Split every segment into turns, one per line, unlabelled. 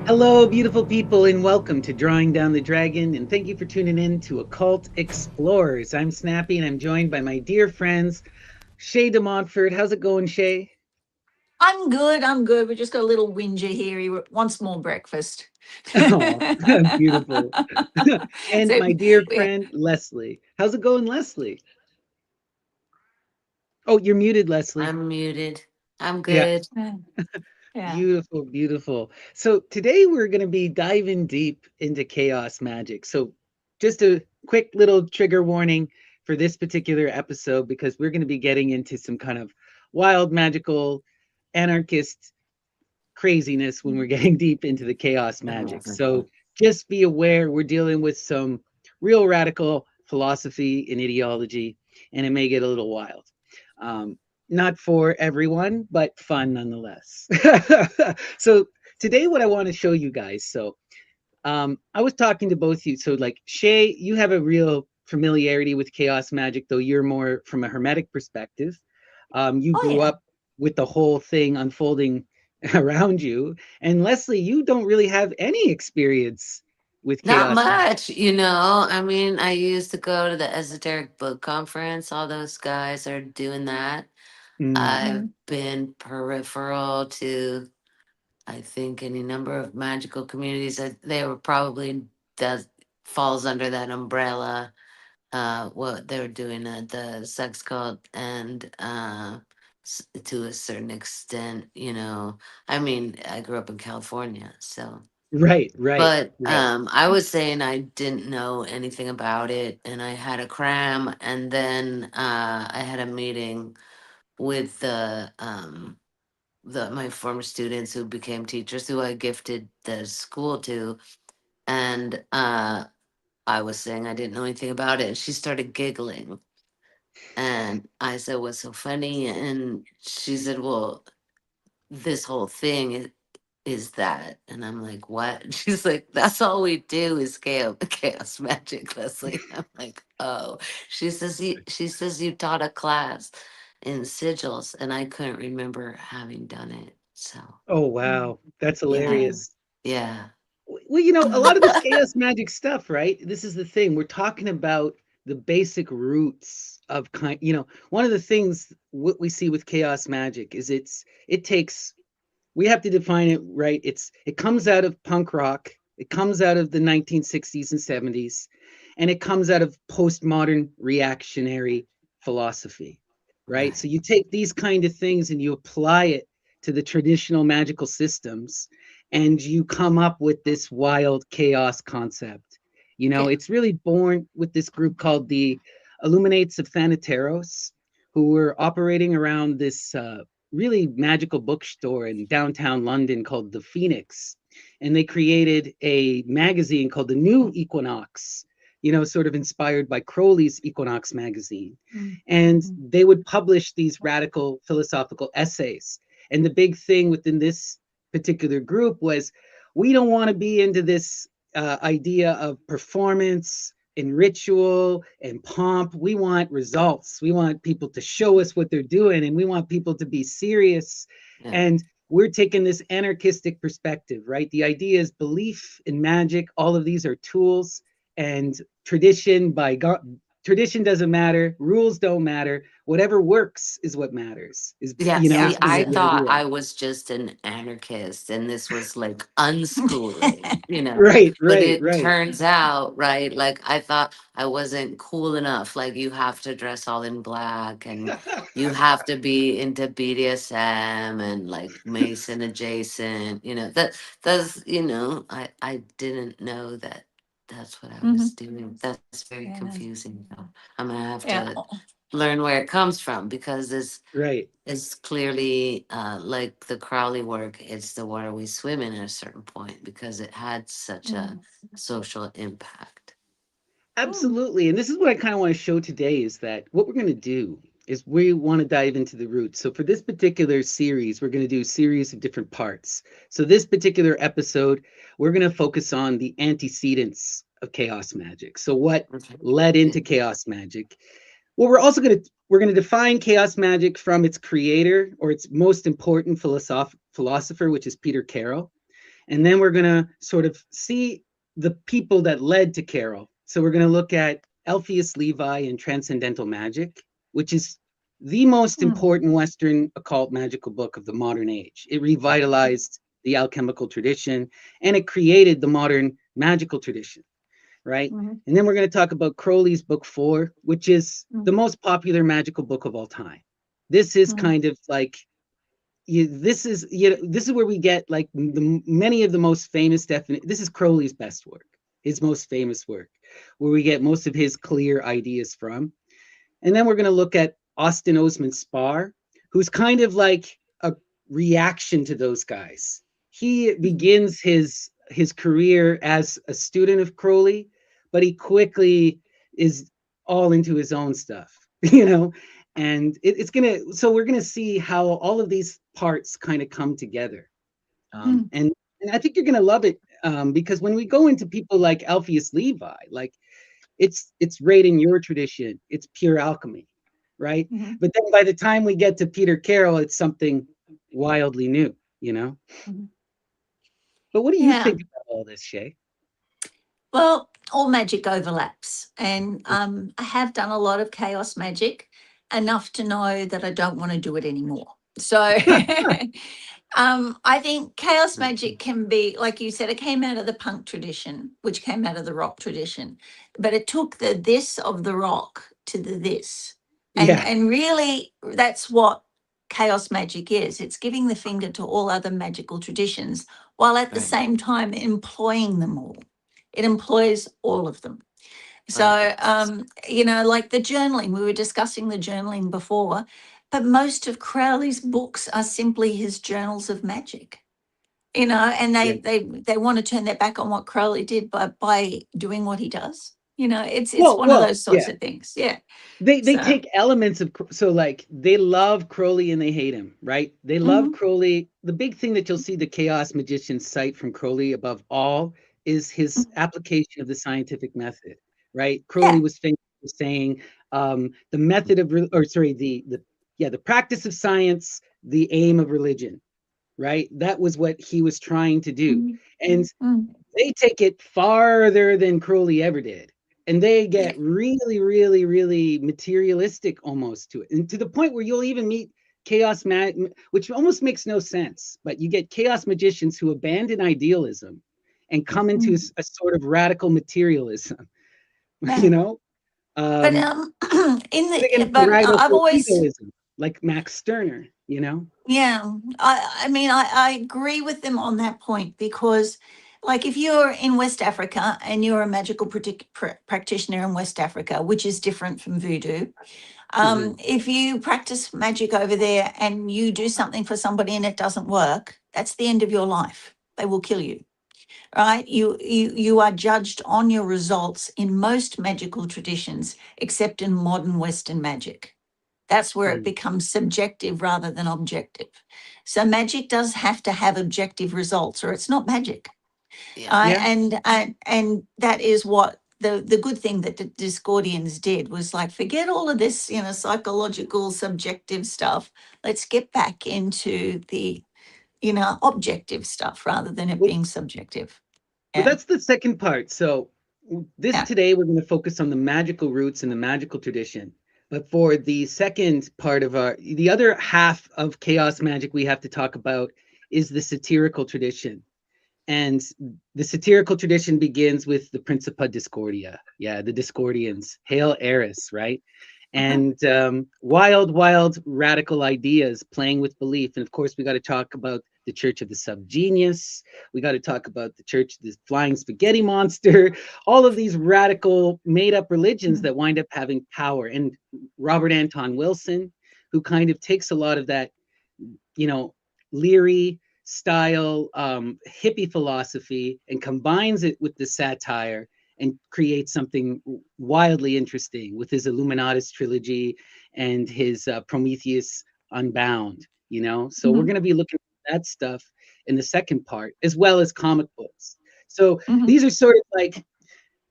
Hello, beautiful people, and welcome to Drawing Down the Dragon. And thank you for tuning in to Occult Explorers. I'm Snappy, and I'm joined by my dear friends, Shay de Montfort. How's it going, Shay?
I'm good. I'm good. We just got a little whinger here. He wants more breakfast.
Oh, beautiful. And
so,
my dear
yeah.
friend, Leslie. How's it going, Leslie? Oh, you're muted, Leslie.
I'm muted. I'm
Yeah,
good.
Yeah.
beautiful, beautiful. So today we're going to be diving deep into chaos magic. So just a quick little trigger warning for this particular episode because we're going to be getting into some kind of wild, magical, anarchist craziness when we're getting deep into the chaos magic. So just be aware we're dealing with some real radical philosophy and ideology, and it may get a little wild. Not for everyone, but fun nonetheless. So today, what I want to show you guys. I was talking to both of you. So like Shay, you have a real familiarity with chaos magic, though you're more from a hermetic perspective. You
Oh,
grew
yeah.
up with the whole thing unfolding around you. And Leslie, you don't really have any experience with
Not
chaos magic.
much, I mean, I used to go to the esoteric book conference. All those guys are doing that.
Mm,
I've
Mm.
been peripheral to, I think, any number of magical communities. They were probably that falls under that umbrella. What they were doing at the sex cult and to a certain extent, I mean, I grew up in California, so.
right, right,
But
right.
I was saying I didn't know anything about it, and I had a cram, and then I had a meeting with the my former students who became teachers, who I gifted the school to, and I was saying I didn't know anything about it, and she started giggling, and I said, "What's so funny?" And she said, "Well, this whole thing is that?" And I'm like, "What?" And she's like, "That's all we do is chaos magic, Leslie." I'm like, "Oh." She says you taught a class in sigils, and I couldn't remember having done it. So
Oh,
Mm.
wow. That's
yeah,
Mm.
hilarious.
yeah,
Well, a lot of this chaos magic stuff, right? This is the thing. We're talking about the basic roots of one of the things what we see with chaos magic is it takes we have to define it right. It comes out of punk rock, it comes out of the 1960s and 70s, and it comes out of postmodern reactionary philosophy, right? So
right,
you take these kind of things and you apply it to the traditional magical systems, and you come up with this wild chaos concept.
yeah,
It's really born with this group called the Illuminates of Thanateros, who were operating around this really magical bookstore in downtown London called the Phoenix. And they created a magazine called the New Equinox, sort of inspired by Crowley's Equinox magazine.
Mm.
And
Mm.
they would publish these radical philosophical essays. And the big thing within this particular group was we don't want to be into this idea of performance and ritual and pomp. We want results. We want people to show us what they're doing, and we want people to be serious.
yeah,
And we're taking this anarchistic perspective, right? The idea is belief in magic. All of these are tools, and tradition by God. Tradition doesn't matter. Rules don't matter. Whatever works is what matters.
yeah.
Yeah.
See,
Is
I
the
Yeah.
thought
idea.
I was just an anarchist, and this was like unschooling,
Right,
But
right,
it
right.
turns out, right? Like I thought I wasn't cool enough. Like you have to dress all in black, and you have to be into BDSM and like Mason adjacent. I didn't know that that's what I was
Mhm.
doing. That's very
Yeah.
confusing. Though. I'm gonna have
Yeah.
to learn where it comes from because
Right.
it's clearly like the Crowley work. It's the water we swim in at a certain point because it had such a
Mm.
social impact.
Mm.
Absolutely. And this is what I kind of want to show today is that what we're going to do is we want to dive into the roots. So for this particular series, we're going to do a series of different parts. So this particular episode, we're going to focus on the antecedents of chaos magic. So what
Okay.
led
Yeah.
into chaos magic? Well, we're going to define chaos magic from its creator or its most important philosopher, which is Peter Carroll. And then we're going to sort of see the people that led to Carol. So we're going to look at Alpheus Levi and Transcendental Magic, which is the most important Western occult magical book of the modern age. It revitalized the alchemical tradition, and it created the modern magical tradition, right? And then we're going to talk about Crowley's book 4, which is the most popular magical book of all time. This is kind of like, this is where we get like many of the most famous this is Crowley's best work, his most famous work, where we get most of his clear ideas from. And then we're going to look at Austin Osman Spar, who's kind of like a reaction to those guys. He begins his career as a student of Crowley, but he quickly is all into his own stuff, and so we're gonna see how all of these parts kind of come together. And I think you're gonna love it, because when we go into people like Alpheus Levi, like it's right in your tradition, it's pure alchemy, right? But then by the time we get to Peter Carroll, it's something wildly new, But what do you think about all this, Shay?
Well, all magic overlaps, and I have done a lot of chaos magic, enough to know that I don't want to do it anymore. So I think chaos magic can be, like you said, it came out of the punk tradition, which came out of the rock tradition, but it took the this of the rock to the this. And really that's what chaos magic is. It's giving the finger to all other magical traditions while at the same time employing them all. It employs all of them. So, like the journaling, we were discussing the journaling before, but most of Crowley's books are simply his journals of magic, and they want to turn their back on what Crowley did by doing what he does. It's one of those sorts of things. Yeah.
They take elements of, so like they love Crowley and they hate him, right? They love Crowley. The big thing that you'll see the Chaos Magicians cite from Crowley above all is his application of the scientific method, right? Crowley was famous for saying the method of, the practice of science, the aim of religion, right? That was what he was trying to do. And they take it farther than Crowley ever did. And they get really, really, really materialistic almost to it. And to the point where you'll even meet chaos which almost makes no sense, but you get chaos magicians who abandon idealism and come into a sort of radical materialism,
But I've always
egoism, like Max Stirner,
Yeah, I agree with them on that point, because like if you're in West Africa and you're a magical practitioner in West Africa, which is different from voodoo, if you practice magic over there and you do something for somebody and it doesn't work, that's the end of your life. They will kill you. Right? You are judged on your results in most magical traditions, except in modern Western magic. That's where it becomes subjective rather than objective. So magic does have to have objective results, or it's not magic. And that is what the good thing that the Discordians did was like, forget all of this, psychological, subjective stuff. Let's get back into the, objective stuff rather than it being subjective.
Well, that's the second part. So today we're going to focus on the magical roots and the magical tradition. But for the second part of the other half of chaos magic we have to talk about is the satirical tradition. And the satirical tradition begins with the Principa Discordia. Yeah, the Discordians. Hail Eris, right? And wild, radical ideas playing with belief. And of course, we got to talk about the Church of the Subgenius. We got to talk about the Church of the Flying Spaghetti Monster. All of these radical made-up religions that wind up having power. And Robert Anton Wilson, who kind of takes a lot of that, Leary style hippie philosophy and combines it with the satire and creates something wildly interesting with his Illuminatus trilogy and his Prometheus Unbound, So we're going to be looking at that stuff in the second part, as well as comic books. So these are sort of like,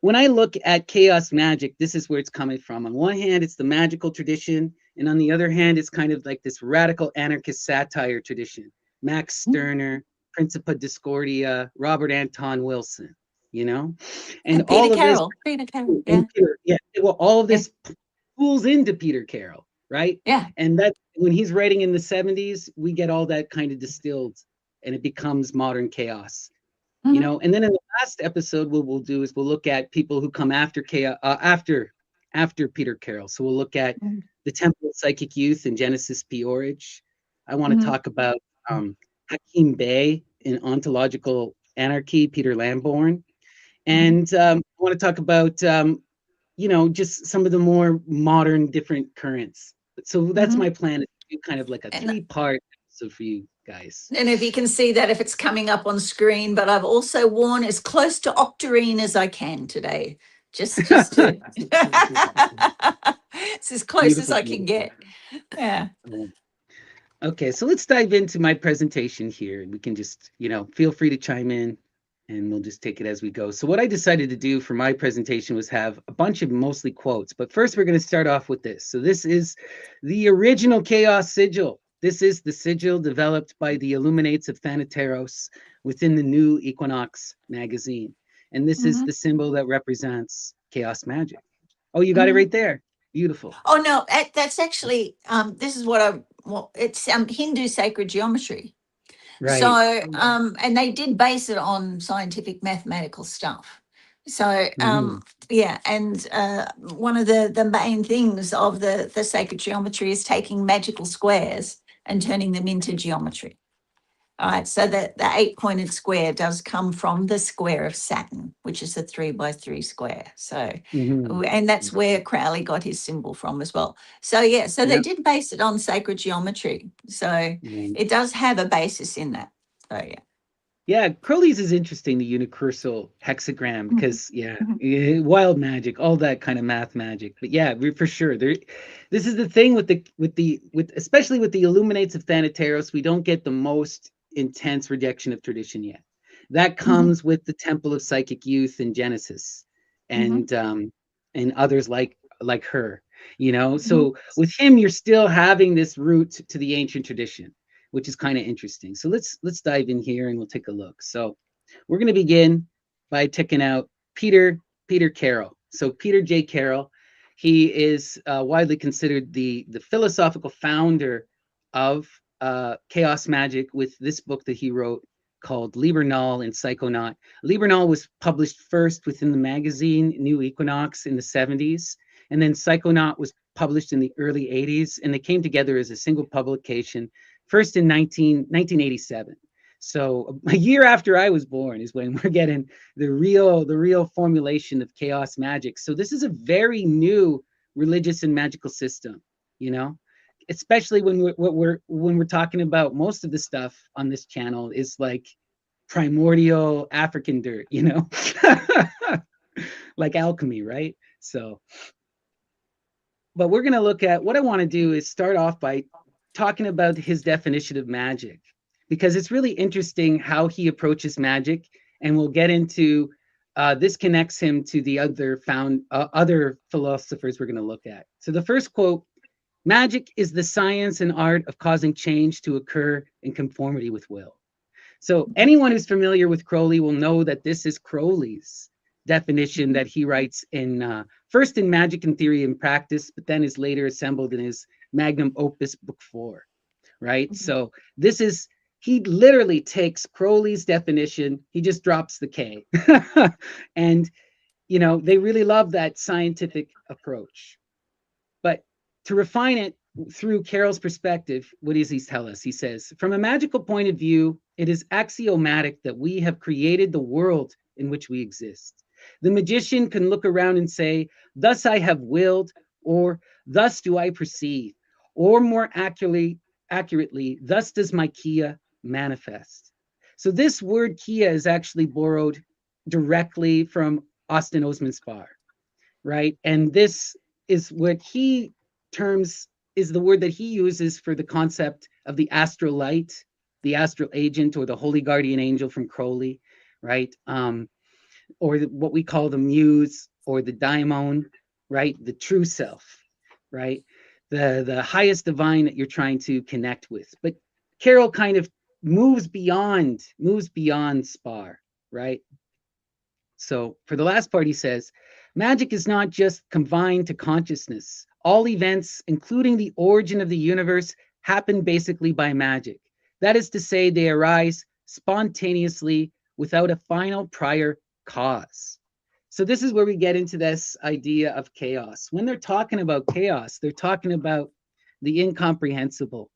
when I look at chaos magic, this is where it's coming from. On one hand, it's the magical tradition. And on the other hand, it's kind of like this radical anarchist satire tradition. Max Stirner, Principa Discordia, Robert Anton Wilson, you know, and
And Peter
all of this,
Carroll. Peter Carroll. Yeah.
and Peter, yeah, well, all of
Yeah.
this pulls into Peter Carroll, right?
Yeah.
And that when he's writing in the 70s, we get all that kind of distilled, and it becomes modern chaos, you know. And then in the last episode, what we'll do is we'll look at people who come after chaos, after Peter Carroll. So we'll look at the Temple of Psychic Youth in Genesis Peorage. I want to talk about Hakim Bey in Ontological Anarchy, Peter Lamborn. And I want to talk about, you know, just some of the more modern different currents. So that's my plan, to do kind of like a 3-part episode for you guys.
And if you can see that if it's coming up on screen, but I've also worn as close to octarine as I can today. Just to it's as close as I can get. Yeah.
Okay, so let's dive into my presentation here. We can just, you know, feel free to chime in and we'll just take it as we go. So what I decided to do for my presentation was have a bunch of mostly quotes, but first we're going to start off with this. So this is the original Chaos Sigil. This is the sigil developed by the Illuminates of Thanateros within the New Equinox magazine. And this is the symbol that represents Chaos Magick. Oh, you got it right there. Beautiful.
Oh, no, that's actually, this is it's Hindu sacred geometry.
Right.
So, and they did base it on scientific mathematical stuff. So, yeah, and one of the main things of the sacred geometry is taking magical squares and turning them into geometry. All right, so the 8-pointed square does come from the square of Saturn, which is a 3x3 square. So, and that's where Crowley got his symbol from as well. So, yeah, so they did base it on sacred geometry. So it does have a basis in that. So, yeah.
Yeah, Crowley's is interesting, the unicursal hexagram, because wild magic, all that kind of math magic. But yeah, for sure, this is the thing with especially with the Illuminates of Thanateros, we don't get the most intense rejection of tradition yet. That comes with the Temple of Psychic Youth in Genesis, and others like her, you know. So with him, you're still having this root to the ancient tradition, which is kind of interesting. So let's dive in here and we'll take a look. So we're going to begin by checking out Peter Carroll. So Peter J. Carroll, he is widely considered the philosophical founder of Chaos Magick, with this book that he wrote called Liber Null and Psychonaut. Liber Null was published first within the magazine New Equinox in the 70s, and then Psychonaut was published in the early 80s, and they came together as a single publication first in 1987. So a year after I was born is when we're getting the real formulation of Chaos Magick. So this is a very new religious and magical system, you know, especially when we're talking about most of the stuff on this channel is like primordial African dirt, you know, like alchemy, right? So, but we're going to look at, what I want to do is start off by talking about his definition of magic, because it's really interesting how he approaches magic, and we'll get into this connects him to the other philosophers we're going to look at. So the first quote: "Magic is the science and art of causing change to occur in conformity with will." So anyone who's familiar with Crowley will know that this is Crowley's definition that he writes in first in Magic and Theory and Practice, but then is later assembled in his magnum opus, book 4, right? So this is, he literally takes Crowley's definition, he just drops the K. And, you know, they really love that scientific approach. But to refine it through Carroll's perspective, what does he tell us? He says, "From a magical point of view, it is axiomatic that we have created the world in which we exist. The magician can look around and say, 'Thus I have willed,' or 'Thus do I perceive,' or more accurately, 'Thus does my Kia manifest.'" So this word Kia is actually borrowed directly from Austin Osman Spar, right? And this is what he terms, is the word that he uses for the concept of the astral light, the astral agent, or the holy guardian angel from Crowley, right? Or what we call the muse, or the daimon, right? The true self, right? The highest divine that you're trying to connect with. But Carroll kind of moves beyond spar, right? So for the last part, he says, magic is not just confined to consciousness. All events, including the origin of the universe, happen basically by magic. That is to say, they arise spontaneously without a final prior cause. So this is where we get into this idea of chaos. When they're talking about chaos, they're talking about the incomprehensible.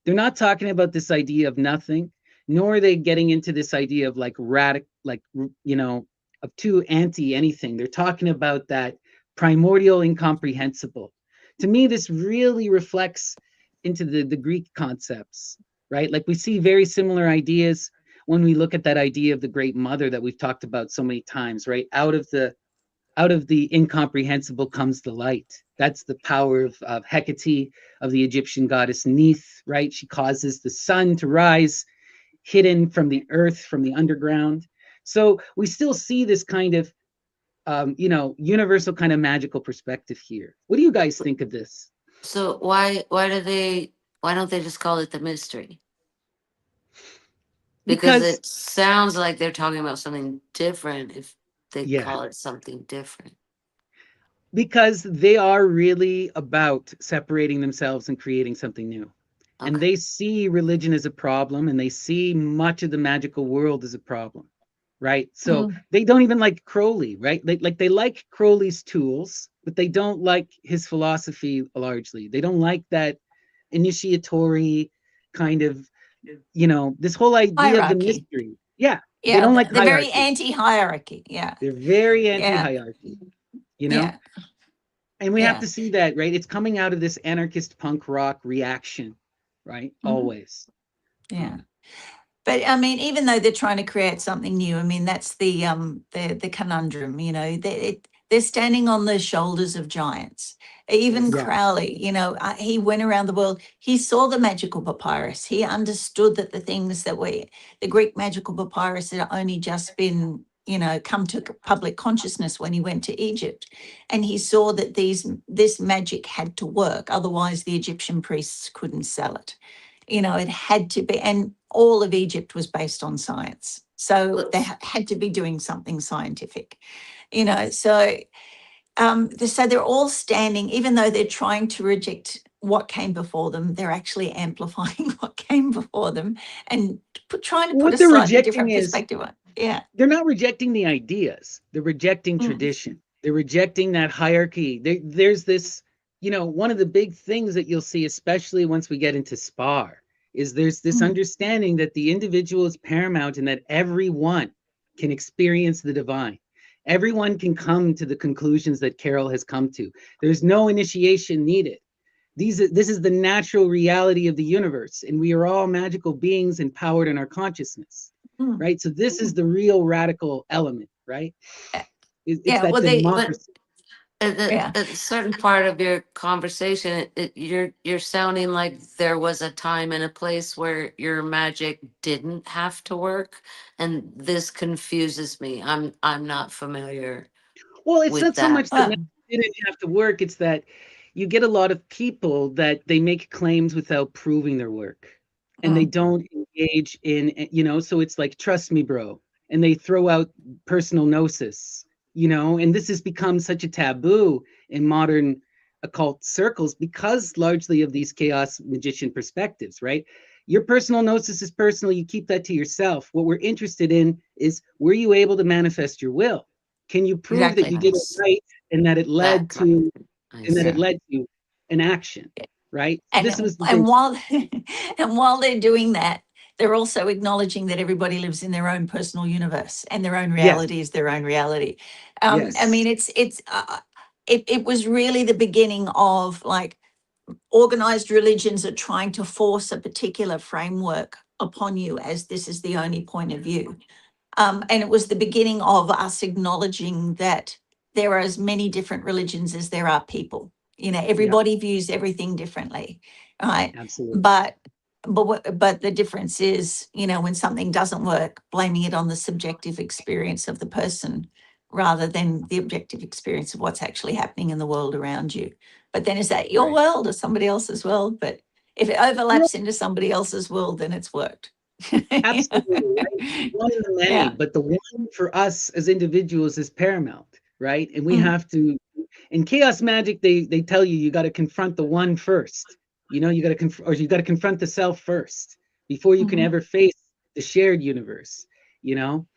They're not talking about this idea of nothing, nor are they getting into this idea of like radical, like, you know, of too anti anything. They're talking about that primordial incomprehensible. To me, this really reflects into the Greek concepts, right? Like we see very similar ideas when we look at that idea of the great mother that we've talked about so many times, right? Out of the incomprehensible comes the light. That's the power of Hecate, of the Egyptian goddess Neith, right? She causes the sun to rise hidden from the earth, from the underground. So we still see this kind of, universal kind of magical perspective here. What do you guys think of this?
So why don't they just call it the mystery? Because
Because,
it sounds like they're talking about something different if they
yeah,
call it something different.
because they are really about separating themselves and creating something new. And
Okay.
they see religion as a problem, and they see much of the magical world as a problem, right? So
Mm.
they don't even like Crowley, right? They like Crowley's tools, but they don't like his philosophy largely. They don't like that initiatory kind of, this whole idea of the
Hierarchy.
mystery. Yeah, they
Yeah,
don't like
they're very
hierarchy.
anti-hierarchy. Yeah,
They're very
yeah,
anti-hierarchy, you know?
yeah,
And we have
yeah,
to see that, right? It's coming out of this anarchist punk rock reaction, right?
mhm,
Always.
yeah.
Um,
But I mean, even though they're trying to create something new, I mean, that's the conundrum. You know, they're standing on the shoulders of giants. Even
Yes.
yeah,
Crowley, he went around the world. He saw the magical papyrus. He understood that the things that were the Greek magical papyrus had only just been, come to public consciousness when he went to Egypt, and he saw that this magic had to work. Otherwise, the Egyptian priests couldn't sell it. It had to be, and all of Egypt was based on science. So
Well,
they had to be doing something scientific, so so they're all standing, even though they're trying to reject what came before them, they're actually amplifying what came before them and trying to put
what
a
they're
slightly
rejecting
different
is
perspective on. Yeah.
they're not rejecting the ideas. They're rejecting
Mm,
tradition. They're rejecting that hierarchy. There's this, one of the big things that you'll see, especially once we get into SPAR, is there's this
mm,
understanding that the individual is paramount and that everyone can experience the divine. Everyone can come to the conclusions that Carol has come to. There's no initiation needed. This is the natural reality of the universe, and we are all magical beings empowered in our consciousness,
mm,
right? So this is
mm.
the real radical element, right?
Uh,
It's
Yeah.
that
Well,
but
democracy.
yeah.
at a certain part of your conversation, you're sounding like there was a time and a place where your magic didn't have to work, and this confuses me. I'm not familiar
Well, it's
with
not so
that.
much that
Well,
it didn't have to work. It's that you get a lot of people that they make claims without proving their work, and they
mm,
don't engage in, so it's like, trust me, bro. And they throw out personal gnosis, and this has become such a taboo in modern occult circles because largely of these chaos magician perspectives, right? Your personal gnosis is personal. You keep that to yourself. What we're interested in is, were you able to manifest your will? Can you prove that
exactly.
you
I
did it
see.
right and that it
That
led
kind
to
of thing. I
and that it
see.
Yeah.
led to an action, right? So this
And
was the
and
big,
while and while they're doing that, they're also acknowledging that everybody lives in their own personal universe and their own
yes,
reality is their own reality. I
yes,
mean, it was really the beginning of, like, organized religions are trying to force a particular framework upon you as this is the only point of view. And it was the beginning of us acknowledging that there are as many different religions as there are people.
yeah,
Everybody views everything differently, right?
absolutely,
But but the difference is, when something doesn't work, blaming it on the subjective experience of the person rather than the objective experience of what's actually happening in the world around you. But then is that your
right.
world or somebody else's world? But if it
Well,
overlaps into somebody else's world, then it's worked.
Absolutely, right? One in the many,
Yeah.
but the one for us as individuals is paramount, right? And we
Mm,
have to, in Chaos Magic, they tell you got to confront the one first. You got to or you got to confront the self first before you can
mhm,
ever face the shared universe. You know,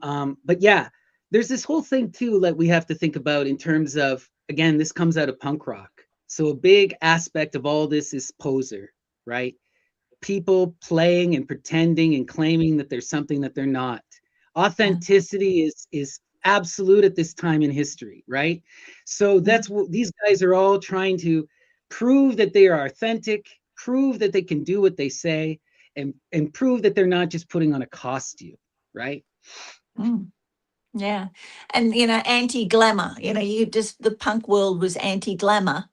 but yeah, there's this whole thing too that we have to think about in terms of, again, this comes out of punk rock. So a big aspect of all this is poser, right? People playing and pretending and claiming that there's something that they're not.
yeah,
Authenticity is absolute at this time in history, right? So
mm,
that's what these guys are all trying to prove, that they are authentic, prove that they can do what they say, and prove that they're not just putting on a costume, right?
mm, yeah. And, anti-glamour, the punk world was anti-glamour,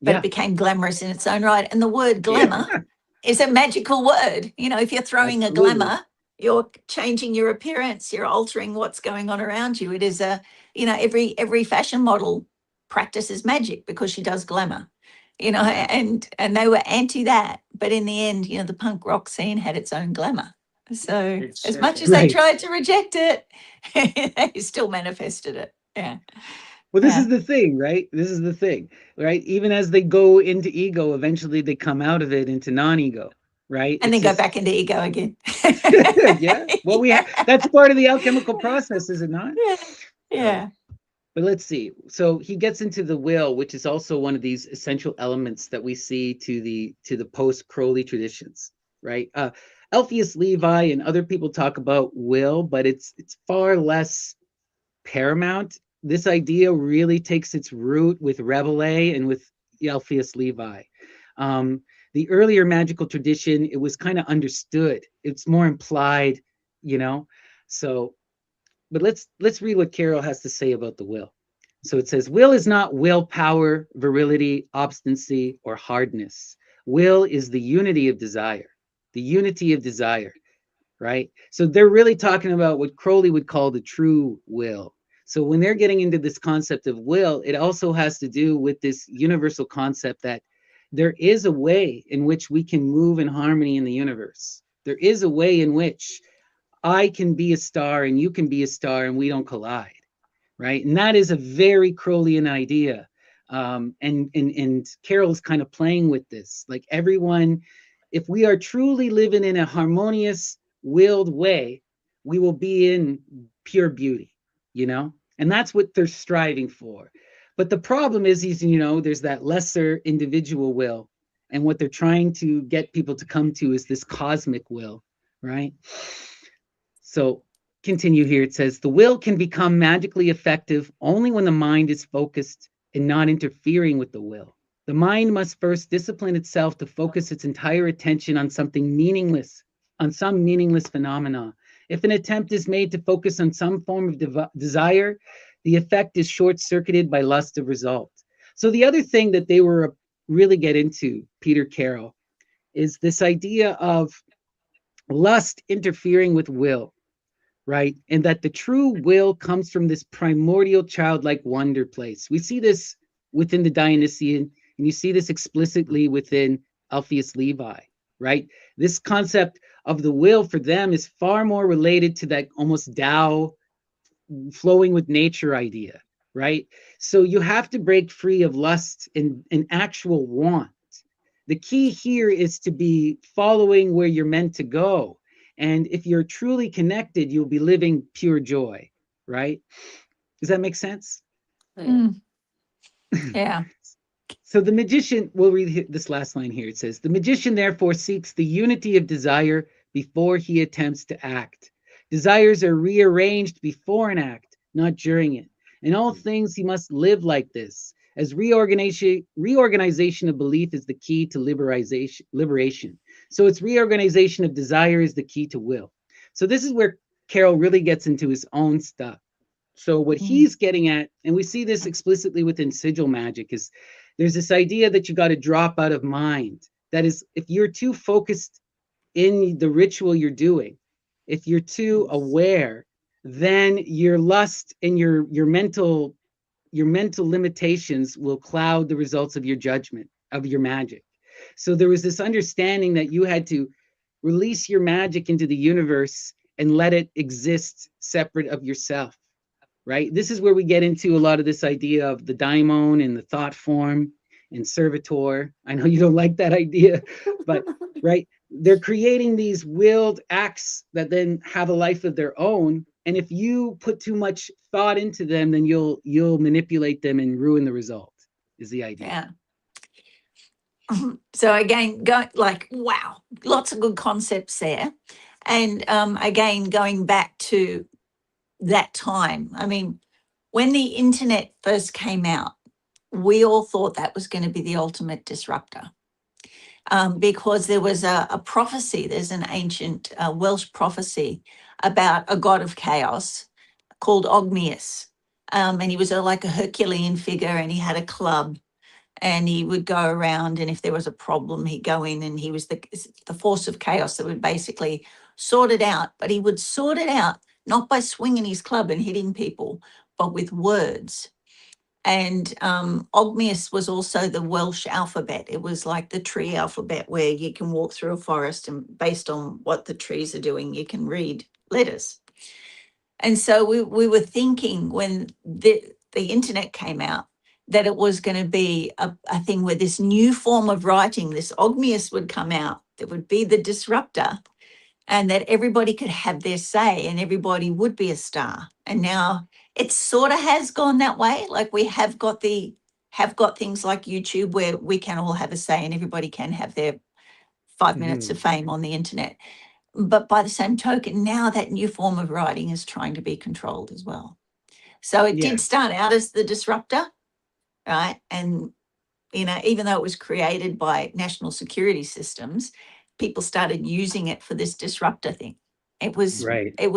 but it
Yeah,
became glamorous in its own right. And the word
yeah,
glamour is a magical word. If you're throwing a
absolutely.
glamour, you're changing your appearance, you're altering what's going on around you. It is every fashion model practices magic because she does glamour.
Yeah,
And they were anti that, but in the end, the punk rock scene had its own glamour. So
It
as
sure
much as
did.
they
right.
tried to reject it, they still manifested it. Yeah.
Well, this is
Yeah.
the thing, right? This is the thing, right? Even as they go into ego, eventually they come out of it into non-ego, right?
And
It's
then go
just
back into ego again.
yeah. Well, that's part of the alchemical process, is it not?
Yeah.
So,
Yeah.
but let's see. So he gets into the will, which is also one of these essential elements that we see to the post Crowley traditions, right? Alpheus Levi and other people talk about will, but it's far less paramount. This idea really takes its root with Rabelais and with Alpheus Levi. Um, the earlier magical tradition, it was kind of understood. It's more implied, you know. So, but let's read what Carol has to say about the will. So it says, will is not willpower, virility, obstinacy, or hardness. Will is the unity of desire. The unity of desire, right? So they're really talking about what Crowley would call the true will. So when they're getting into this concept of will, it also has to do with this universal concept that there is a way in which we can move in harmony in the universe. There is a way in which I can be a star and you can be a star and we don't collide, right? And that is a very Crowleyan idea. And Carol's kind of playing with this. Like everyone, if we are truly living in a harmonious, willed way, we will be in pure beauty, you know? And that's what they're striving for. But the problem is, there's that lesser individual will. And what they're trying to get people to come to is this cosmic will, right? So continue here. It says, the will can become magically effective only when the mind is focused and not interfering with the will. The mind must first discipline itself to focus its entire attention on something meaningless, on some meaningless phenomena. If an attempt is made to focus on some form of desire, the effect is short-circuited by lust of result. So the other thing that they were really get into, Peter Carroll, is this idea of lust interfering with will, right? And that the true will comes from this primordial childlike wonder place. We see this within the Dionysian, and you see this explicitly within Alpheus Levi, right? This concept of the will for them is far more related to that almost Tao flowing with nature idea, right? So you have to break free of lust and actual want. The key here is to be following where you're meant to go. And if you're truly connected, you'll be living pure joy, right? Does that make sense?
Oh, yeah.
Mm, yeah.
So the magician, we'll read this last line here. It says, the magician therefore seeks the unity of desire before he attempts to act. Desires are rearranged before an act, not during it. In all things, he must live like this, as reorganization of belief is the key to liberation. So it's reorganization of desire is the key to will. So this is where Carroll really gets into his own stuff. So what
Mm,
he's getting at, and we see this explicitly within Sigil Magick, is there's this idea that you got to drop out of mind. That is, if you're too focused in the ritual you're doing, if you're too aware, then your lust and your mental limitations will cloud the results of your judgment of your magic. So there was this understanding that you had to release your magic into the universe and let it exist separate of yourself, right? This is where we get into a lot of this idea of the daimon and the thought form and servitor. I know you don't like that idea, but right, they're creating these willed acts that then have a life of their own. And if you put too much thought into them, then you'll manipulate them and ruin the result, is the idea.
Yeah. So again, wow, lots of good concepts there. And again, going back to that time, I mean, when the internet first came out, we all thought that was going to be the ultimate disruptor. Because there was a prophecy, there's an ancient Welsh prophecy about a god of chaos called Ogmius. And he was like a Herculean figure, and he had a club, and he would go around, and if there was a problem, he'd go in, and he was the force of chaos that would basically sort it out. But he would sort it out not by swinging his club and hitting people, but with words. And Ogmius was also the Welsh alphabet. It was like the tree alphabet, where you can walk through a forest and based on what the trees are doing, you can read letters. And so we were thinking when the internet came out that it was going to be a thing where this new form of writing, this Ogmius, would come out that would be the disruptor, and that everybody could have their say and everybody would be a star. And now it sort of has gone that way. Like we have got things like YouTube where we can all have a say and everybody can have their 5 minutes of fame on the internet. But by the same token, now that new form of writing is trying to be controlled as well. So it did start out as the disruptor, right? And, even though it was created by national security systems, people started using it for this disruptor thing. It was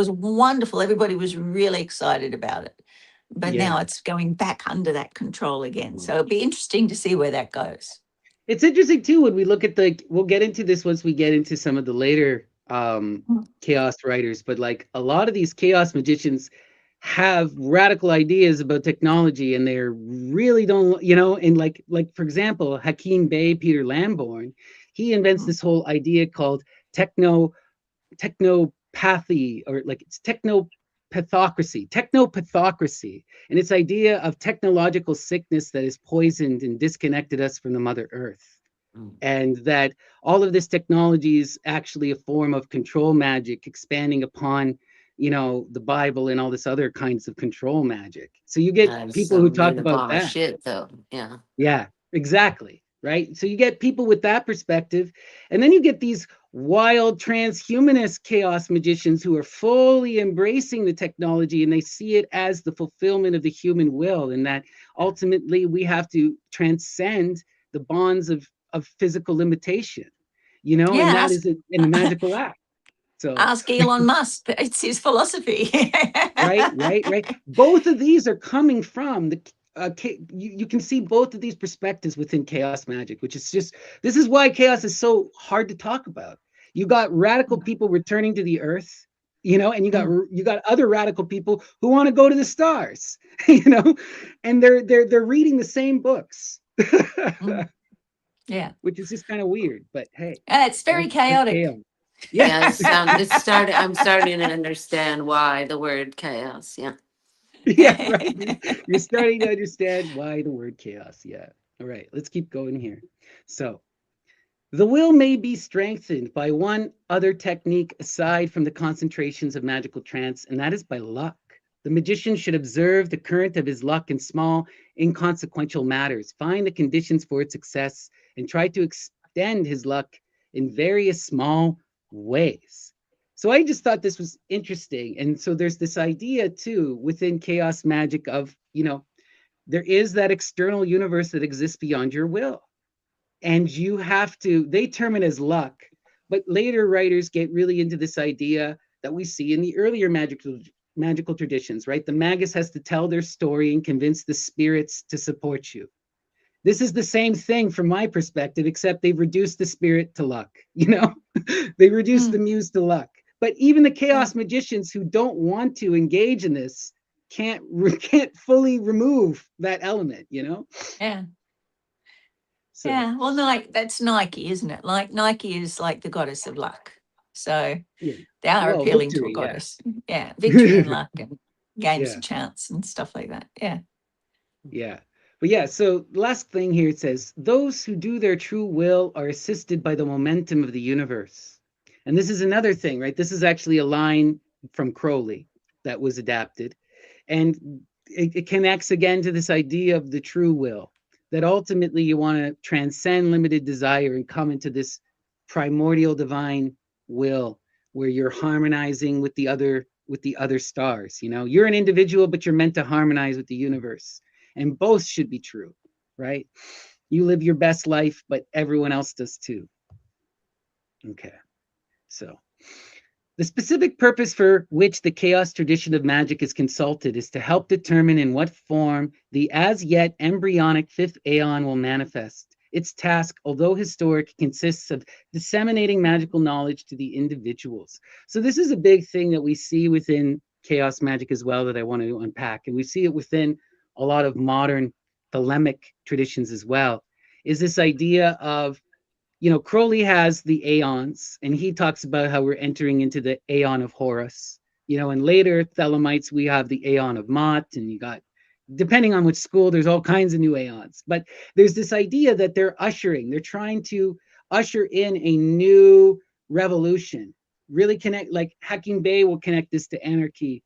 wonderful. Everybody was really excited about it. But now it's going back under that control again. So it'll be interesting to see where that goes.
It's interesting too when we look at we'll get into this once we get into some of the later chaos writers, but like a lot of these chaos magicians have radical ideas about technology, and they're really don't, and like for example, Hakim Bey, Peter Lamborn, he invents this whole idea called technopathy, or like it's technopathocracy, and it's idea of technological sickness that has poisoned and disconnected us from the Mother Earth. And that all of this technology is actually a form of control magic expanding upon, the Bible and all this other kinds of control magic. So you get people who talk about that.
Shit, though. Yeah.
Yeah, exactly. Right. So you get people with that perspective. And then you get these wild transhumanist chaos magicians who are fully embracing the technology, and they see it as the fulfillment of the human will, and that ultimately we have to transcend the bonds of physical limitation, and that is in a magical act. So
ask Elon Musk. It's his philosophy.
right. Both of these are coming from the you can see both of these perspectives within Chaos Magick, which is just, this is why chaos is so hard to talk about. You got radical people returning to the earth, and you got other radical people who want to go to the stars, and they're reading the same books.
Yeah,
which is just kind of weird, but hey,
it's very chaotic.
I'm starting to understand why the word chaos. Yeah.
Yeah, right. You're starting to understand why the word chaos. Yeah. All right, let's keep going here. So the will may be strengthened by one other technique aside from the concentrations of magical trance, and that is by luck. The magician should observe the current of his luck in small, inconsequential matters, find the conditions for its success, and try to extend his luck in various small ways. So I just thought this was interesting. And so there's this idea too within Chaos Magick of, there is that external universe that exists beyond your will. And you have to, they term it as luck, but later writers get really into this idea that we see in the earlier magical traditions, right? The magus has to tell their story and convince the spirits to support you. This is the same thing from my perspective, except they've reduced the spirit to luck, they reduced the muse to luck. But even the chaos magicians who don't want to engage in this can't fully remove that element,
Yeah.
So,
yeah, well, that's Nike, isn't it? Like Nike is like the goddess of luck. So
Yeah.
they are
Well,
appealing to a
victory, yeah.
goddess. Yeah, victory and luck and games
Yeah.
of chance and stuff like that. Yeah.
Yeah. But yeah, so last thing here it says, those who do their true will are assisted by the momentum of the universe. And this is another thing, right? This is actually a line from Crowley that was adapted. And it connects again to this idea of the true will, that ultimately you want to transcend limited desire and come into this primordial divine will where you're harmonizing with the other stars. You're an individual, but you're meant to harmonize with the universe, and both should be true, right? You live your best life, but everyone else does too. Okay, so the specific purpose for which the chaos tradition of magic is consulted is to help determine in what form the as yet embryonic fifth aeon will manifest. Its task, although historic, consists of disseminating magical knowledge to the individuals. So this is a big thing that we see within chaos magic as well that I want to unpack. And we see it within a lot of modern thelemic traditions as well, is this idea of Crowley has the aeons, and he talks about how we're entering into the aeon of Horus. And later Thelemites, we have the aeon of Mot, and you got, depending on which school, there's all kinds of new aeons. But there's this idea that they're trying to usher in a new revolution, really connect, like Hacking Bay will connect this to anarchy.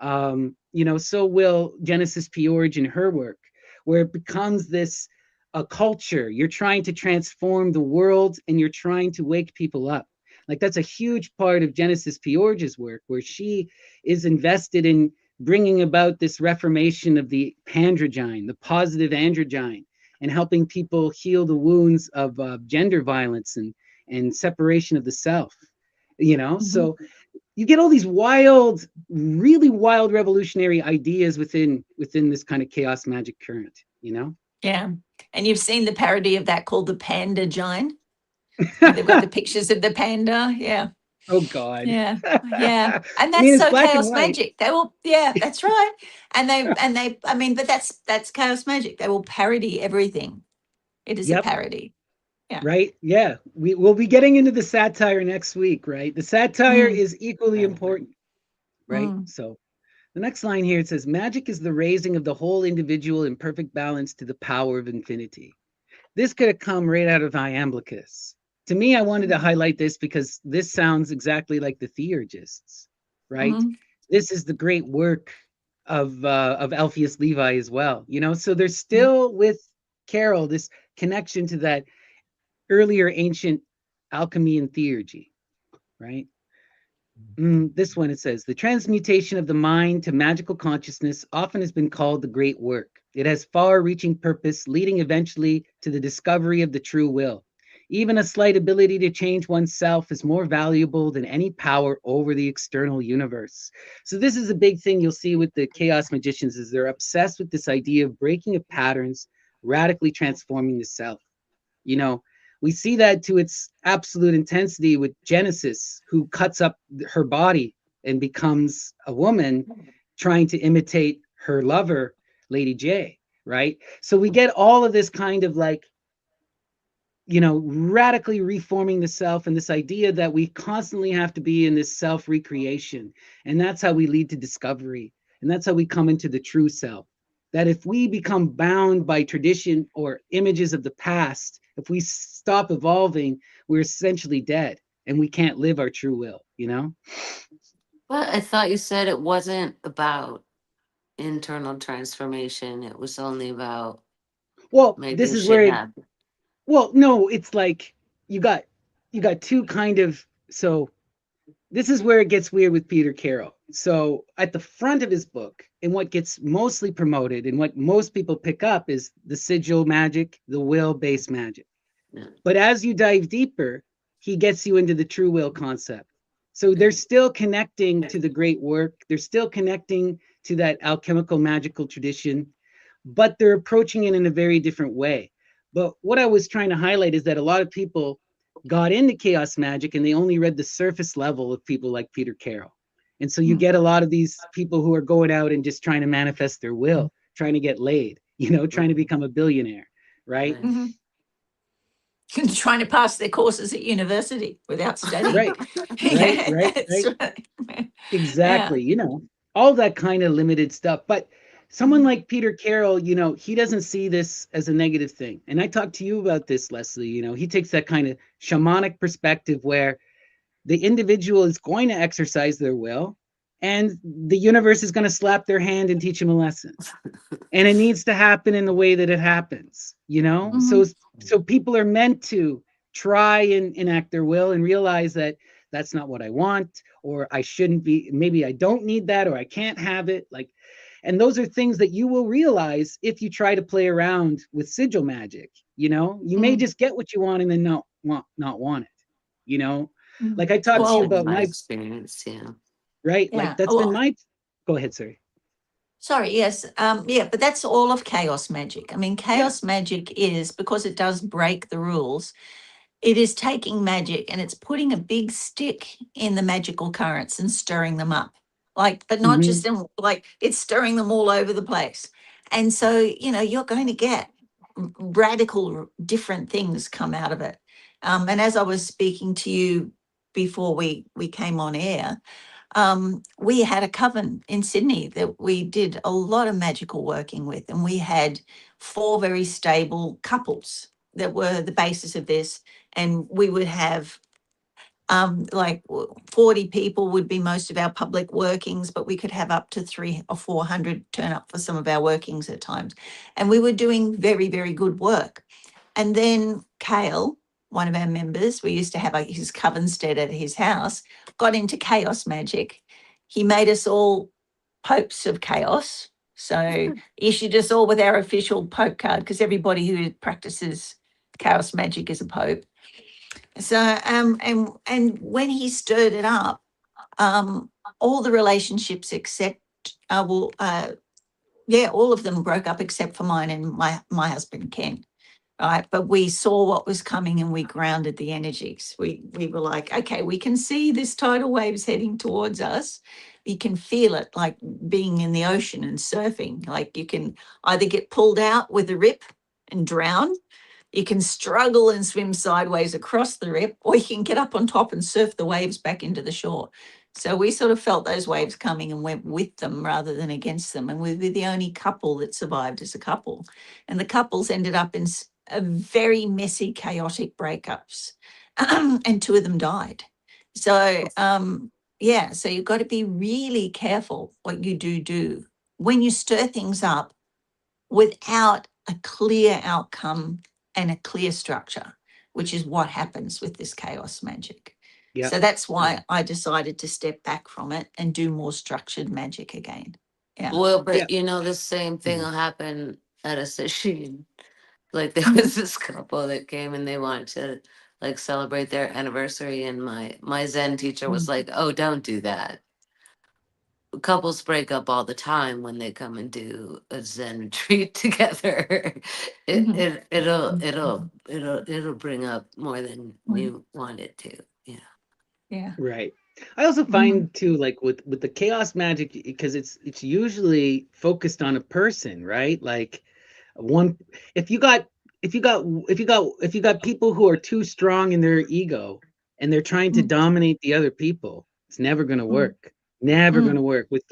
So will Genesis P. in her work, where it becomes this a culture. You're trying to transform the world and you're trying to wake people up. Like that's a huge part of Genesis P.'s work, where she is invested in bringing about this reformation of the pandrogyne, the positive androgyne, and helping people heal the wounds of gender violence and separation of the self. So you get all these wild, really wild revolutionary ideas within this kind of chaos magic current.
Yeah. And you've seen the parody of that called the Panda Giant. They've got the pictures of the panda. Yeah.
Oh God.
Yeah. Yeah. And
I mean,
that's
it's
so
black and
Chaos
white.
Magic. They will, yeah, that's right. And they, I mean, but that's Chaos Magic. They will parody everything. It is a
Yep.
parody. Yeah.
Right. Yeah. We will be getting into the satire next week, right? The satire
Mm.
is equally important, right?
Mm.
So the next line here, it says, magic is the raising of the whole individual in perfect balance to the power of infinity. This could have come right out of Iamblichus. To me, I wanted to highlight this because this sounds exactly like the Theurgists, right?
Mm.
This is the great work of Alpheus Levi as well. So there's
Yeah.
still with Carol this connection to that earlier ancient alchemy and theurgy, right? This one, it says, the transmutation of the mind to magical consciousness often has been called the great work. It has far-reaching purpose, leading eventually to the discovery of the true will. Even a slight ability to change oneself is more valuable than any power over the external universe. So this is a big thing you'll see with the chaos magicians, is they're obsessed with this idea of breaking of patterns, radically transforming the self. We see that to its absolute intensity with Genesis, who cuts up her body and becomes a woman trying to imitate her lover, Lady J, right? So we get all of this kind of like, radically reforming the self, and this idea that we constantly have to be in this self recreation. And that's how we lead to discovery. And that's how we come into the true self. That if we become bound by tradition or images of the past, if we stop evolving, we're essentially dead and we can't live our true will.
But I thought you said it wasn't about internal transformation. It was only about
Well, this
making
is where
shit
it,
happen.
well, no, it's like you got two kind of, so this is where it gets weird with Peter Carroll. So at the front of his book, and what gets mostly promoted and what most people pick up, is the sigil magic, the will-based magic.
Yeah.
But as you dive deeper, he gets you into the true will concept. So they're still connecting to the great work. They're still connecting to that alchemical magical tradition, but they're approaching it in a very different way. But what I was trying to highlight is that a lot of people got into chaos magic and they only read the surface level of people like Peter Carroll. And so you get a lot of these people who are going out and just trying to manifest their will, trying to get laid, trying to become a billionaire, right?
Right.
trying to pass their courses at university without studying.
Right, right,
Yeah,
right,
that's
right.
right. Yeah.
Exactly. All that kind of limited stuff. But someone
Mhm.
like Peter Carroll, he doesn't see this as a negative thing. And I talked to you about this, Leslie. He takes that kind of shamanic perspective where the individual is going to exercise their will and the universe is going to slap their hand and teach them a lesson. And it needs to happen in the way that it happens. So
Mhm.
so people are meant to try and enact their will and realize that that's not what I want, or I shouldn't be, maybe I don't need that, or I can't have it. And those are things that you will realize if you try to play around with sigil magic. You may
Mm.
just get what you want and then not want it. you know
Mm.
like I talked
That's
to you
Well,
been
about
my
my
experience. Yeah.
right, like
yeah.
that's been
Well,
my go ahead, sorry.
sorry, yes. Yeah, but that's all of chaos magic. I mean,
Yeah.
chaos magic is, because it does break the rules, it is taking magic and it's putting a big stick in the magical currents and stirring them up. Like, but not
Hmm.
just in, like, it's stirring them all over the place. And so, you're going to get radical different things come out of it. And as I was speaking to you before we came on air, we had a coven in Sydney that we did a lot of magical working with, and we had 4 very stable couples that were the basis of this. And we would have 40 people would be most of our public workings, but we could have up to 300 or 400 turn up for some of our workings at times. And we were doing very, very good work. And then Kale, one of our members, we used to have his coven stead at his house, got into chaos magic. He made us all popes of chaos. So issued us all with our official pope card, because everybody who practices chaos magic is a pope. So and when he stirred it up, um, all the relationships except yeah, all of them broke up except for mine and my husband Ken. Right. But we saw what was coming and we grounded the energies. We were like, okay, we can see this tidal waves heading towards us. You can feel it, like being in the ocean and surfing. Like you can either get pulled out with a rip and drown, you can struggle and swim sideways across the rip, or you can get up on top and surf the waves back into the shore. So we sort of felt those waves coming and went with them rather than against them. And we were the only couple that survived as a couple. And the couples ended up in a very messy, chaotic breakups. And 2 of them died. So, yeah, so you've got to be really careful what you do when you stir things up without a clear outcome and a clear structure, which is what happens with this chaos magic.
Yeah.
So that's
Yeah.
why I decided to step back from it and do more structured magic again. Yeah.
Well,
Yeah.
but the same thing
Mhm.
will happen at a session. Like there
Mhm.
was this couple that came and they wanted to like celebrate their anniversary, and my Zen teacher was like, "Oh, don't do that. Couples break up all the time when they come and do a Zen retreat together. it,
Mhm.
it it'll it'll it'll bring up more than
Mhm.
you want it to. Yeah.
Yeah.
Right. I also
Mhm.
find too, like with the chaos magic, because it's usually focused on a person, right? Like one, if you got if you got people who are too strong in their ego and they're trying to
Mm,
dominate the other people, it's never going to
mm,
work. Never going
mm,
to work with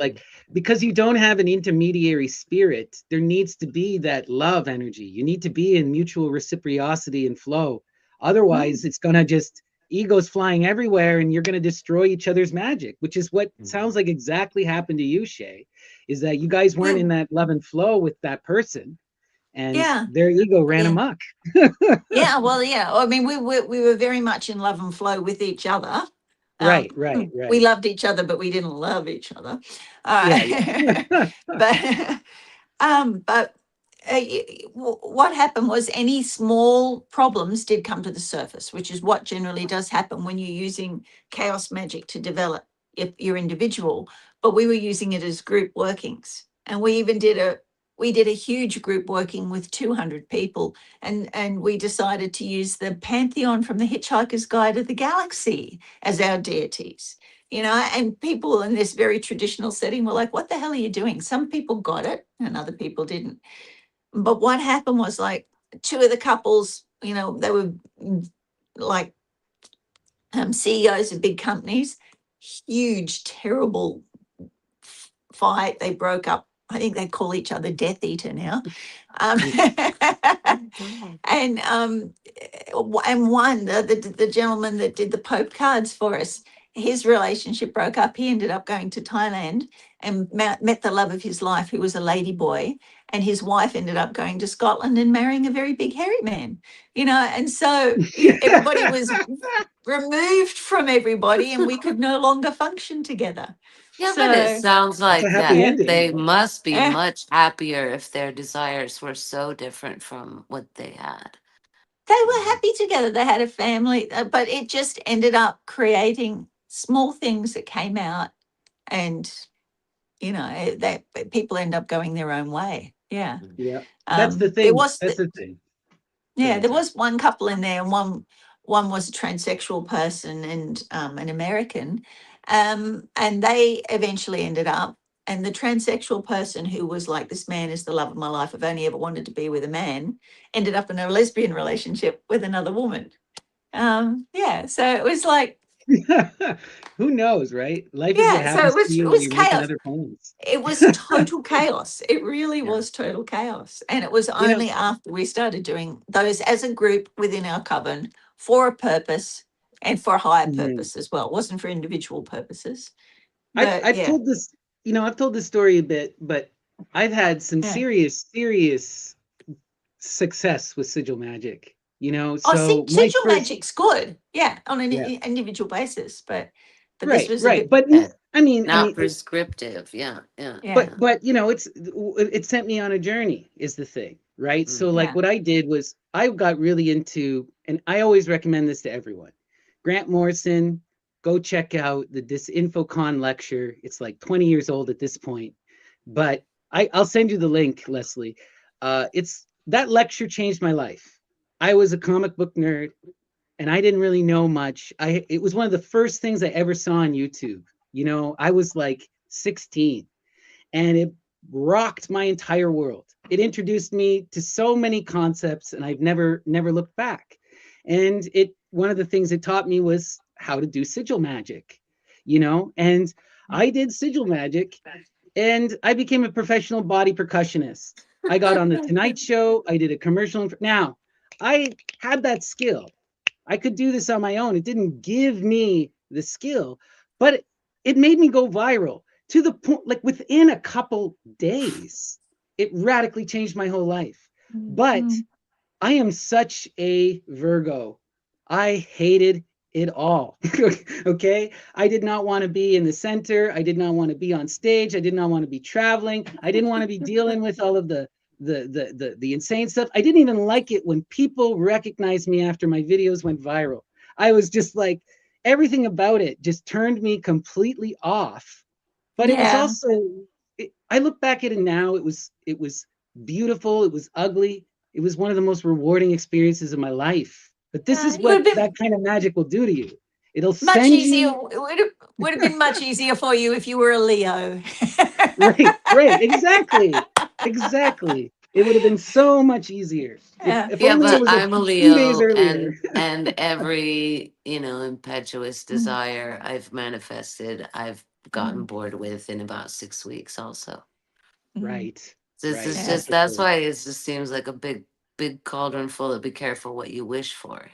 because you don't have an intermediary spirit. There needs to be that love energy. You need to be in mutual reciprocity and flow.
mm.
Otherwise, it's going to just egos flying everywhere and you're going to destroy each other's magic, which is what sounds like exactly happened to you, Shay, is that you guys weren't
Yeah.
in that love and flow with that person and
Yeah.
their ego ran
Yeah.
amok.
Yeah. Well, yeah. I mean, we were very much in love and flow with each other.
Right, right,
We
right.
loved each other, but we didn't love each other.
Yeah, yeah.
But but what happened was any small problems did come to the surface, which is what generally does happen when you're using chaos magic to develop your individual. But we were using it as group workings, and we did a huge group working with 200 people, and we decided to use the pantheon from the Hitchhiker's Guide to the Galaxy as our deities. And people in this very traditional setting were like, what the hell are you doing? Some people got it and other people didn't. But what happened was, like, 2 of the couples they were like CEOs of big companies. Huge, terrible fight. They broke up. I think they call each other Death Eater now. Um, and one, the gentleman that did the Pope cards for us, his relationship broke up. He ended up going to Thailand and met the love of his life, who was a lady boy. And his wife ended up going to Scotland and marrying a very big hairy man, and so everybody was removed from everybody and we could no longer function together.
Yeah, but it
So,
sounds
It's a
like
happy
that
yeah.
ending.
they must be
eh,
much happier if their desires were so different from what they had.
they were happy together. They had a family, but it just ended up creating small things that came out, and that people end up going their own way. Yeah.
Mm.
Yeah, that's the
There
thing.
was
That's the thing. Go
Yeah,
ahead,
there
sorry.
was one couple in there, and one was a transsexual person and an American, and they eventually ended up. And the transsexual person, who was like, "This man is the love of my life. I've only ever wanted to be with a man," ended up in a lesbian relationship with another woman. Yeah, so it was like,
Who knows, right? Life is what
yeah, so
happens to
it
you when
was
you're making
chaos.
other plans.
It was total chaos. It really
Yeah.
was total chaos. And it was
You know,
only after we started doing those as a group within our coven for a purpose and for a higher
mhm.
purpose as well. It wasn't for individual purposes.
I've
But
I've
yeah,
told this, I've told this story a bit, but I've had some
yeah.
serious success with Sigil Magic.
Oh,
So my
sigil
first,
magic's good. Yeah, on an
yeah,
individual basis. But this
right,
was a
right.
bit,
But
Yeah.
I
Not
mean,
prescriptive. Yeah. Yeah.
yeah,
Yeah.
but it sent me on a journey is the thing, right? So
Mm.
like
yeah.
what I did was I got really into, and I always recommend this to everyone. Grant Morrison, go check out the Disinfocon lecture. It's like 20 years old at this point, but I'll send you the link, Leslie. It's that lecture changed my life. I was a comic book nerd and I didn't really know much. It was one of the first things I ever saw on YouTube. I was like 16 and it rocked my entire world. It introduced me to so many concepts and I've never looked back. And it one of the things it taught me was how to do sigil magic, and I did sigil magic and I became a professional body percussionist. I got on the Tonight Show, I did a commercial. Now, I had that skill. I could do this on my own. It didn't give me the skill, but it made me go viral to the point, like within a couple days, it radically changed my whole life. But
Mm.
I am such a Virgo. I hated it all. Okay. I did not want to be in the center. I did not want to be on stage. I did not want to be traveling. I didn't want to be dealing with all of the insane stuff. I didn't even like it when people recognized me after my videos went viral. I was just like, everything about it just turned me completely off. But it was
Yeah.
also, I look back at it now, it was beautiful, it was ugly, it was one of the most rewarding experiences of my life. But this is
It would
what
have been
that kind of magic will do to you. It'll
much
send
easier.
you
It would have been much easier for you if you were a Leo.
right, exactly. It would have been so much easier if
Yeah.
if
Yeah,
only it
but
was a
I'm a
few days
Leo,
earlier.
and every impetuous
Mm,
desire I've manifested, I've gotten
mm,
bored with in about 6 weeks. Also,
mm.
Right,
so it's
right.
just,
Yeah.
That's
just
the
that's
thing.
why it just seems like a big cauldron full of be careful what you wish for.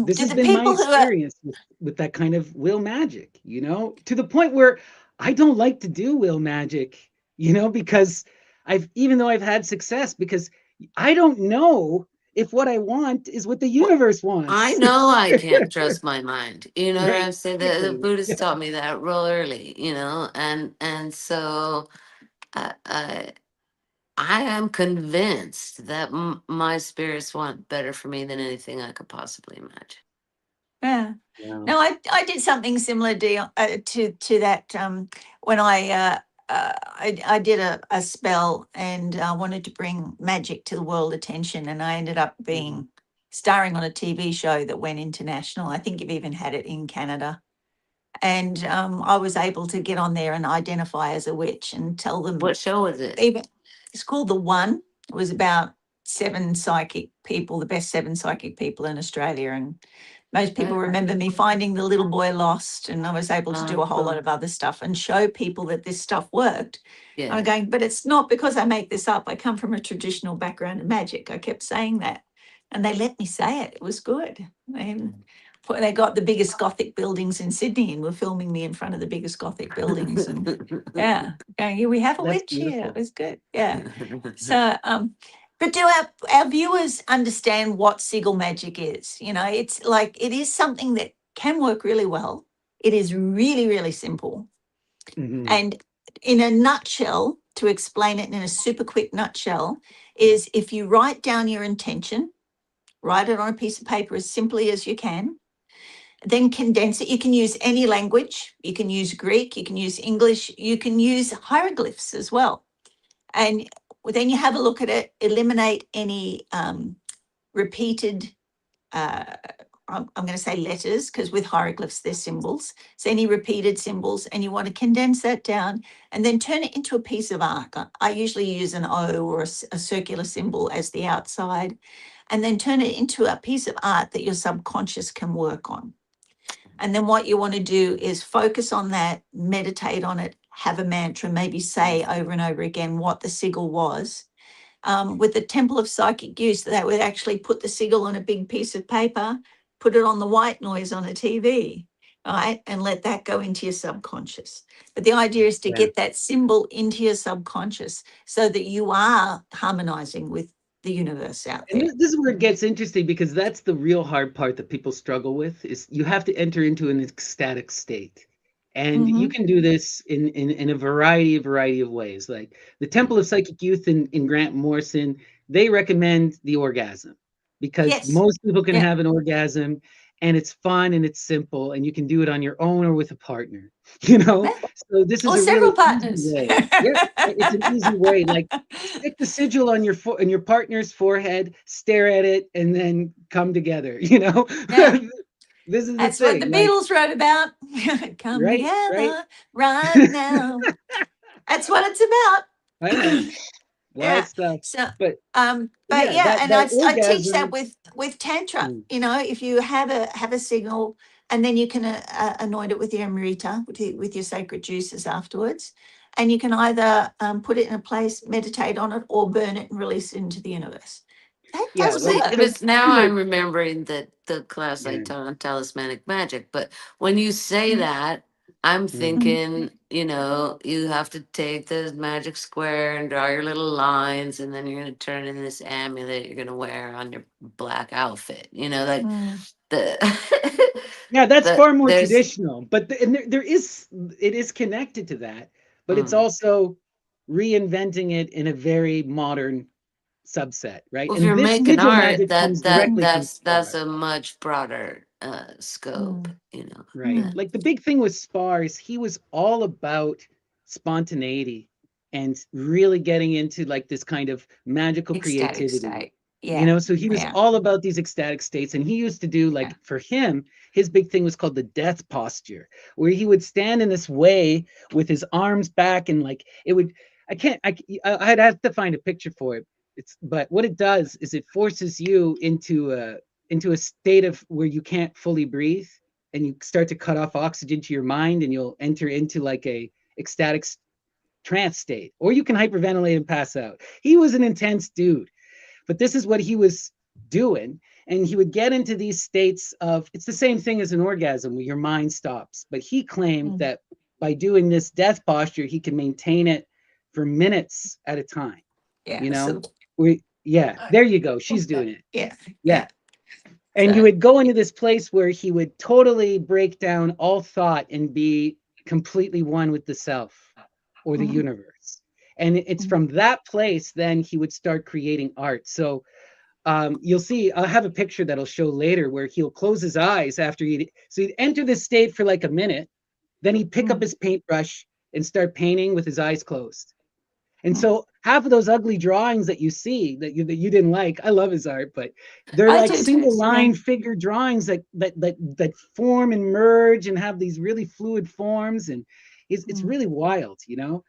This
Do
has
the
been my
people who are
experience with that kind of will magic, to the point where I don't like to do will magic, because even though I've had success, because I don't know if what I want is what the
Well,
universe
I
wants.
know I can't trust my mind. You know what
Right,
I'm saying? The
exactly.
Buddhists taught me that real early. And so I I am convinced that my spirits want better for me than anything I could possibly imagine.
Yeah.
Wow.
No, I did something similar to that when I did a spell and I wanted to bring magic to the world attention, and I ended up
Mhm.
being starring on a TV show that went international. I think you've even had it in Canada. And I was able to get on there and identify as a witch and tell them,
What show is it?
even it's called The One. It was about 7 psychic people, the best 7 psychic people in Australia. And most people
Right.
remember me finding the little boy lost, and I was able to do a whole lot
Cool.
of other stuff and show people that this stuff worked.
Yeah.
I'm going, but it's not because I make this up. I come from a traditional background in magic. I kept saying that, and they let me say it. It was good. And they got the biggest Gothic buildings in Sydney and were filming me in front of the biggest Gothic buildings. And yeah, going, "Yeah, we have a
That's
witch here."
beautiful.
It was good. Yeah. So, but do our viewers understand what Sigil magic is? You know, it's like, it is something that can work really well. It is really, really simple.
Mhm.
And in a nutshell, to explain it in a super quick nutshell, is if you write down your intention, write it on a piece of paper as simply as you can, then condense it. You can use any language. You can use Greek, you can use English, you can use hieroglyphs as well. And then you have a look at it, eliminate any repeated, I'm going to say letters, because with hieroglyphs, they're symbols. So any repeated symbols, and you want to condense that down and then turn it into a piece of art. I usually use an O or a circular symbol as the outside, and then turn it into a piece of art that your subconscious can work on. And then what you want to do is focus on that, meditate on it, have a mantra, maybe say over and over again what the sigil was. With the Temple of Psychic Use, that would actually put the sigil on a big piece of paper, put it on the white noise on a TV, right? And let that go into your subconscious. But the idea is to
Yeah.
get that symbol into your subconscious so that you are harmonizing with the universe out
And
there.
this is where it gets interesting, because that's the real hard part that people struggle with, is you have to enter into an ecstatic state. And you
Mhm.
can do this in a variety of ways. Like the Temple of Psychic Youth in Grant Morrison, they recommend the orgasm, because
Yes.
most people can
Yeah.
have an orgasm, and it's fun and it's simple, and you can do it on your own or with a partner, you know? So this is
Or
a
several
really easy
partners.
way. Yeah, it's an easy way. Like, stick the sigil on your partner's forehead, stare at it, and then come together, you know?
Yeah.
This is the
That's what the
thing, like,
Beatles wrote about. Come
right, right.
together right now. That's what it's
I know,
about.
wild
Yeah.
stuff.
So,
But
but
yeah,
yeah, and
that
I teach that
orgasm.
with tantra.
Mm.
You know, if you have a signal, and then you can anoint it with your amrita, with your sacred juices afterwards, and you can either put it in a place, meditate on it, or burn it and release it into the universe. That
Yeah,
does
See,
like,
work.
so
but now
anyway,
I'm remembering that the class I
yeah.
taught on talismanic magic. But when you say
Mm,
that, I'm
Mm.
mm,
thinking, you have to take the magic square and draw your little lines, and then you're going to turn in this amulet you're going to wear on your black outfit. Like
mm,
the
Yeah, that's far more
there's
traditional, but it is connected to that, but it's
mm.
also reinventing it in a very modern subset, right?
Well, if
And
you're
this
making
sigil
art,
magic
that
comes
that
directly
mm,
from
that's
Spar,
a much broader scope.
mm,
right?
Yeah.
mm.
Like the big thing with Spar is he was all about spontaneity and really getting into like this kind of magical
Ecstatic
creativity.
state. Yeah.
So he was
Yeah.
all about these ecstatic states, and he used to do,
Yeah.
like, for him, his big thing was called the death posture, where he would stand in this way with his arms back, and like it would, I can't, I'd have to find a picture for it. But what it does is it forces you into a state of where you can't fully breathe, and you start to cut off oxygen to your mind, and you'll enter into like a ecstatic trance state, or you can hyperventilate and pass out. He was an intense dude, but this is what he was doing. And he would get into these states of, it's the same thing as an orgasm where your mind stops. But he claimed
Mm.
that by doing this death posture, he can maintain it for minutes at a time.
Yeah.
You know,
So,
yeah, there you go. She's doing it.
yeah.
Yeah.
Yeah.
And you
So,
would go into this place where he would totally break down all thought and be completely one with the self or the
mm,
universe. And it's
mm,
from that place, then he would start creating art. So you'll see, I'll have a picture that'll show later where he'll close his eyes after he'd enter this state for like a minute, then he'd pick up
mm,
his paintbrush and start painting with his eyes closed. And
mm.
so half of those ugly drawings that you see that you didn't like, I love his art, but they're
I
like
do too.
single
Yeah.
line figure drawings that form and merge and have these really fluid forms, and it's
Mm,
really wild.
mm,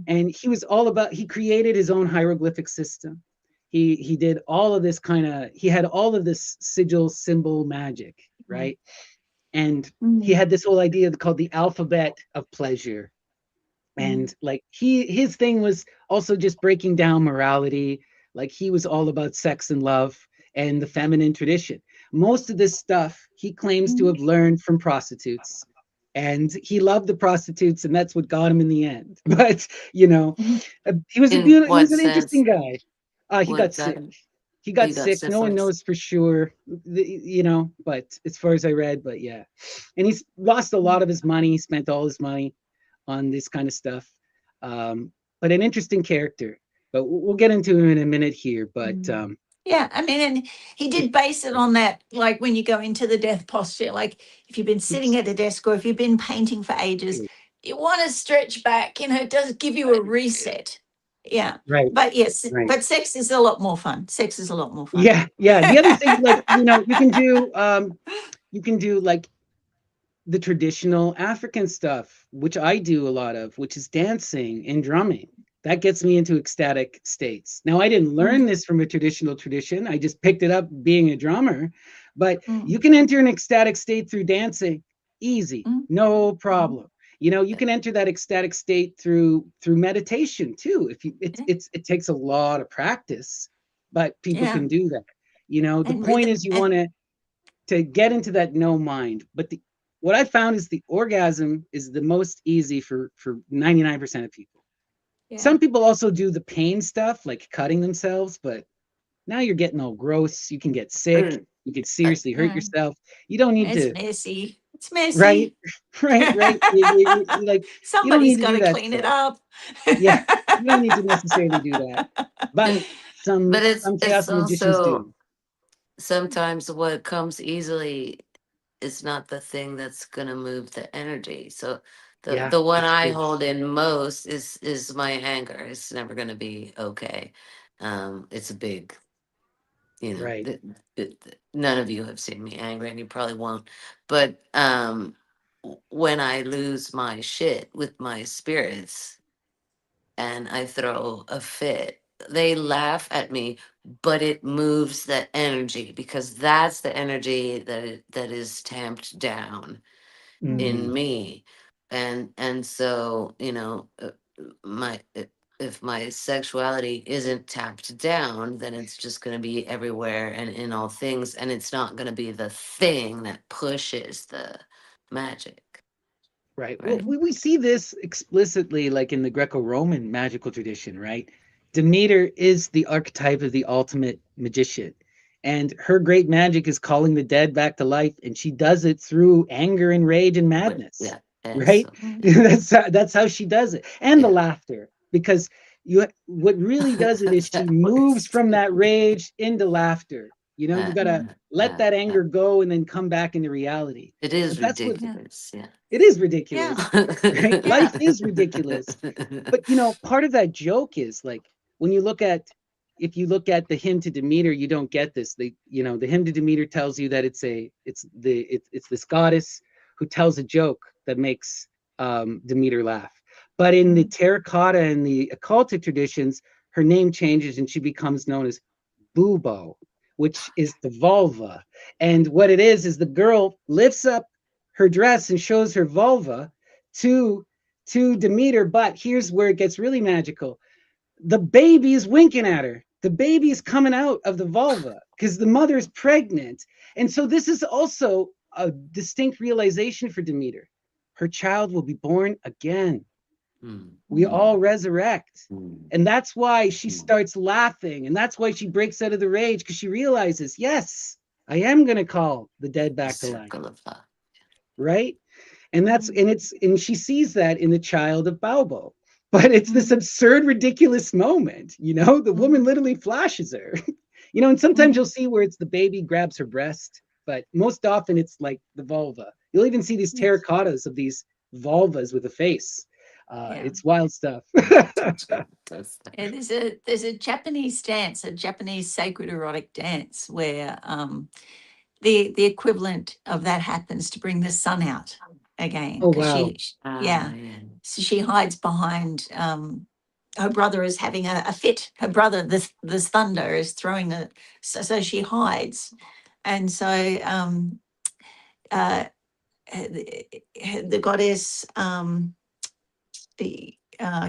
And he was all about, he created his own hieroglyphic system. he did all of this kind of, he had all of this sigil symbol magic, right? And he
Mm,
had this whole idea called the alphabet of pleasure.
mm,
And like his thing was also just breaking down morality. Like he was all about sex and love and the feminine tradition. Most of this stuff he claims to
mm,
have learned from prostitutes, and he loved the prostitutes, and that's what got him in the end. But you know,
mm.
he was a
In
beautiful, he
what
was an interesting
sense?
guy. He got
What got
sick.
him?
He
Oh,
got
you got
sick. No one
syphilis.
knows for sure, you know, but as far as I read, but yeah. And he's lost a lot of his money. He spent all his money on this kind of stuff. But an interesting character. But we'll get into him in a minute here. But
Mm. Yeah, I mean, and he did base it on that, like when you go into the death posture, like if you've been sitting at a desk or if you've been painting for ages, you want to stretch back, it does give you a reset. Yeah.
right,
But yes,
right.
but sex is a lot more fun. Sex is a lot more fun.
Yeah, yeah. The other thing, like, you know, you can do like the traditional African stuff, which I do a lot of, which is dancing and drumming. That gets me into ecstatic states. Now, I didn't learn
Mm,
this from a traditional tradition. I just picked it up being a drummer. But you
mm,
can enter an ecstatic state through dancing, easy,
mm,
no
mm.
problem. You know, you can enter that ecstatic state through meditation too. If you,
Yeah.
it takes a lot of practice, but people
Yeah.
can do that. You know, the
And
point
rhythm
is you
and
want to get into that no mind. But the what I found is the orgasm is the most easy for 99% of people.
yeah.
Some people also do the pain stuff, like cutting themselves, but now you're getting all gross. You can get sick.
Mm,
You could
uh,
seriously hurt
Yeah.
yourself. You don't need
It's
to,
messy. It's
right?
messy.
Right. Like, you don't
Somebody's
need to
got
do
to
that
clean it
stuff.
up.
Yeah, you don't need to necessarily do that. But
and but
some
it's
chaos magicians
also
do.
sometimes what comes easily is not the thing that's gonna move the energy. So
Yeah,
the one
that's
I
true.
hold in most is my anger. It's never gonna be okay. It's a big,
Right.
none of you have seen me angry, and you probably won't. But when I lose my shit with my spirits and I throw a fit, they laugh at me, but it moves the energy because that's the energy that is tamped down
Mm,
in me. And so, my if my sexuality isn't tapped down, then it's just going to be everywhere and in all things, and it's not going to be the thing that pushes the magic,
right. Well,
right?
we see this explicitly like in the Greco-Roman magical tradition, right? Demeter is the archetype of the ultimate magician. And her great magic is calling the dead back to life, and she does it through anger and rage and
But
madness,
yeah, and
right?
so
Mm,
That's how she does it, and the
yeah.
laughter, because you what really does it is she
That
moves
was
from that rage into laughter. You know, you
uh,
gotta let
uh,
that
uh,
anger go and then come back into reality.
it is
But that's what
yeah.
ridiculous, yeah.
it is
Yeah.
ridiculous, right? Life
Yeah.
is ridiculous. But you know, part of that joke is like when you look at if you look at the hymn to Demeter, you don't get this. You know, the hymn to Demeter tells you that it's this goddess who tells a joke that makes Demeter laugh. But in the
Mm,
terracotta and the occultic traditions, her name changes and she becomes known as Bubo, which is the vulva. And what it is the girl lifts up her dress and shows her vulva to Demeter. But here's where it gets really magical. The baby is winking at her. The baby is coming out of the vulva because the mother is pregnant. And so this is also a distinct realization for Demeter. Her child will be born again.
Mm,
We
mm,
all
mm,
resurrect.
mm,
And that's why she
mm.
starts laughing. And that's why she breaks out of the rage because she realizes, yes, I am going to call the dead
The
back to life.
circle of love.
Right. And
mm,
she sees that in the child of Balbo. But it's this
mm,
absurd, ridiculous moment. You know, the woman
mm,
literally flashes her. You know, and sometimes
mm.
you'll see where it's the baby grabs her breast, but most often it's like the vulva. You'll even see these
Yes.
terracottas of these vulvas with a face.
Yeah.
It's wild stuff.
That's that.
Yeah, there's a Japanese dance, a Japanese sacred erotic dance where the equivalent of that happens to bring the sun out again
Oh
because
wow.
yeah,
Yeah.
so she hides behind her brother is having a fit. Her brother, this thunder, is throwing so she hides, and so uh, the goddess, I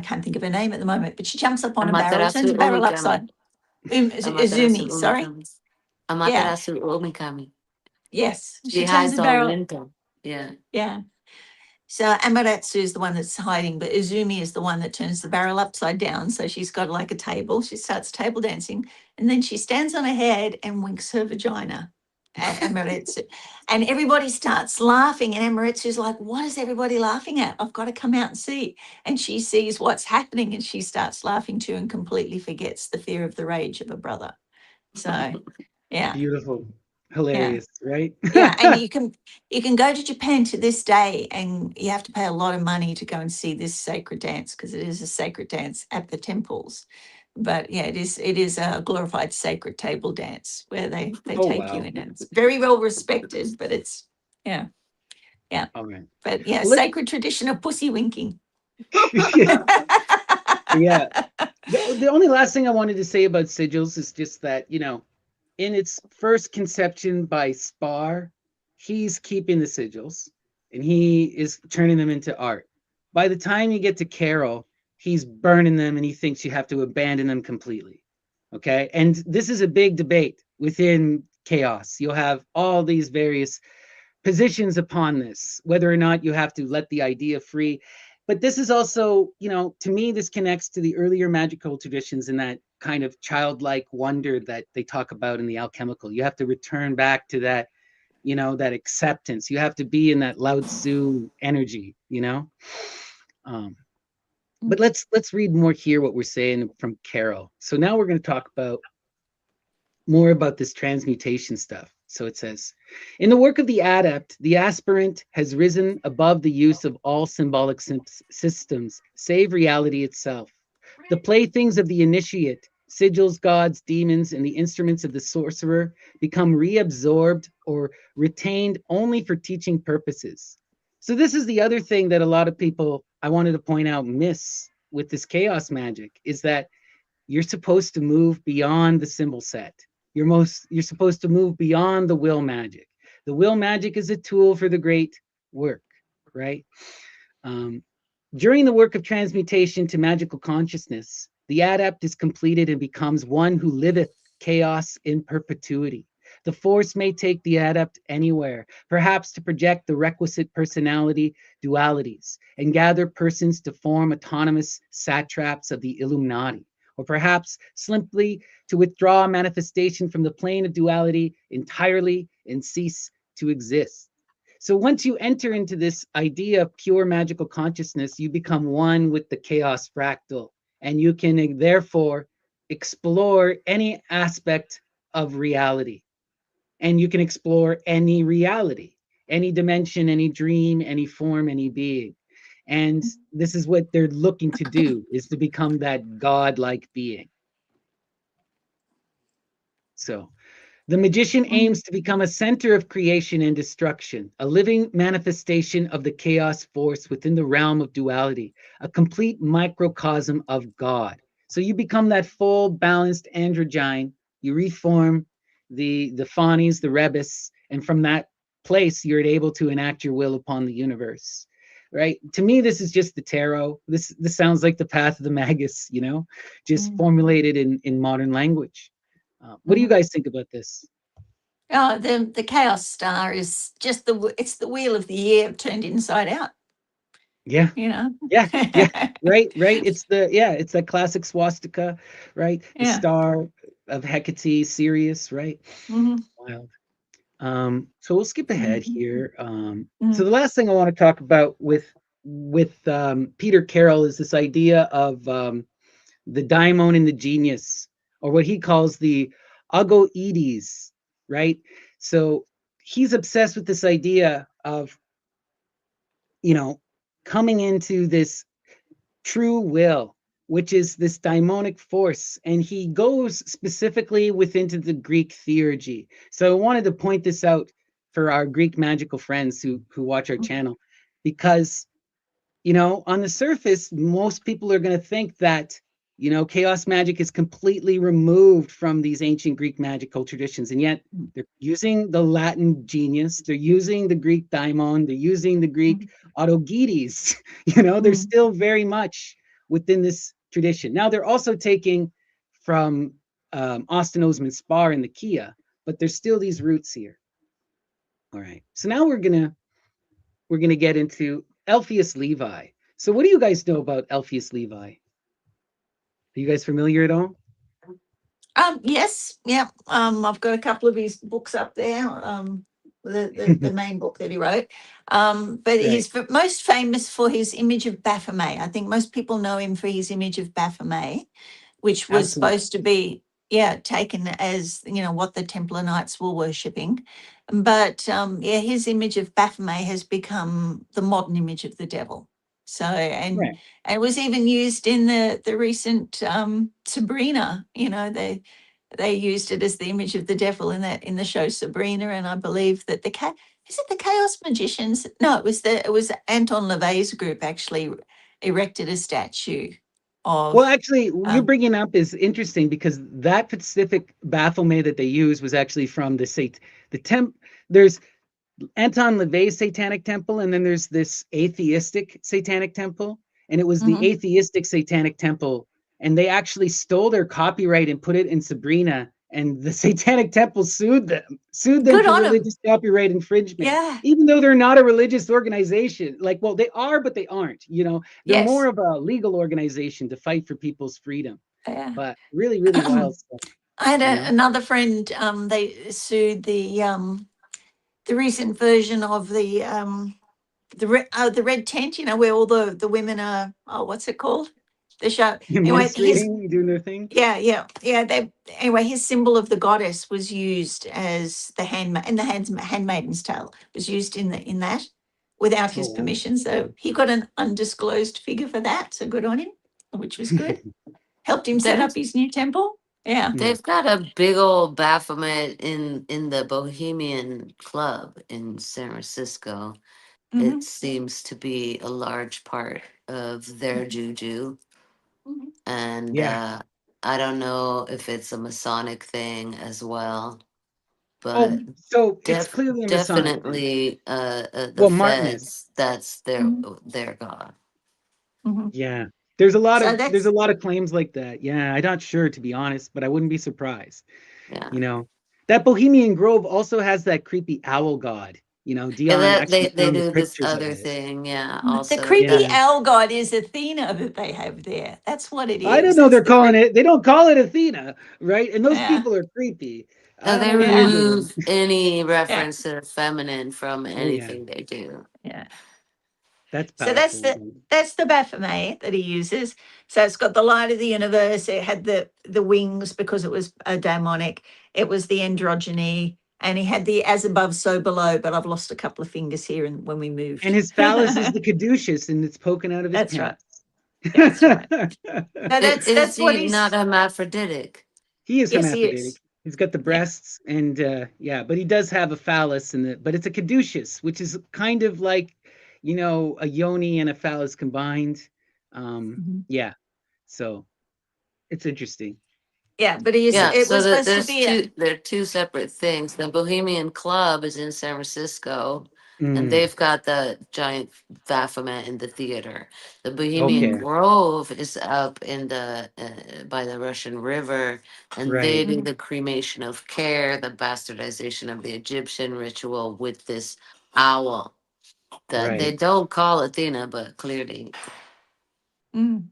can't think of her name at the moment, but she jumps up on a barrel,
Amaterasu
turns the barrel
Omikami.
upside.
Amaterasu
Izumi, sorry.
Omikami.
Yeah,
Amaterasu Omikami.
yes.
She
She turns
hides
the
all
barrel.
winter. Yeah.
Yeah. So Amaterasu is the one that's hiding, but Izumi is the one that turns the barrel upside down. So she's got like a table. She starts table dancing, and then she stands on her head and winks her vagina at Amaterasu. And everybody starts laughing. And Amaterasu's like, what is everybody laughing at? I've got to come out and see. And she sees what's happening and she starts laughing too and completely forgets the fear of the rage of her brother. So, yeah,
Beautiful,
yeah.
hilarious, right?
Yeah, and you can go to Japan to this day, and you have to pay a lot of money to go and see this sacred dance because it is a sacred dance at the temples. But yeah, it is a glorified sacred table dance where they
Oh
take you
wow.
in. And it's very well respected, but it's yeah, yeah.
All right.
But yeah,
Well, let's.
sacred tradition of pussy winking.
Yeah. The only last thing I wanted to say about sigils is just that, in its first conception by Spar, he's keeping the sigils and he is turning them into art. By the time you get to Carol, he's burning them and he thinks you have to abandon them completely. Okay. And this is a big debate within chaos. You'll have all these various positions upon this, whether or not you have to let the idea free. But this is also, to me, this connects to the earlier magical traditions and that kind of childlike wonder that they talk about in the alchemical. You have to return back to that, that acceptance. You have to be in that Lao Tzu energy. But let's read more here what we're saying from Carol. So now we're going to talk about more about this transmutation stuff. So it says, in the work of the adept, the aspirant has risen above the use of all symbolic systems, save reality itself. The playthings of the initiate, sigils, gods, demons, and the instruments of the sorcerer become reabsorbed or retained only for teaching purposes. So this is the other thing that a lot of people, I wanted to point out, miss with this chaos magic, is that you're supposed to move beyond the symbol set. You're supposed to move beyond the will magic. The will magic is a tool for the great work, right? Um, During the work of transmutation to magical consciousness, the adept is completed and becomes one who liveth chaos in perpetuity. The force may take the adept anywhere, perhaps to project the requisite personality dualities and gather persons to form autonomous satraps of the Illuminati, or perhaps simply to withdraw manifestation from the plane of duality entirely and cease to exist. So once you enter into this idea of pure magical consciousness, you become one with the chaos fractal, and you can therefore explore any aspect of reality, and you can explore any reality, any dimension, any dream, any form, any being. And this is what they're looking to do, is to become that godlike being. So the magician aims to become a center of creation and destruction, a living manifestation of the chaos force within the realm of duality, a complete microcosm of God. So you become that full balanced androgyne, you reform the Fawnies, the Rebus, and from that place you're able to enact your will upon the universe. Right? To me, this is just the tarot. This sounds like the path of the Magus, just formulated in modern language. What do you guys think about this?
Oh, the chaos star is just it's the wheel of the year turned inside out,
Yeah,
you know.
yeah, yeah. Right. It's that classic swastika, right? The
Yeah.
star of Hecate, Sirius, right?
Hmm.
Wild. So we'll skip ahead
Hmm.
here. So the last thing I want to talk about with Peter Carroll is this idea of the daimon and the genius, or what he calls the agoides, right? So he's obsessed with this idea of, coming into this true will, which is this daimonic force. And he goes specifically within the Greek theurgy. So I wanted to point this out for our Greek magical friends who watch our channel, because, on the surface, most people are going to think that Chaos magic is completely removed from these ancient Greek magical traditions, and yet they're using the Latin genius, they're using the Greek daimon, they're using the Greek autogetes. They're still very much within this tradition. Now they're also taking from Austin Osman Spar and the Kia, but there's still these roots here. All right, so now we're gonna get into Alpheus Levi. So what do you guys know about Alpheus Levi? Are you guys familiar at all?
Yes, yeah. I've got a couple of his books up there. The main book that he wrote. But
Right.
he's most famous for his image of Baphomet. I think most people know him for his image of Baphomet, which was
Absolutely.
supposed to be, taken as what the Templar Knights were worshipping. But his image of Baphomet has become the modern image of the devil. So
Right.
and it was even used in the recent Sabrina. They used it as the image of the devil in the show Sabrina, and I believe that is it the Chaos Magicians? No, it was Anton LaVey's group actually erected a statue
Well,
of.
actually, you're
Um,
bringing up is interesting because that specific Baphomet that they use was actually from there's Anton LaVey's Satanic Temple, and then there's this atheistic Satanic Temple, and it was the
mhm.
atheistic Satanic Temple, and they actually stole their copyright and put it in Sabrina, and the Satanic Temple sued them
Good
for
on him.
religious copyright infringement,
Yeah.
even though they're not a religious organization. Well, they are, but they aren't. They're more
Yes.
of a legal organization to fight for people's freedom.
Yeah.
But really, really wild stuff.
I had
You know.
another friend. They sued the recent version of the red tent. Where all the women are. Oh, what's it called? The show. Anyway,
Menstruating, doing their thing.
yeah. Anyway, his symbol of the goddess was used as the handmaiden's tale was used in that without
Oh
his
wow.
permission. So he got an undisclosed figure for that. So good on him, which was good. Helped him set up
There's
his new temple. Yeah.
Yeah.
they've got a big old Baphomet in the Bohemian Club in San Francisco. It
Hmm.
seems to be a large part of their juju,
Hmm.
and
Yeah.
I don't know if it's a Masonic thing as well,
Oh,
but
so it's clearly a Masonic thing.
definitely the
Well, Martinist.
feds, that's
Hmm.
their god.
Hmm.
Yeah. There's a lot
So
of there's a
that's
lot of claims like that. Yeah, I'm not sure to be honest, but I wouldn't be surprised.
Yeah.
You know, that Bohemian Grove also has that creepy owl god.
Yeah,
Dion
that
actually
they
found the
do this
pictures of
other
it.
thing, yeah,
the
also,
creepy
Yeah.
yeah.
owl god is Athena that they have there. That's what it
I don't
is.
know.
That's
They're
the
calling
creep.
it. They don't call it Athena, right? And those
Yeah.
people are creepy.
No,
I don't
they
know what they're
Yeah.
doing.
remove any
Yeah.
reference to the feminine from
Oh yeah,
anything they do.
Yeah.
that's
So
powerful.
that's the Baphomet that he uses. So it's got the light of the universe. It had the wings because it was a daemonic. It was the androgyny, and he had the as above, so below. But I've lost a couple of fingers here, and when we
And
moved,
his phallus is the caduceus, and it's poking out of his
that's right.
pants.
That's right. So
Is
that's what
he not
he's.
hermaphroditic?
He is
Yes, he
hermaphroditic.
is.
He's got the
Yeah.
breasts and yeah, but he does have a phallus but it's a caduceus, which is kind of like, a yoni and a phallus combined.
Mhm.
Yeah. So it's interesting.
Yeah, but he's.
Yeah,
It
so
was
that
supposed to be a.
they're two separate things. The Bohemian Club is in San Francisco, and
Mm,
they've got the giant Baphomet in the theater. The Bohemian
okay.
Mhm.
Grove is up in the by the Russian River, and they
Right.
do
Mhm.
the cremation of care, the bastardization of the Egyptian ritual with this owl that they
Right.
don't call Athena, but clearly,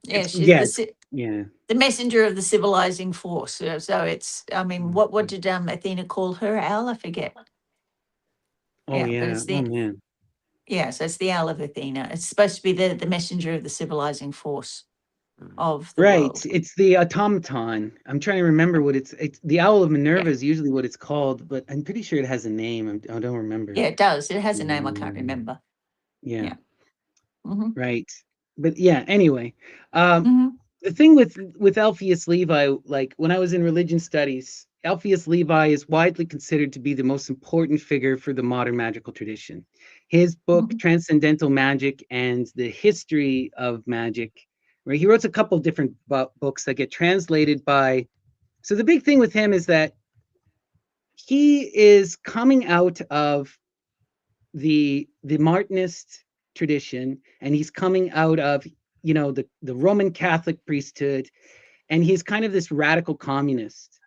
Yeah,
It's
she's
yeah, yeah.
the messenger of the civilizing force. So it's. I mean, what
Mhm.
did Athena call her owl? I forget.
Oh
Yeah, but
yeah.
it's
Oh
the.
man.
Yeah, so it's the owl of Athena. It's supposed to be the messenger of the civilizing force
mm,
of the
Right.
world.
It's the automaton. I'm trying to remember what it's the owl of Minerva
Yeah,
is usually what it's called, but I'm pretty sure it has a name. I don't remember.
yeah, it does. It has a name I can't
Mm,
remember.
yeah.
Yeah. Hmm.
Right. But yeah, anyway, um,
Hmm.
the thing with Alpheus Levi, like when I was in religion studies, Alpheus Levi is widely considered to be the most important figure for the modern magical tradition. His book,
Hmm.
Transcendental Magic and the History of Magic, right? He wrote a couple different books that get translated by. So the big thing with him is that he is coming out of the Martinist tradition, and he's coming out of, you know, the Roman Catholic priesthood, and he's kind of this radical communist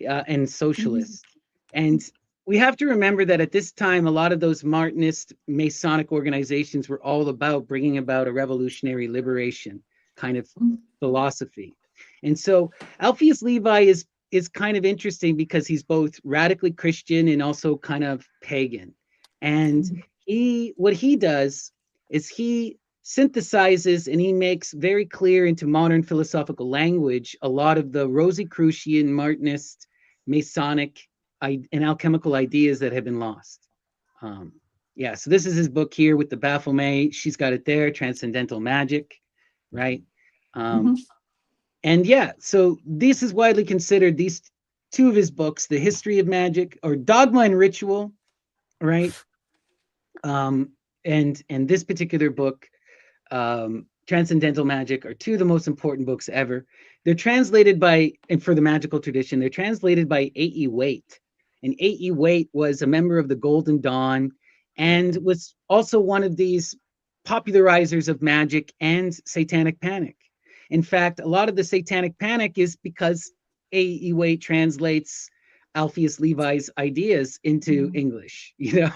and socialist. And we have to remember that at this time, a lot of those Martinist Masonic organizations were all about bringing about a revolutionary liberation kind of philosophy. And so Alpheus Levi is kind of interesting because he's both radically Christian and also kind of pagan. And what he does is he synthesizes and he makes very clear into modern philosophical language a lot of the Rosicrucian, Martinist, Masonic, and alchemical ideas that have been lost. Yeah, so this is his book here with the Baphomet. She's got it there, Transcendental Magic, right? And yeah, so this is widely considered, these two of his books, The History of Magic, or Dogma and Ritual, right? And this particular book, Transcendental Magic, are two of the most important books ever. They're translated by, and for the magical tradition, they're translated by A.E. Waite. And A.E. Waite was a member of the Golden Dawn and was also one of these popularizers of magic and satanic panic. In fact, a lot of the satanic panic is because A.E. Waite translates Alpheus Levi's ideas into English, you know?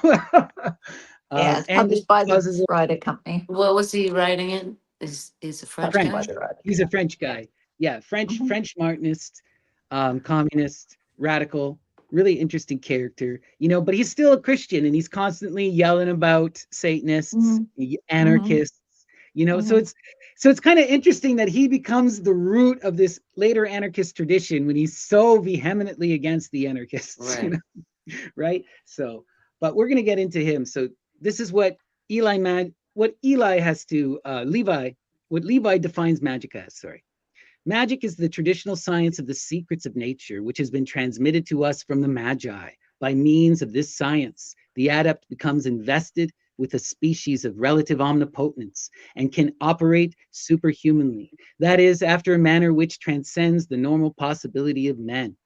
Yeah, it's published by the writer company.
What was he writing in? Is a French guy?
He's a French guy. Yeah, French Martinist, communist, radical, really interesting character, you know, but he's still a Christian and he's constantly yelling about Satanists, anarchists, you know, so it's kind of interesting that he becomes the root of this later anarchist tradition when he's so vehemently against the anarchists,
right?
You know? Right? So, but we're going to get into him. So this is what Levi defines magic as, sorry. Magic is the traditional science of the secrets of nature, which has been transmitted to us from the Magi. By means of this science, the adept becomes invested with a species of relative omnipotence and can operate superhumanly. That is, after a manner which transcends the normal possibility of men,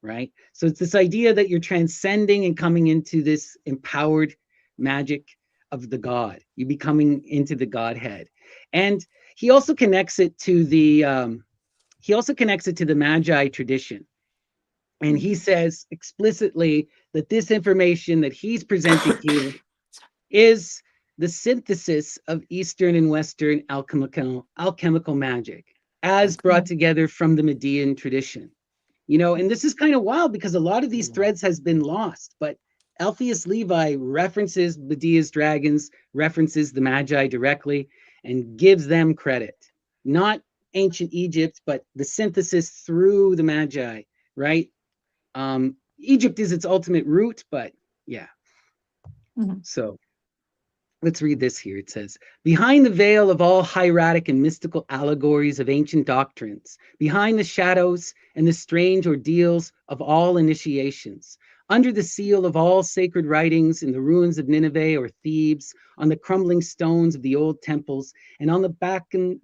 right? So it's this idea that you're transcending and coming into this empowered magic of the God. You're becoming into the Godhead. And he also connects it to the Magi tradition. And he says explicitly that this information that he's presenting here is the synthesis of Eastern and Western alchemical magic as brought together from the Median tradition. You know, and this is kind of wild because a lot of these threads has been lost, but Alpheus Levi references Medea's dragons, references the Magi directly, and gives them credit. Not ancient Egypt, but the synthesis through the Magi, right? Egypt is its ultimate root, but yeah. So let's read this here. It says, behind the veil of all hieratic and mystical allegories of ancient doctrines, behind the shadows and the strange ordeals of all initiations, under the seal of all sacred writings in the ruins of Nineveh or Thebes, on the crumbling stones of the old temples, and on the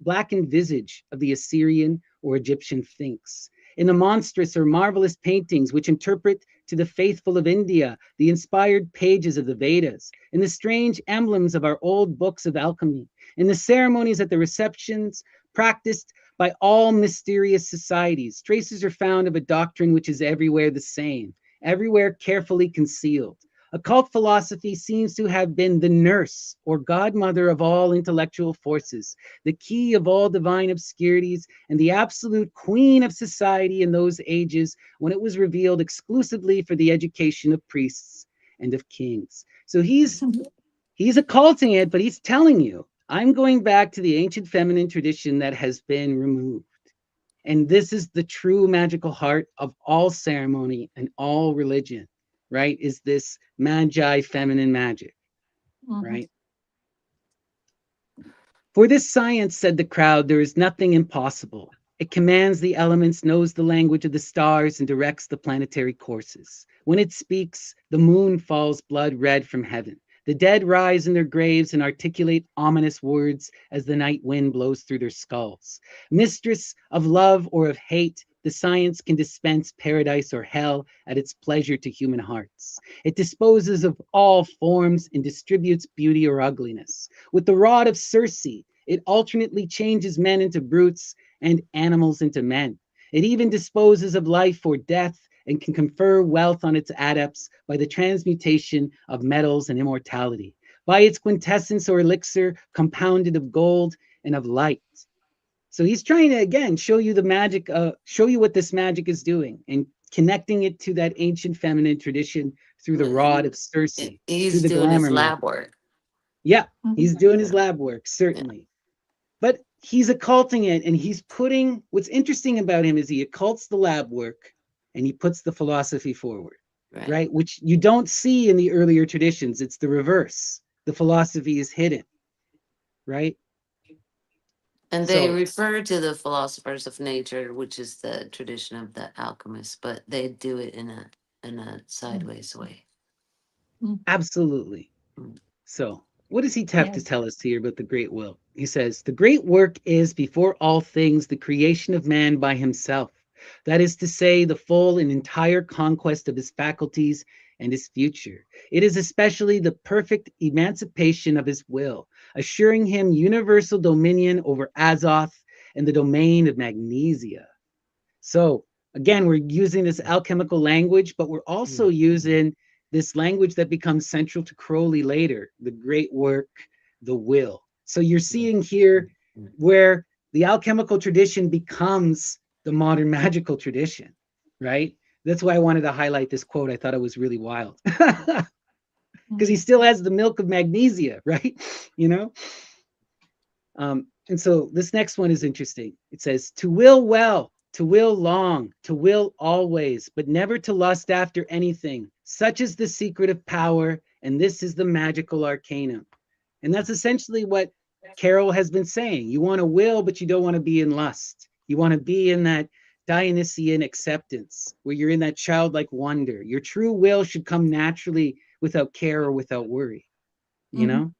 blackened visage of the Assyrian or Egyptian sphinx, in the monstrous or marvelous paintings which interpret to the faithful of India the inspired pages of the Vedas, in the strange emblems of our old books of alchemy, in the ceremonies at the receptions practiced by all mysterious societies, traces are found of a doctrine which is everywhere the same, everywhere carefully concealed. Occult philosophy seems to have been the nurse or godmother of all intellectual forces, the key of all divine obscurities, and the absolute queen of society in those ages when it was revealed exclusively for the education of priests and of kings. So he's occulting it, but he's telling you, I'm going back to the ancient feminine tradition that has been removed. And this is the true magical heart of all ceremony and all religion, right? Is this Magi feminine magic, right? For this science, said the crowd, there is nothing impossible. It commands the elements, knows the language of the stars, and directs the planetary courses. When it speaks, the moon falls blood red from heaven. The dead rise in their graves and articulate ominous words as the night wind blows through their skulls. Mistress of love or of hate, the science can dispense paradise or hell at its pleasure to human hearts. It disposes of all forms and distributes beauty or ugliness. With the rod of Circe, it alternately changes men into brutes and animals into men. It even disposes of life or death and can confer wealth on its adepts by the transmutation of metals and immortality, by its quintessence or elixir compounded of gold and of light. So he's trying to, again, show you the magic, show you what this magic is doing and connecting it to that ancient feminine tradition through the rod of Circe, through
He's
the
doing his
glamour myth.
lab work.
Yeah, he's doing his
Yeah.
lab work, certainly. But he's occulting it, and he's putting, what's interesting about him is he occults the lab work and he puts the philosophy forward, right? Which you don't see in the earlier traditions. It's the reverse. The philosophy is hidden, right?
And they
So
refer to the philosophers of nature, which is the tradition of the alchemists, but they do it in a sideways way.
absolutely.
Mm.
So what does he have to tell us here about the great will? He says, the great work is before all things the creation of man by himself. That is to say, the full and entire conquest of his faculties and his future. It is especially the perfect emancipation of his will, assuring him universal dominion over Azoth and the domain of Magnesia. So again, we're using this alchemical language, but we're also using this language that becomes central to Crowley later, the great work, the will. So you're seeing here where the alchemical tradition becomes the modern magical tradition, right? That's why I wanted to highlight this quote. I thought it was really wild because he still has the milk of magnesia, right? You know? And so this next one is interesting. It says, to will well, to will long, to will always, but never to lust after anything. Such is the secret of power, and this is the magical arcanum. And that's essentially what Carol has been saying. You want to will, but you don't want to be in lust. You want to be in that Dionysian acceptance, where you're in that childlike wonder. Your true will should come naturally without care or without worry, you know?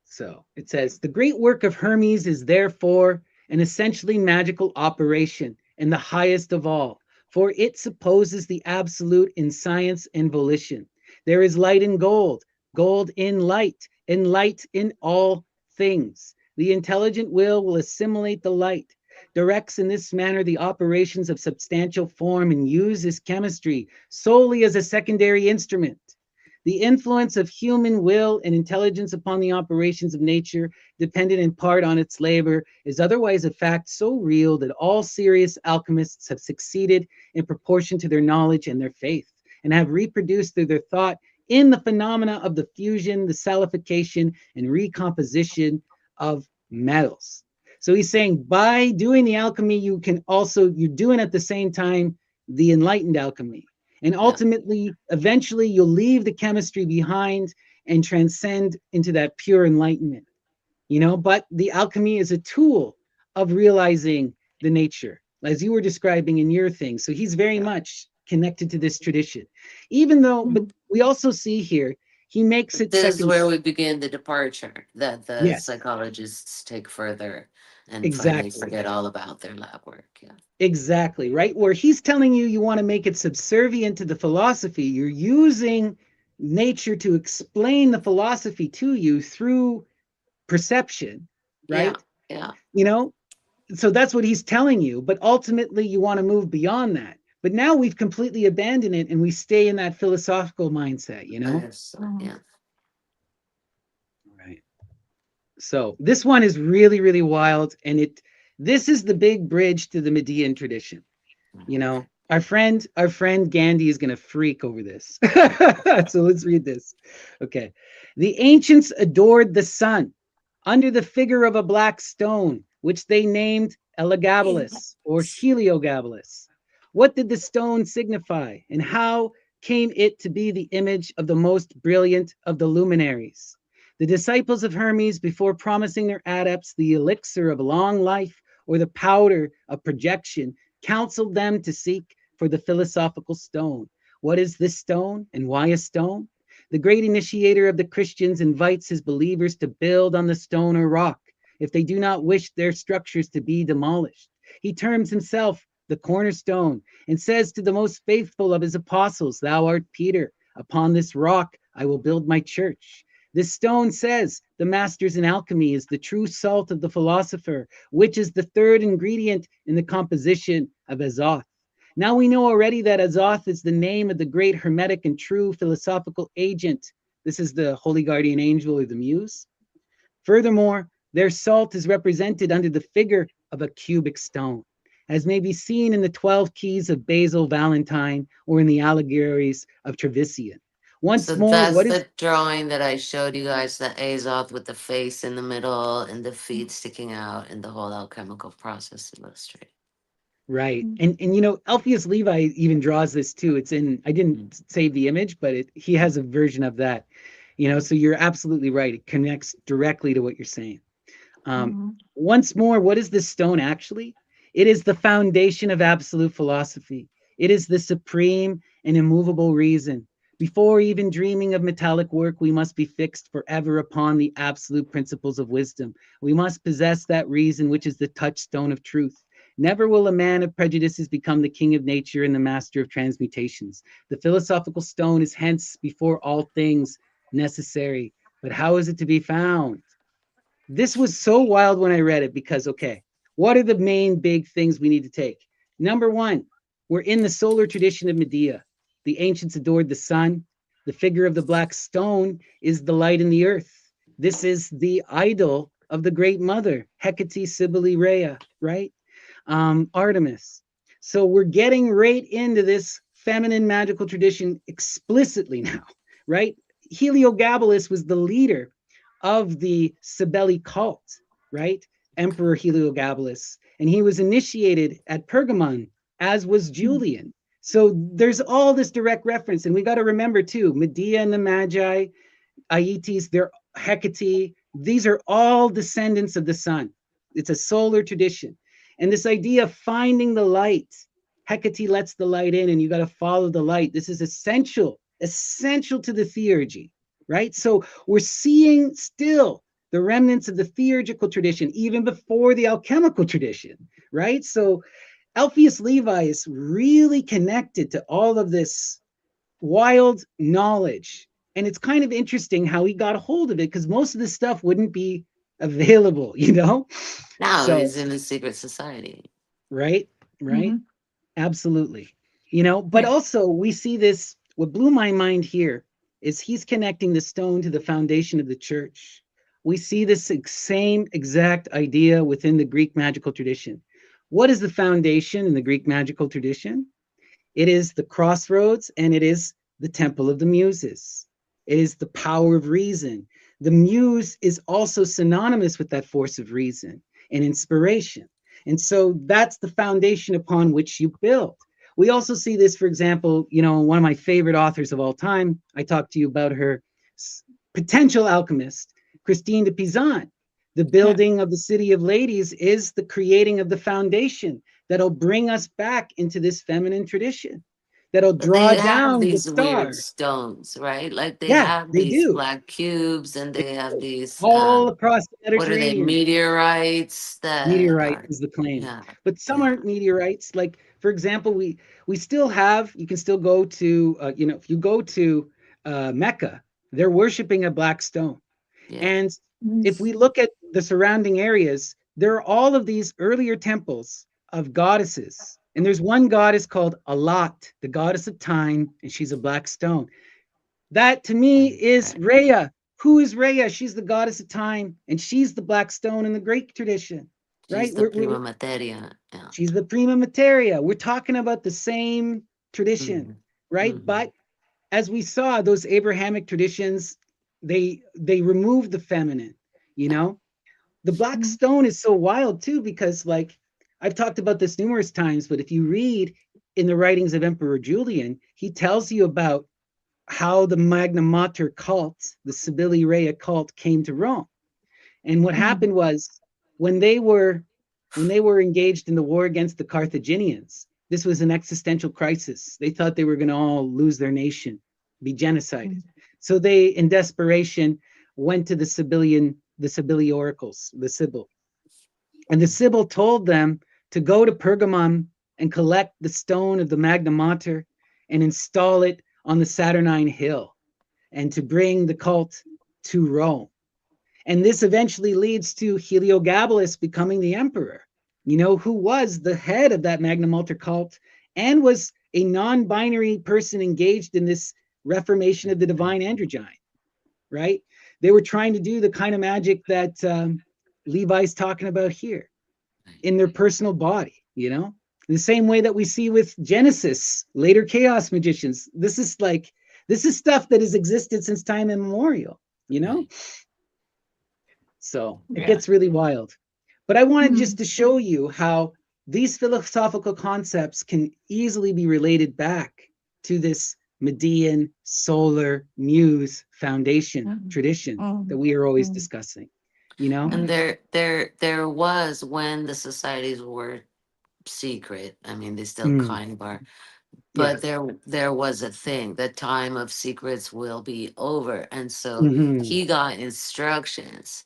So it says, the great work of Hermes is therefore an essentially magical operation and the highest of all, for it supposes the absolute in science and volition. There is light in gold, gold in light, and light in all things. The intelligent will assimilate the light, directs in this manner the operations of substantial form, and uses chemistry solely as a secondary instrument. The influence of human will and intelligence upon the operations of nature, dependent in part on its labor, is otherwise a fact so real that all serious alchemists have succeeded in proportion to their knowledge and their faith, and have reproduced through their thought in the phenomena of the fusion, the salification, and recomposition of metals. So he's saying by doing the alchemy, you can also, you're doing at the same time the enlightened alchemy. And ultimately, eventually, you'll leave the chemistry behind and transcend into that pure enlightenment, you know? But the alchemy is a tool of realizing the nature, as you were describing in your thing. So he's very much connected to this tradition, even though, but we also see here, he makes it
This is
second.
where we begin the departure that the
Yes,
psychologists take further and finally
exactly.
forget all about their lab work. Yeah.
Exactly, right? Where he's telling you you want to make it subservient to the philosophy, you're using nature to explain the philosophy to you through perception, right?
Yeah.
You know, so that's what he's telling you, but ultimately you want to move beyond that. But now we've completely abandoned it and we stay in that philosophical mindset, you know?
Yeah.
Right. So this one is really, really wild. And this is the big bridge to the Median tradition. You know, our friend Gandhi is going to freak over this. So let's read this. Okay. The ancients adored the sun under the figure of a black stone, which they named Elagabalus or Heliogabalus. What did the stone signify, and how came it to be the image of the most brilliant of the luminaries? The disciples of Hermes, before promising their adepts the elixir of long life or the powder of projection, counseled them to seek for the philosophical stone. What is this stone and why a stone? The great initiator of the Christians invites his believers to build on the stone or rock if they do not wish their structures to be demolished. He terms himself the cornerstone and says to the most faithful of his apostles, "Thou art Peter. Upon this rock I will build my church." This stone, says the masters in alchemy, is the true salt of the philosopher, which is the third ingredient in the composition of Azoth. Now we know already that Azoth is the name of the great hermetic and true philosophical agent. This is the holy guardian angel or the muse. Furthermore, their salt is represented under the figure of a cubic stone, as may be seen in the 12 keys of Basil Valentine or in the allegories of Trevisian. Once
So
more,
that's
what is
the drawing that I showed you guys, the Azoth with the face in the middle and the feet sticking out and the whole alchemical process illustrated.
right? And you know, Alpheus Levi even draws this too. It's in, I didn't save the image, but he has a version of that. You know, so you're absolutely right. It connects directly to what you're saying. Once more, what is this stone actually? It is the foundation of absolute philosophy. It is the supreme and immovable reason. Before even dreaming of metallic work, we must be fixed forever upon the absolute principles of wisdom. We must possess that reason, which is the touchstone of truth. Never will a man of prejudices become the king of nature and the master of transmutations. The philosophical stone is hence before all things necessary. But how is it to be found? This was so wild when I read it because, okay, what are the main big things we need to take? Number one, we're in the solar tradition of Medea. The ancients adored the sun. The figure of the black stone is the light in the earth. This is the idol of the great mother, Hecate, Cybele, Rhea, right? Artemis. So we're getting right into this feminine magical tradition explicitly now, right? Heliogabalus was the leader of the Cybele cult, right? Emperor Heliogabalus. And he was initiated at Pergamon, as was Julian. So there's all this direct reference. And we got to remember too, Medea and the Magi, Aeetes, they're Hecate. These are all descendants of the sun. It's a solar tradition. And this idea of finding the light, Hecate lets the light in and you got to follow the light. This is essential to the theurgy, right? So we're seeing still the remnants of the theurgical tradition, even before the alchemical tradition, right? So Alpheus Levi is really connected to all of this wild knowledge. And it's kind of interesting how he got a hold of it because most of this stuff wouldn't be available, you know?
Now
So,
he's in a secret society.
right, right. Absolutely. You know, but
Yeah.
also we see this. What blew my mind here is he's connecting the stone to the foundation of the church. We see this same exact idea within the Greek magical tradition. What is the foundation in the Greek magical tradition? It is the crossroads and it is the temple of the muses. It is the power of reason. The muse is also synonymous with that force of reason and inspiration. And so that's the foundation upon which you build. We also see this, for example, you know, one of my favorite authors of all time. I talked to you about her potential alchemist, Christine de Pizan. The building of the City of Ladies is the creating of the foundation that'll bring us back into this feminine tradition, that'll
But
draw
they have
down the
these weird
star.
stones, right? Like they
Yeah,
have
they
these
do.
black cubes and
They
they have
do.
these
All across the
what are they,
Mediterranean.
meteorites that
Meteorite
are,
is the claim,
yeah,
but some
yeah,
aren't meteorites. Like, for example, we still have, you can still go to you know, if you go to Mecca, they're worshiping a black stone.
yeah.
And if we look at the surrounding areas, there are all of these earlier temples of goddesses, and there's one goddess called Alat, the goddess of time, and she's a black stone. That to me is
Right.
Rhea. Who is Rhea? She's the goddess of time, and she's the black stone in the Greek tradition,
She's
right?
the prima materia. Yeah.
She's the prima materia. We're talking about the same tradition,
Hmm.
right?
Hmm.
But as we saw, those Abrahamic traditions, they remove the feminine, you
Yeah.
know? The black stone is so wild too, because like I've talked about this numerous times, but if you read in the writings of Emperor Julian, he tells you about how the Magna Mater cult, the Cybele Rhea cult, came to Rome. And what happened was when they were when they were engaged in the war against the Carthaginians, This was an existential crisis. They thought they were going to all lose their nation, be genocided. So they, in desperation, went to the Sibyl oracles, the Sibyl. And the Sibyl told them to go to Pergamum and collect the stone of the Magna Mater and install it on the Saturnine hill, and to bring the cult to Rome. And this eventually leads to Heliogabalus becoming the emperor, who was the head of that Magna Mater cult and was a non-binary person engaged in this reformation of the divine androgyne, right? They were trying to do the kind of magic that Levi's talking about here in their personal body, the same way that we see with Genesis, later chaos magicians. This is stuff that has existed since time immemorial, So it gets really wild. But I wanted just to show you how these philosophical concepts can easily be related back to this Median solar muse foundation tradition that we are always discussing,
And there was, when the societies were secret, I mean, they still kind of are, but there was a thing, the time of secrets will be over. And so he got instructions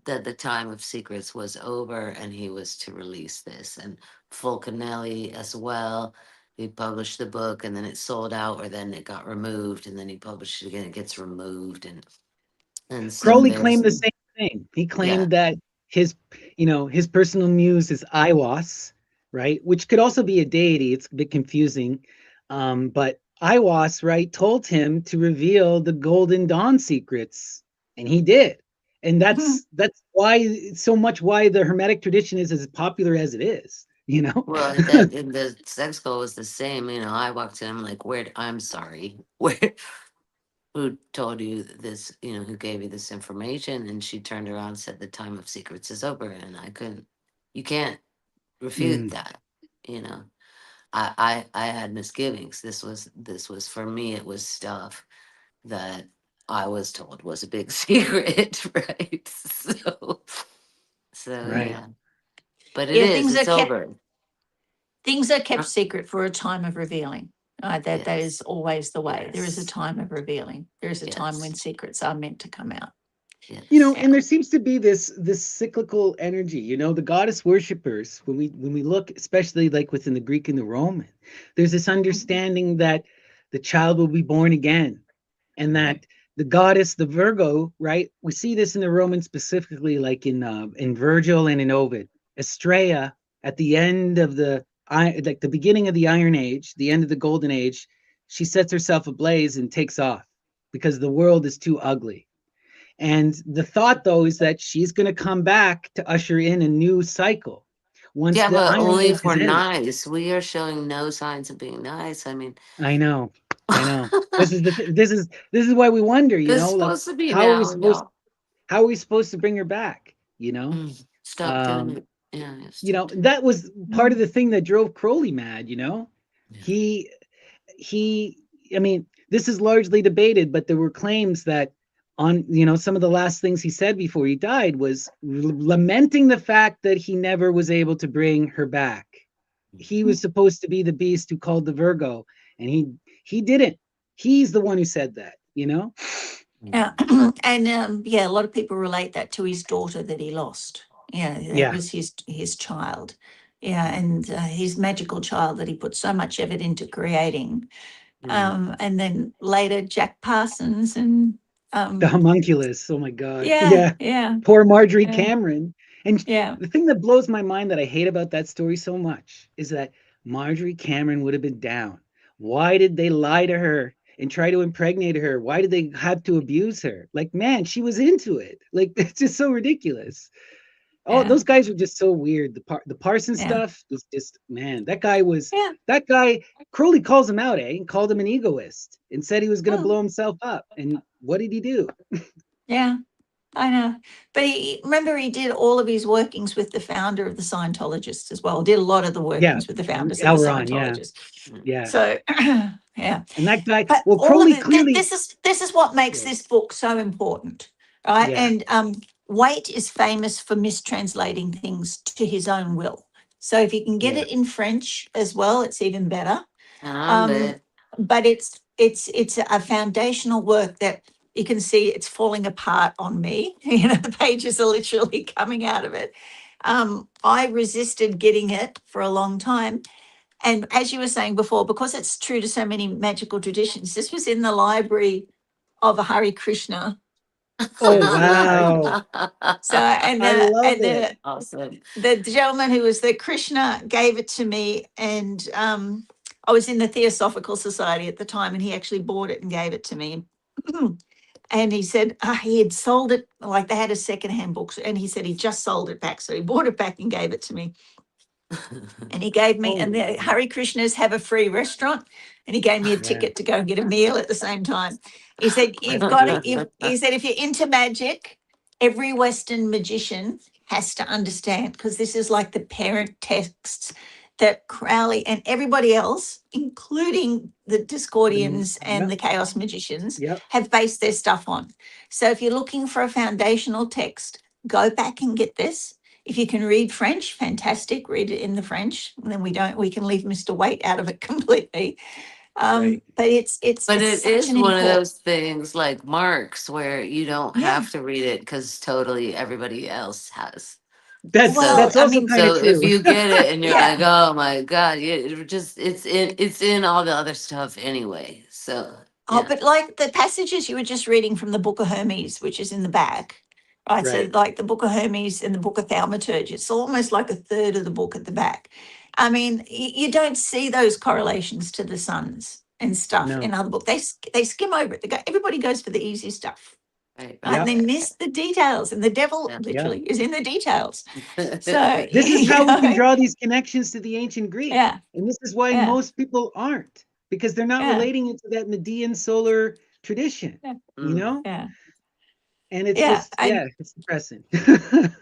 that the time of secrets was over and he was to release this. And Fulcanelli as well, he published the book and then it sold out, or then it got removed, and then he published it again, it gets removed. And so
Crowley claimed the same thing. He claimed that his personal muse is Iwas, right? Which could also be a deity. It's a bit confusing. But Iwas, right, told him to reveal the Golden Dawn secrets, and he did. And that's why so much why the Hermetic tradition is as popular as it is,
Well, that in the sex call was the same. I walked in, I'm like, I'm sorry, who told you this, who gave you this information? And she turned around and said, the time of secrets is over. And you can't refute that, I had misgivings. This was for me, it was stuff that I was told was a big secret, right? So
right.
yeah. But it's over.
Things are kept secret for a time of revealing. That is always the way. There is a time of revealing. There is a time when secrets are meant to come out.
And there seems to be this cyclical energy, the goddess worshippers, when we look, especially like within the Greek and the Roman, there's this understanding that the child will be born again, and that the goddess, the Virgo, right? We see this in the Romans specifically, like in Virgil and in Ovid. Estrella, at the end of the beginning of the Iron Age, the end of the Golden Age, she sets herself ablaze and takes off because the world is too ugly. And the thought, though, is that she's going to come back to usher in a new cycle.
But only if we're nice. We are showing no signs of being nice. I mean,
I know. This is why we wonder,
supposed to be
how are we supposed to bring her back?
Stop doing it. Yeah.
That was part of the thing that drove Crowley mad. He. I mean, this is largely debated, but there were claims that on some of the last things he said before he died was lamenting the fact that he never was able to bring her back. He was supposed to be the beast who called the Virgo, and he didn't. He's the one who said that,
Yeah. And a lot of people relate that to his daughter that he lost. That was his child. And his magical child that he put so much effort into creating. And then later Jack Parsons and
the homunculus. Oh my God.
Yeah.
Poor Marjorie Cameron. And the thing that blows my mind that I hate about that story so much is that Marjorie Cameron would have been down. Why did they lie to her and try to impregnate her? Why did they have to abuse her? Like, man, she was into it. Like, it's just so ridiculous. Oh, those guys were just so weird. The Parsons stuff was just, man, that guy, Crowley calls him out, and called him an egoist and said he was going to blow himself up. And what did he do?
Yeah, I know. But remember, he did all of his workings with the founder of the Scientologists as well. Did a lot of the workings with the founders of the Scientologists.
Yeah.
So, yeah.
And that guy,
but
Crowley clearly.
This is what makes this book so important, right? And Waite is famous for mistranslating things to his own will. So if you can get
Yeah.
it in French as well, it's even better.
I'm bit.
But it's a foundational work that you can see it's falling apart on me. You know, the pages are literally coming out of it. I resisted getting it for a long time. And as you were saying before, because it's true to so many magical traditions, this was in the library of a Hare Krishna
Oh,
society.
wow.
So and
I
the
love
and
it.
the
Awesome.
the gentleman who was the Krishna gave it to me, and I was in the Theosophical Society at the time, and he actually bought it and gave it to me. And he said he had sold it, like they had a secondhand book, and he said he just sold it back, so he bought it back and gave it to me. And he gave me,
Oh,
and the
wow.
Hare Krishnas have a free restaurant, and he gave me a
Yeah.
ticket to go and get a meal at the same time. He said, "You've got it." He said, "If you're into magic, every Western magician has to understand, because this is like the parent texts that Crowley and everybody else, including the Discordians and
Yep.
the Chaos Magicians,
Yep.
have based their stuff on. So if you're looking for a foundational text, go back and get this. If you can read French, fantastic. Read it in the French. And then we can leave Mr. Waite out of it completely.
Right.
But it's
But it
such
is
an
one of
important.
those things like Mark's where you don't
Yeah.
have to read it because totally everybody else has.
Well,
That's
So
I
also
mean,
kind of
so if
true.
you get it and you're like,
yeah.
oh my God, it's in all the other stuff anyway. So
Oh,
yeah.
but like the passages you were just reading from the Book of Hermes, which is in the back, right? So
Right.
like the Book of Hermes and the Book of Thaumaturgy, it's almost like a third of the book at the back. I mean, you don't see those correlations to the suns and stuff in
No.
other books. They skim over it. Everybody goes for the easy stuff.
Right,
Right?
right,
And
Yep.
they miss the details, and the devil
yeah.
Yeah.
literally is in the details. So,
Right.
This is
you
how we can
know,
draw these connections to the ancient Greek.
yeah,
And this is why
yeah,
most people aren't, because they're not
yeah,
relating it to that Median solar tradition,
yeah,
you
Mm.
know?
yeah,
And it's
yeah.
just, yeah, it's depressing.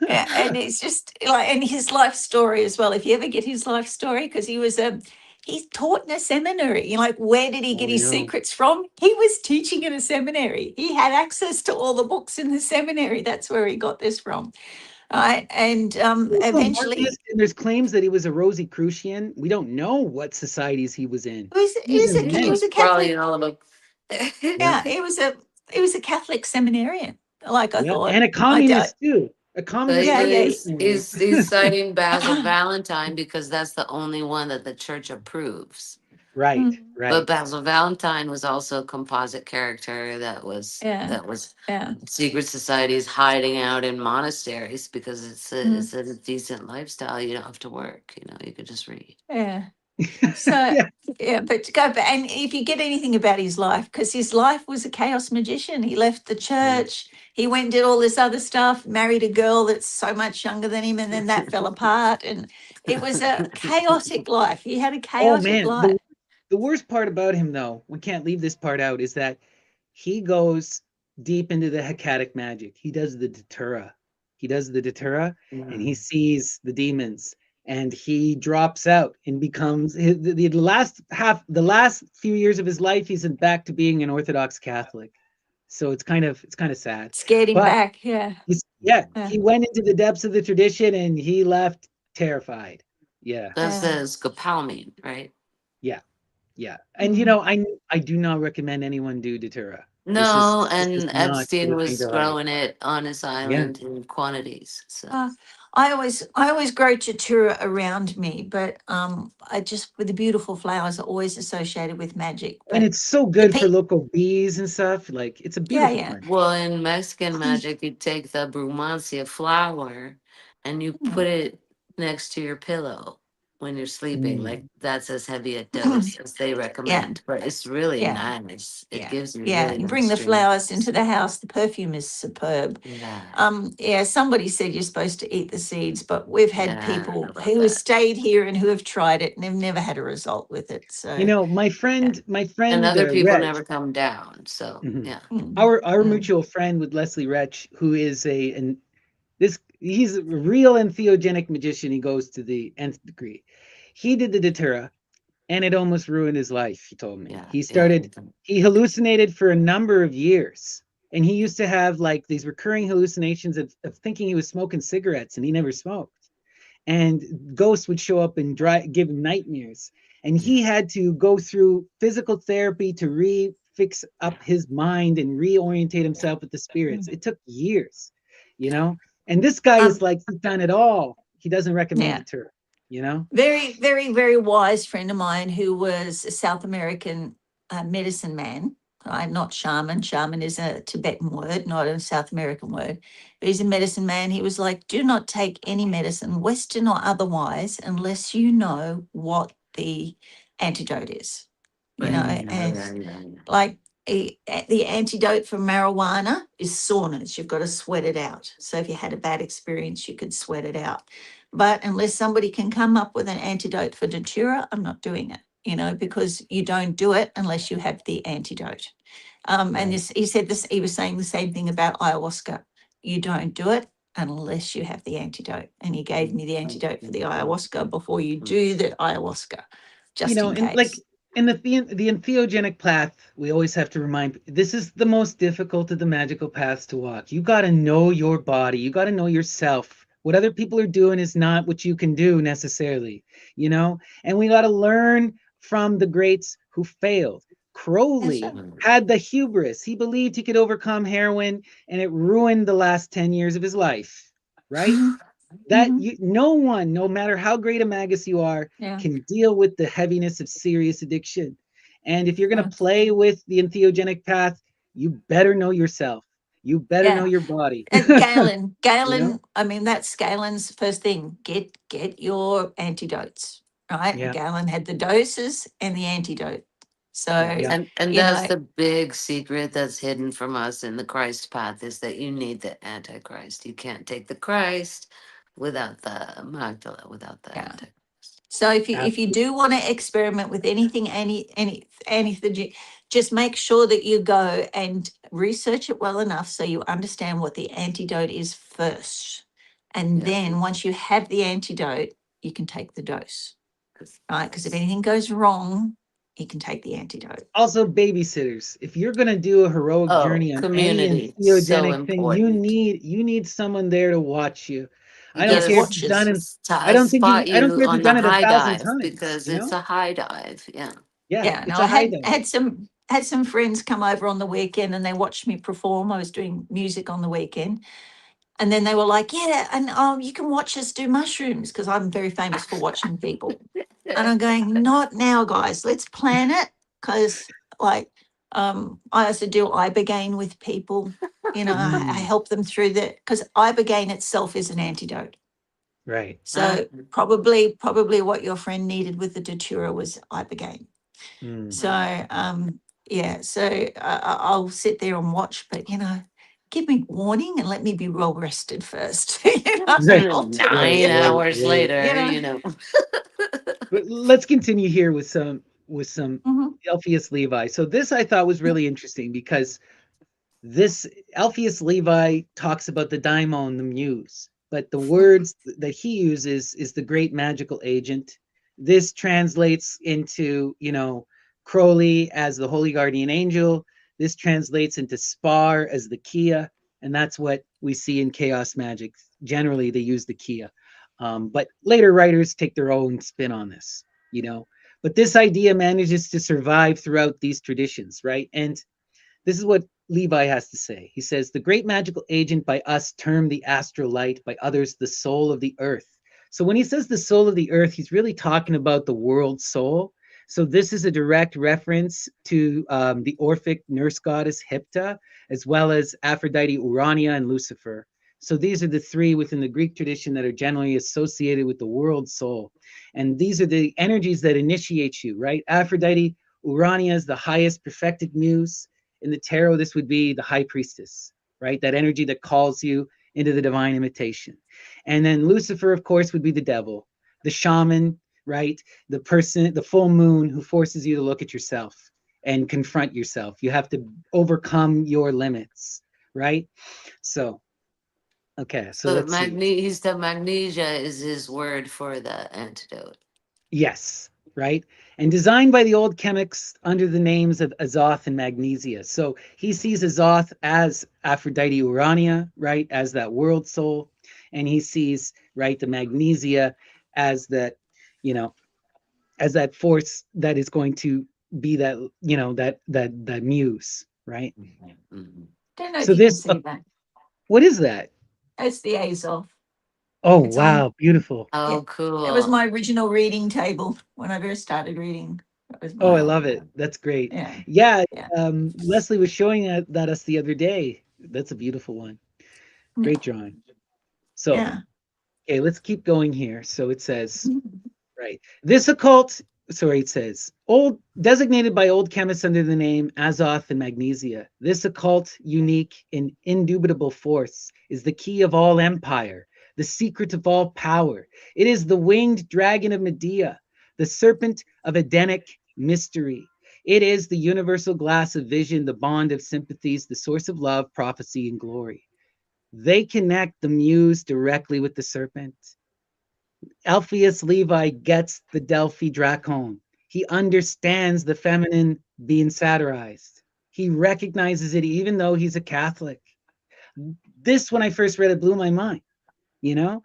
Yeah, and it's just like, and his life story as well. If you ever get his life story, because he taught in a seminary. You know, like, where did he
Oh,
get
I
his
know.
secrets from? He was teaching in a seminary. He had access to all the books in the seminary. That's where he got this from, right? And
Also, Marcus,
eventually,
and there's claims that he was a Rosicrucian. We don't know what societies he was in.
he
He was
was
in
he was
many.
a
Probably
Catholic.
in all of them.
Yeah.
Yeah, he was a Catholic seminarian. Like I
Yeah.
thought,
And a
I don't.
communist too. A
But
communist
Yeah, yeah,
revolutionary.
he's citing Basil Valentine because that's the only one that the church approves.
Right,
mm,
But
right.
Basil Valentine was also a composite character
yeah,
that was
yeah.
secret societies hiding out in monasteries because
Mm,
it's a decent lifestyle. You don't have to work. You know, you could just read.
yeah. So,
Yeah.
yeah, but to go back, and if you get anything about his life, because his life was a chaos magician. He left the
Yeah.
church, he went and did all this other stuff, married a girl that's so much younger than him, and then that fell apart. And it was a chaotic life. He had a
Oh
chaotic
man,
life.
the worst part about him though, we can't leave this part out, is that he goes deep into the Hecatic magic. He does the Datura. He does the Datura and he
Mm.
sees the demons and he drops out and becomes the last few years of his life he's back to being an Orthodox Catholic. So it's kind of sad.
Scared him
But
back. Yeah.
yeah,
Yeah.
he went into the depths of the tradition and he left terrified. Yeah.
That's
Yeah.
the Scopalmine, right?
Yeah. Yeah. And
Mm.
I do not recommend anyone do Datura.
No,
This is
and
not
Epstein
the way
was
to life.
growing it on his
Yeah.
island in quantities. So
Uh, I always grow Chatura around me, but I just with the beautiful flowers are always associated with magic.
And
But
it's so
the
good for
pe
local bees and stuff. Like it's a
yeah,
beautiful
yeah.
plant.
well, in Mexican magic, you take the brumancia flower and you
Mm.
put it next to your pillow when you're sleeping. Like
Mm.
that's as heavy a dose as they
Yeah,
recommend, but it's really
yeah,
nice. It
yeah,
gives you
yeah.
really
You
nice
bring the flowers into
dreams.
the house. The perfume is superb.
Yeah,
Yeah. Somebody said you're supposed to eat the seeds, but we've had
yeah, I don't know
people
about
who have
that.
stayed here and who have tried it and have never had a result with it. So
My
yeah.
friend
And other people
Reg,
never come down. So
mhm.
yeah.
Mm,
Our
mm,
mutual friend with Leslie Rech, who is he's a real entheogenic magician. He goes to the nth degree. He did the Datura and it almost ruined his life. He told me
Yeah, yeah.
he hallucinated for a number of years, and he used to have like these recurring hallucinations of thinking he was smoking cigarettes, and he never smoked. and ghosts would show up and give him nightmares. And
Yeah.
he had to go through physical therapy to fix up his mind and reorientate himself with the spirits.
Mm.
It took years, you know. And this guy is
Um,
like, he's done it all. He doesn't recommend
yeah.
it to her, you know.
Very, very, very wise friend of mine who was a South American medicine man, right? Not shaman. Shaman is a Tibetan word, not a South American word. But he's a medicine man. He was like, do not take any medicine, Western or otherwise, unless you know what the antidote is. You know,
Yeah,
and
yeah, yeah, yeah.
like the antidote for marijuana is saunas. You've got to sweat it out. So if you had a bad experience, you could sweat it out. But unless somebody can come up with an antidote for datura, I'm not doing it, you know, because you don't do it unless you have the antidote. And
Right.
this, he said this, he was saying the same thing about ayahuasca. You don't do it unless you have the antidote. And he gave me the antidote for the ayahuasca before you do the ayahuasca,
You
just
know,
in
and like
case.
in the entheogenic path, we always have to remind, this is the most difficult of the magical paths to walk. You got to know your body, you got to know yourself. What other people are doing is not what you can do necessarily, you know. And we got to learn from the greats who failed.
That's right.
Crowley had the hubris. He believed he could overcome heroin, and it ruined the last 10 years of his life, right?
Mhm.
That
Mhm.
you, no one, no matter how great a magus you are,
Yeah.
can deal with the heaviness of serious addiction. And if you're going
Yeah.
to play with the entheogenic path, you better know yourself. You better know
Yeah.
your body.
And Galen,
You know.
I mean, that's Galen's first thing. Get your antidotes, right? And
Yeah.
Galen had the doses and the antidote.
Yeah.
So,
Yeah.
And
you
that's
know,
the big secret that's hidden from us in the Christ path is that you need the Antichrist. You can't take the Christ without the Magdala, without the
yeah.
Antichrist.
So if you
Absolutely.
do want to experiment with anything, anything, just make sure that you go and research it well enough so you understand what the antidote is first. And
Yeah.
then once you have the antidote, you can take the dose, right? Because if
Yes.
anything goes wrong, you can take the antidote.
Also, babysitters. If you're going to do a heroic
Oh,
journey on any
community. So
entheogenic thing,
important.
you need someone there to watch you.
You
I don't
gotta
Yes,
care if you've done
watches.
it. I don't think you.
spot
I don't
you
care if you've
on the
done it a
high
thousand
dive
times.
because
You
it's
know.
a high dive. Yeah.
Yeah,
Yeah, no,
it's
I
a high
had
dive.
some friends come over on the weekend and they watched me perform. I was doing music on the weekend, and then they were like, "Yeah, and you can watch us do mushrooms because I'm very famous for watching people." And I'm going, "Not now, guys. Let's plan it because, like, I also do ibogaine with people. You know, I
Mm,
help them through that because ibogaine itself is an antidote.
right.
Ah,
So probably what your friend needed with the datura was ibogaine.
Mm.
So,
ah.
yeah, so I'll sit there and watch, but give me warning and let me be well rested first. And
Right,
I'll do it.
right,
Nine
right,
hours
right.
You
later,
know.
you know.
But let's continue here with some
Mhm.
Alpheus Levi. So this I thought was really interesting because this Alpheus Levi talks about the daimon, the muse, but the words that he uses is the great magical agent. This translates into, Crowley as the holy guardian angel. This translates into Spar as the Kia, and that's what we see in Chaos Magic. Generally, they use the Kia, but later writers take their own spin on this, you know. But this idea manages to survive throughout these traditions, right? And this is what Levi has to say. He says, the great magical agent by us termed the astral light, by others the soul of the earth. So when he says the soul of the earth, he's really talking about the world soul. So this is a direct reference to the Orphic nurse goddess Hepta, as well as Aphrodite, Urania, and Lucifer. So these are the three within the Greek tradition that are generally associated with the world soul. And these are the energies that initiate you, right? Aphrodite, Urania is the highest perfected muse. In the tarot, this would be the high priestess, right? That energy that calls you into the divine imitation. And then Lucifer, of course, would be the devil, the shaman, right? The person, the full moon who forces you to look at yourself and confront yourself. You have to overcome your limits, right? So, okay, so
So
let's see.
he said magnesia is his word for the antidote.
Yes, right? And designed by the old chemists under the names of Azoth and Magnesia. So he sees Azoth as Aphrodite Urania, right? As that world soul. and he sees, right, the magnesia as that, you know, as that force that is going to be that, you know, that muse, right?
Mhm.
Don't know if
So
you can
this,
see that.
what is that?
It's the Azov.
Oh,
It's on.
wow, beautiful.
Yeah,
Oh,
that was
cool.
my original reading table when I first started reading. That was
Oh, I
my
love it. That's great.
yeah,
Yeah,
yeah,
Leslie was showing that us the other day. That's a beautiful one.
yeah,
Great drawing. So,
yeah.
okay, let's keep going here. So it says, right, this occult, sorry, it says, old designated by old chemists under the name Azoth and Magnesia. This occult, unique, and indubitable force is the key of all empire, the secret of all power. It is the winged dragon of Medea, the serpent of Edenic mystery. It is the universal glass of vision, the bond of sympathies, the source of love, prophecy, and glory. They connect the muse directly with the serpent. Alpheus Levi gets the Delphi Dracon. He understands the feminine being satirized. He recognizes it even though he's a Catholic. This, when I first read it, blew my mind, you know,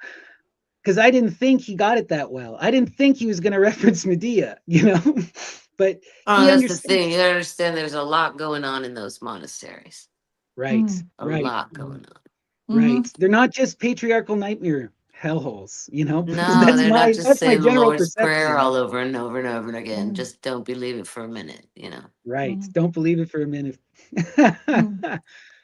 because I didn't think he got it that well. I didn't think he was going to reference Medea, you know, but
Oh,
he
that's the
understands.
thing. You understand there's a lot going on in those monasteries.
Right,
Mm,
A
right,
lot going on.
right.
mm-hmm.
They're not just patriarchal nightmare hellholes, you know.
No, they're not just
That's my
saying the
general
Lord's Prayer
perception.
all over and over and over and again.
Mm,
Just don't believe it for a minute, you know.
Right.
mm,
Don't believe it for a minute.
mm.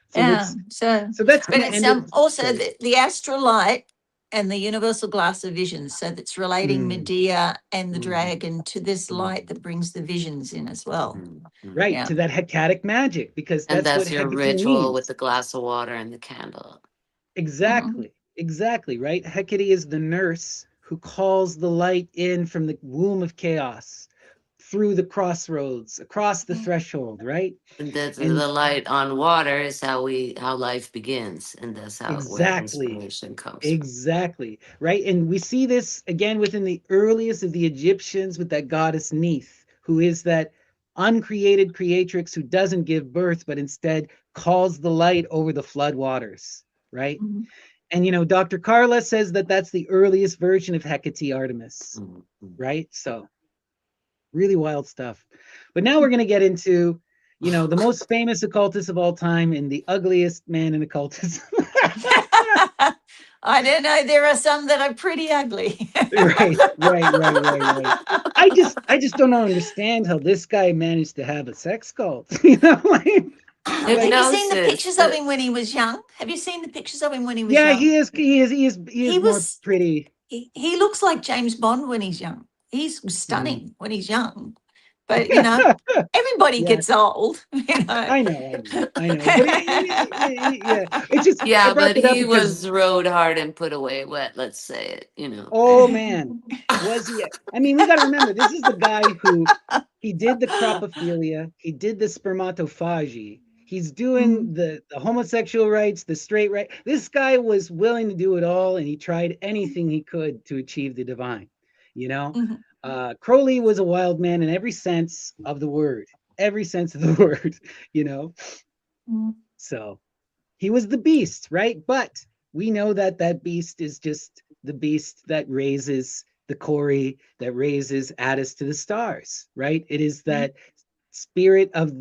So
Yeah.
let's
So,
so that's
but
gonna
it's
end it.
also
Sorry.
the astral light and the universal glass of vision. So that's relating
Mm,
Medea and the
mm,
dragon to this
mm.
light that brings the visions in as well.
Mhm.
Right,
Yeah.
to that Hecatic magic, because
And
that's what
that's your
Hecate
ritual with
means.
the glass of water and the candle.
Mm-hmm.
Exactly. Exactly, right? Hecate is the nurse who calls the light in from the womb of chaos through the crossroads, across the threshold, right?
And that's
And
the light on water is how life begins, and that's how where
exactly.
inspiration comes from.
Exactly. Right. And we see this again within the earliest of the Egyptians with that goddess Neith, who is that uncreated creatrix who doesn't give birth, but instead calls the light over the flood waters. Right.
Mm-hmm.
And, you know, Dr. Carla says that that's the earliest version of Hecate Artemis.
Mhm.
Right. So really wild stuff. But now we're going to get into, you know, the most famous occultist of all time and the ugliest man in occultism.
I don't know. There are some that are pretty ugly.
Right. I just don't understand how this guy managed to have a sex cult. You know, like
Have you seen the
Hypnosis.
pictures of him when he was young? Have you seen the pictures of him when he was
yeah,
young?
he
He
is more
was
pretty.
he looks like James Bond when he's young. He's
Mhm.
stunning when he's young. But you know, everybody
Yeah,
gets old, you know.
I know. But yeah, it's just I
Yeah,
brought
but
it up
he
because
was rode hard and put away wet, let's say it, you know.
oh man, was he? I mean, we got to remember this is the guy who he did the cropophilia, he did the spermatophagy. He's doing
Mhm,
the homosexual rights, the straight right. This guy was willing to do it all, and he tried anything he could to achieve the divine. You know,
mhm,
Crowley was a wild man in every sense of the word, every sense of the word. You know,
mhm,
so he was the beast, right? But we know that that beast is just the beast that raises the Corey, that raises Addis to the stars, right? It is
mhm,
that spirit of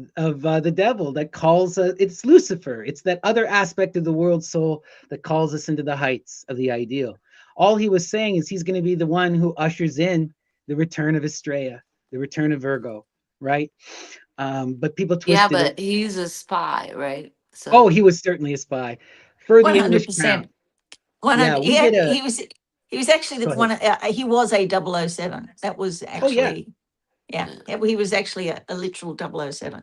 the devil that calls it's Lucifer. It's that other aspect of the world soul that calls us into the heights of the ideal. All he was saying is he's going to be the one who ushers in the return of Estrella, the return of Virgo, right? But people
Yeah,
twisted it.
but he's a spy, right?
Oh,
So
he was certainly a spy for the English crown.
100%. 100.
Yeah, we did a
He was actually
go
the
ahead.
one. He was a 007. That was
Oh yeah.
actually yeah.
yeah.
He was actually a literal 007.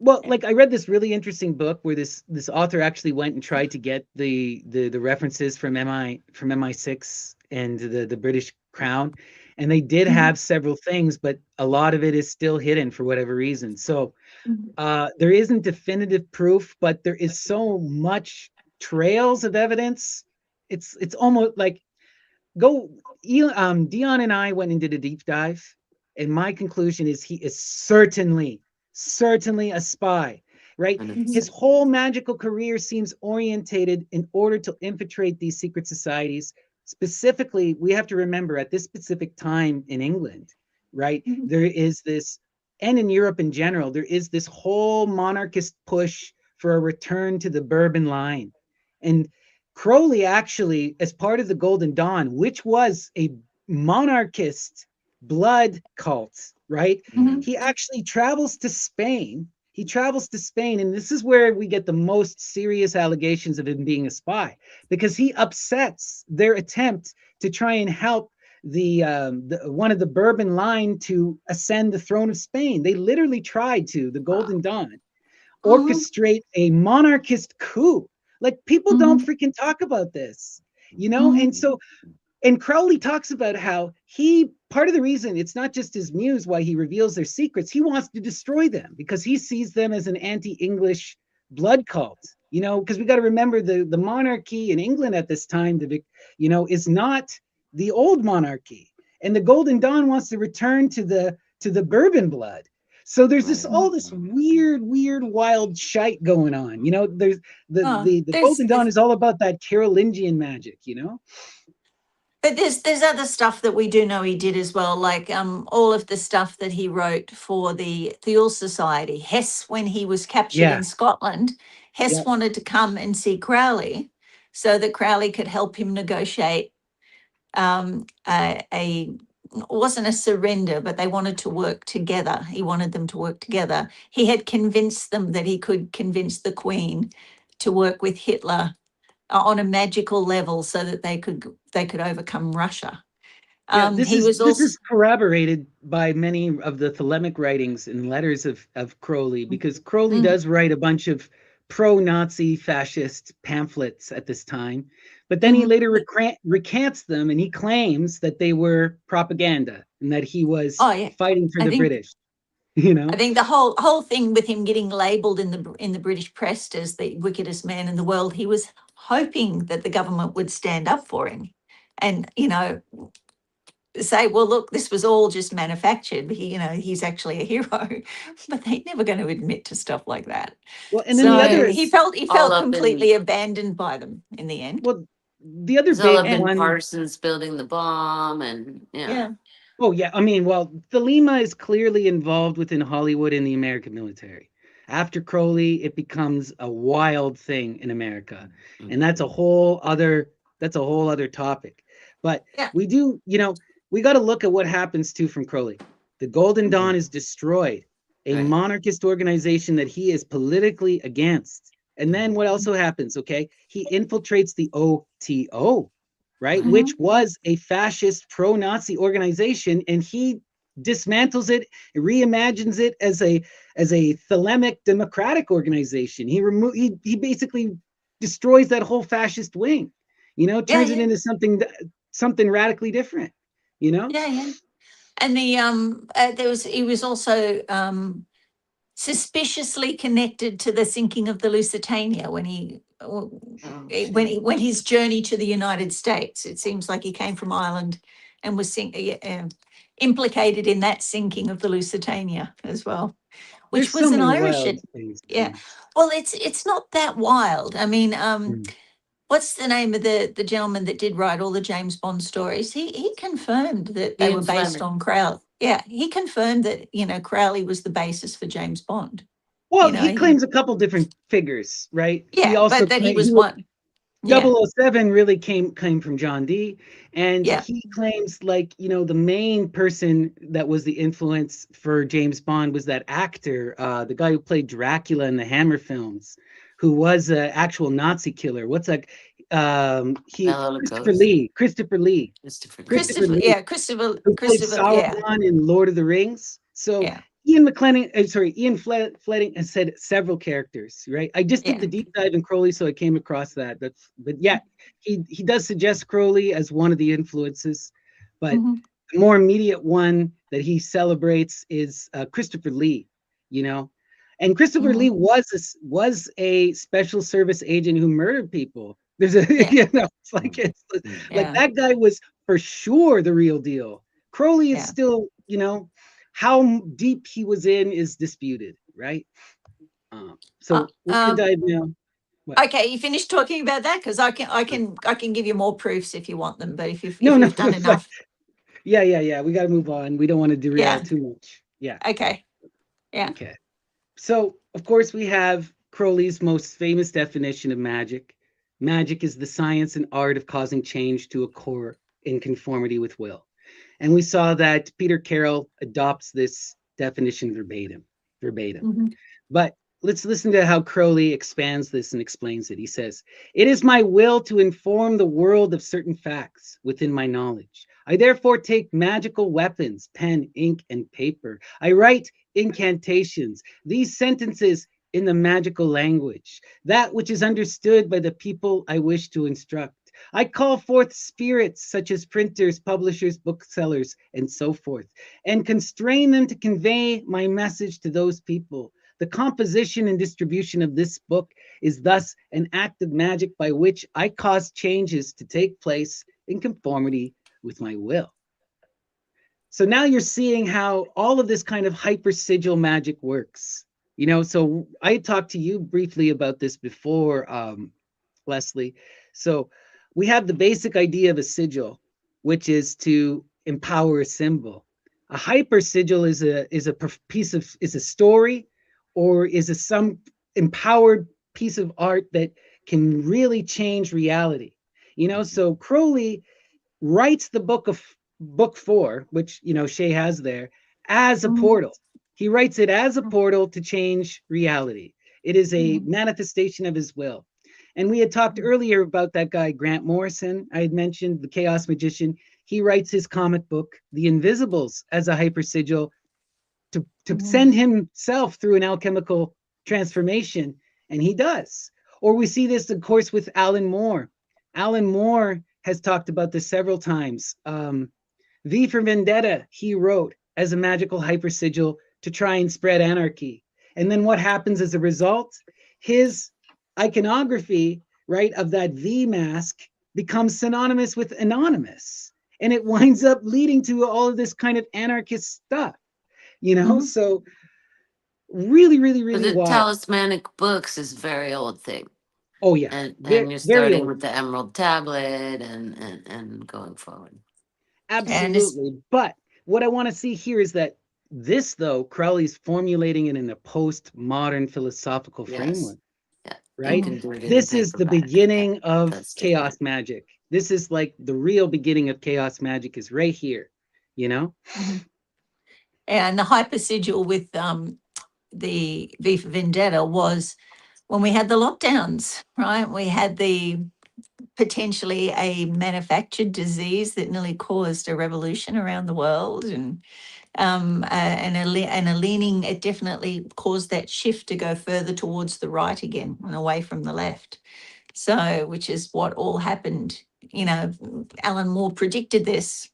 Well,
Yeah.
like I read this really interesting book where this author actually went and tried to get the references from MI6 and the British Crown, and they did
Mhm,
have several things, but a lot of it is still hidden for whatever reason. So
mhm,
there isn't definitive proof, but there is so much trails of evidence. It's almost like go Dion and I went and did a deep dive, and my conclusion is he is certainly a spy, right?
And
Mhm.
His whole magical career seems orientated in order to infiltrate these secret societies. Specifically, we have to remember at this specific time in England, right?
Mhm.
There is this, and in Europe in general, there is this whole monarchist push for a return to the Bourbon line. And Crowley actually, as part of the Golden Dawn, which was a monarchist blood cult, right?
Mhm.
He actually travels to Spain. He travels to Spain, and this is where we get the most serious allegations of him being a spy, because he upsets their attempt to try and help the one of the Bourbon line to ascend the throne of Spain. They literally tried to, the Golden Dawn,
Mhm.
orchestrate a monarchist coup. Like, people don't
Mhm.
freaking talk about this, you know?
Mhm.
And so, and Crowley talks about how he, part of the reason, it's not just his muse why he reveals their secrets, he wants to destroy them because he sees them as an anti-English blood cult, you know, because we got to remember the monarchy in England at this time, you know, is not the old monarchy. And the Golden Dawn wants to return to the Bourbon blood. So there's this
right.
all this weird, wild shite going on. You know, there's
Oh,
the Golden Dawn is all about that Carolingian magic, you know?
but there's other stuff that we do know he did as well, like all of the stuff that he wrote for the Thule Society. Hess, when he was captured
Yeah,
in Scotland,
yeah.
Hess wanted to come and see Crowley so that Crowley could help him negotiate a it wasn't a surrender, but they wanted to work together. He wanted them to work together. He had convinced them that he could convince the Queen to work with Hitler on a magical level so that they could overcome Russia.
Yeah,
He was
this
also
is corroborated by many of the Thelemic writings and letters of Crowley, because Crowley
mm,
does write a bunch of pro-Nazi fascist pamphlets at this time, but then he
mhm.
later recants them, and he claims that they were propaganda and that he was
Oh yeah.
fighting for
I
the
think
British, you
I
know?
think the whole thing with him getting labelled in the British press as the wickedest man in the world, he was hoping that the government would stand up for him, and say, well, look, this was all just manufactured. He's actually a hero, but they're never going to admit to stuff like that.
Well, and then the
So
other,
he
All
felt
up in
completely abandoned by them in the end.
well, the other
it's all
big
up in
And
one.
Parsons building the bomb, and yeah.
yeah,
Oh yeah, I mean, well, Thelema is clearly involved within Hollywood and the American military. After Crowley, it becomes a wild thing in America, and
Mhm.
that's a whole other topic. But
yeah,
we do, you know, we got to look at what happens too from Crowley. The Golden Dawn is destroyed, a
Right.
monarchist organization that he is politically against. And then what also happens? Okay, he infiltrates the OTO, right,
Right.
mhm,
which was a fascist pro-Nazi organization, and he dismantles it, reimagines it as a Thelemic democratic organization. He basically destroys that whole fascist wing, you know,
yeah,
turns it
yeah,
into something radically different, you know.
yeah, yeah. And he was also suspiciously connected to the sinking of the Lusitania
Oh shit.
when his journey to the United States. It seems like he came from Ireland and was implicated in that sinking of the Lusitania as well, which
There's so
was an
many
Irish.
wild things,
Yeah,
man.
well, it's not that wild. I mean,
Mm.
what's the name of the gentleman that did write all the James Bond stories? He confirmed that they were
Ian
based
Fleming.
on Crowley. Yeah, he confirmed that Crowley was the basis for James Bond.
Well,
You know,
he
he
claims a couple different figures, right? He
Yeah,
also
but that he
claimed
was one. Yeah,
007 really came from John Dee, and
yeah,
he claims, like, you know, the main person that was the influence for James Bond was that actor, the guy who played Dracula in the Hammer films, who was an actual Nazi killer. What's that? He
Bela
Christopher
Lugosi.
Lee, Christopher Lee,
Christopher Lee.
Christopher
Christopher.
Lee,
Yeah, Christopher.
who played
Christopher. Yeah,
Sauron in Lord of the Rings. So
yeah,
Ian Fleming has said several characters, right? I just did
yeah.
the deep dive in Crowley, so I came across that. But yeah, he does suggest Crowley as one of the influences, but
Hmm.
the more immediate one that he celebrates is Christopher Lee, you know. And Christopher
Hmm.
Lee was a special service agent who murdered people. There's a
Yeah,
it's like
yeah,
that guy was for sure the real deal. Crowley is
yeah.
still, you know, how deep he was in is disputed, right?
Uh,
So we're gonna
um,
dive now. What?
okay, you finished talking about that because I can give you more proofs if you want them, but if
No, no,
you've done
it's like,
enough,
yeah. We got to move on. We don't want to derail
yeah,
too much. Yeah.
okay, yeah.
Okay. So, of course, we have Crowley's most famous definition of magic. Magic is the science and art of causing change to occur in conformity with will. And we saw that Peter Carroll adopts this definition verbatim.
Mhm,
But let's listen to how Crowley expands this and explains it. He says, "It is my will to inform the world of certain facts within my knowledge. I therefore take magical weapons, pen, ink, and paper. I write incantations, these sentences in the magical language, that which is understood by the people I wish to instruct. I call forth spirits such as printers, publishers, booksellers, and so forth, and constrain them to convey my message to those people. The composition and distribution of this book is thus an act of magic by which I cause changes to take place in conformity with my will." So now you're seeing how all of this kind of hyper sigil magic works. So I talked to you briefly about this before, Leslie. So we have the basic idea of a sigil, which is to empower a symbol. A hyper sigil is a piece of is a story, or is a some empowered piece of art that can really change reality. So Crowley writes the book 4, which Shay has there, as a
mhm,
portal. He writes it as a portal to change reality. It is a
mhm,
manifestation of his will. And we had talked earlier about that guy, Grant Morrison. I had mentioned the Chaos Magician. He writes his comic book, The Invisibles, as a hyper sigil to
mhm,
send himself through an alchemical transformation, and he does. Or we see this, of course, with Alan Moore. Alan Moore has talked about this several times. V for Vendetta, he wrote as a magical hyper sigil to try and spread anarchy. And then what happens as a result? His iconography, right, of that V mask becomes synonymous with anonymous. And it winds up leading to all of this kind of anarchist stuff.
mhm.
So really, really,
But
really
the
wild.
talismanic books is a very old thing.
Oh yeah,
And you're
very
starting
old.
with the Emerald Tablet and going forward.
And it's
Absolutely. But what I want to see here is that this, though, Crowley's formulating it in a postmodern philosophical
Yes.
framework,
Yeah. You
right?
mhm,
can do it in a
This is the
paperback. Yeah.
beginning of
That's
chaos
different.
magic. This is like the real beginning of chaos magic is right here, you know?
mhm. And the hyper sigil with the V for Vendetta was when we had the lockdowns, right? We had the potentially a manufactured disease that nearly caused a revolution around the world, and a leaning. It definitely caused that shift to go further towards the right again and away from the left. So, which is what all happened. Alan Moore predicted this,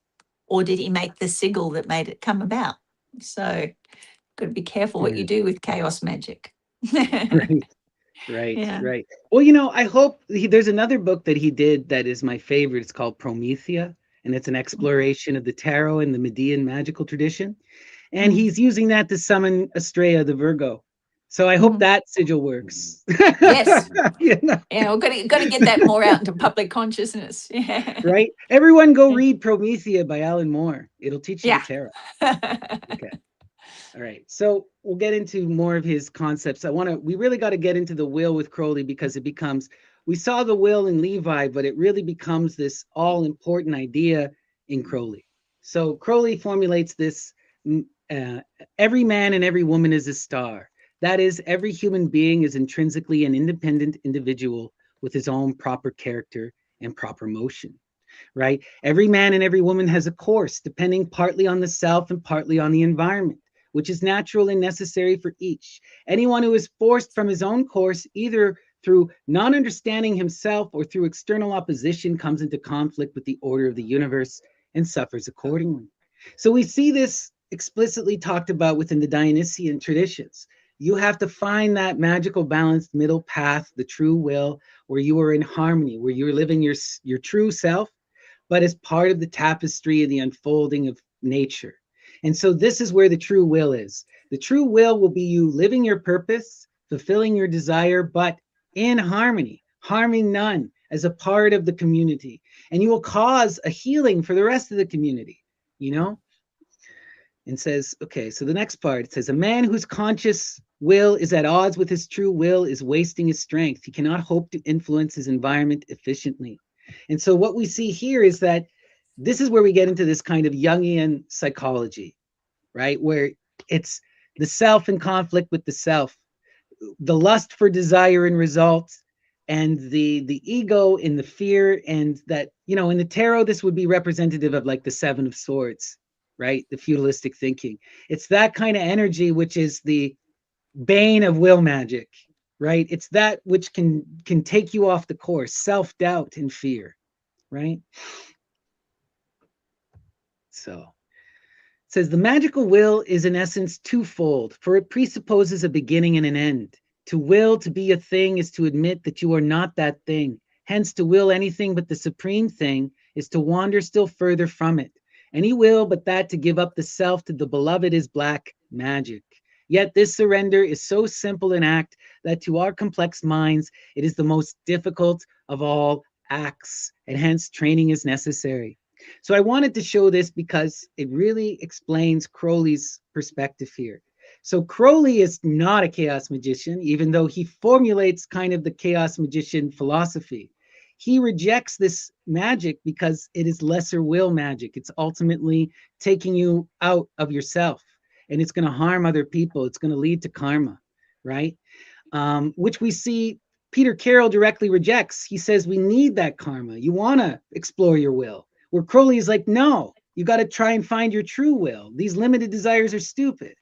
or did he make the sigil that made it come about? So, got to be careful what you
Mm,
do with chaos magic.
right. Right,
Yeah.
right. Well, I hope there's another book that he did that is my favorite. It's called Promethea, and it's an exploration of the tarot and the Median magical tradition. And
Mhm,
he's using that to summon Estrella, the Virgo. So I hope
mhm.
that sigil works.
Yes.
You know,
Yeah, we've got to get that more out into public consciousness. Yeah.
right? Everyone go read Promethea by Alan Moore. It'll teach you the
Yeah.
tarot. Okay. All right. So we'll get into more of his concepts. We really got to get into the will with Crowley because we saw the will in Levi, but it really becomes this all important idea in Crowley. So Crowley formulates this uh, every man and every woman is a star. That is, every human being is intrinsically an independent individual with his own proper character and proper motion, right? Every man and every woman has a course, depending partly on the self and partly on the environment, which is natural and necessary for each. Anyone who is forced from his own course, either through non understanding himself or through external opposition, comes into conflict with the order of the universe and suffers accordingly. So we see this explicitly talked about within the Dionysian traditions. You have to find that magical balanced middle path, the true will, where you are in harmony, where you're living your true self, but as part of the tapestry of the unfolding of nature. And so this is where the true will is. The true will be you living your purpose, fulfilling your desire, but in harmony, harming none, as a part of the community. And you will cause a healing for the rest of the community, you know? And says, okay, so the next part, it says, a man whose conscious will is at odds with his true will is wasting his strength. He cannot hope to influence his environment efficiently. And so what we see here is that this is where we get into this kind of Jungian psychology, right? Where it's the self in conflict with the self, the lust for desire and results, and the ego in the fear. And that, you know, in the tarot, this would be representative of like the Seven of Swords, right? The feudalistic thinking. It's that kind of energy which is the bane of will magic, right? It's that which can take you off the course, self-doubt and fear, right? So it says the magical will is in essence twofold, for it presupposes a beginning and an end. To will to be a thing is to admit that you are not that thing. Hence, to will anything but the supreme thing is to wander still further from it. Any will but that to give up the self to the beloved is black magic. Yet this surrender is so simple an act that to our complex minds it is the most difficult of all acts, and hence training is necessary. So I wanted to show this because it really explains Crowley's perspective here. So Crowley is not a chaos magician, even though he formulates kind of the chaos magician philosophy. He rejects this magic because it is lesser will magic. It's ultimately taking you out of yourself, and it's going to harm other people. It's going to lead to karma, right? Which we see Peter Carroll directly rejects. He says we need that karma. You want to explore your will. Where Crowley is like, no, you got to try and find your true will. These limited desires are stupid.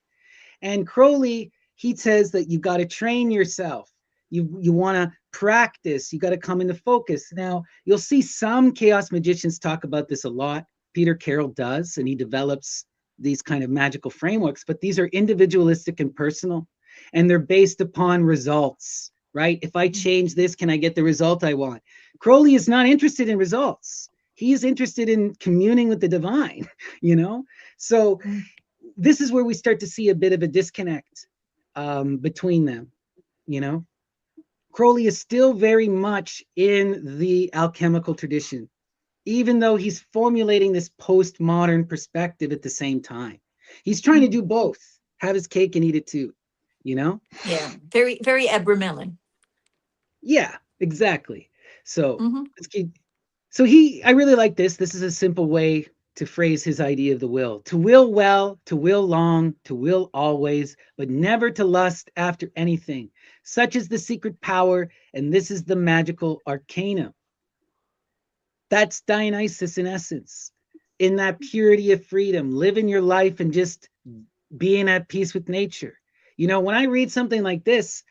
And Crowley, he says that you got to train yourself. You want to practice. You got to come into focus. Now, you'll see some chaos magicians talk about this a lot. Peter Carroll does, and he develops these kind of magical frameworks, but these are individualistic and personal, and they're based upon results, right? If I change this, can I get the result I want? Crowley is not interested in results. He's interested in communing with the divine, you know? So this is where we start to see a bit of a disconnect between them, you know? Crowley is still very much in the alchemical tradition, even though he's formulating this postmodern perspective at the same time. He's trying to do both, have his cake and eat it too, you know?
Yeah, very, very Abramelin.
Yeah, exactly. So
Mm-hmm.
let's keep. So I really like this. This is a simple way to phrase his idea of the will. To will well, to will long, to will always, but never to lust after anything. Such is the secret power, and this is the magical arcana. That's Dionysus in essence. In that purity of freedom, living your life and just being at peace with nature. You know, when I read something like this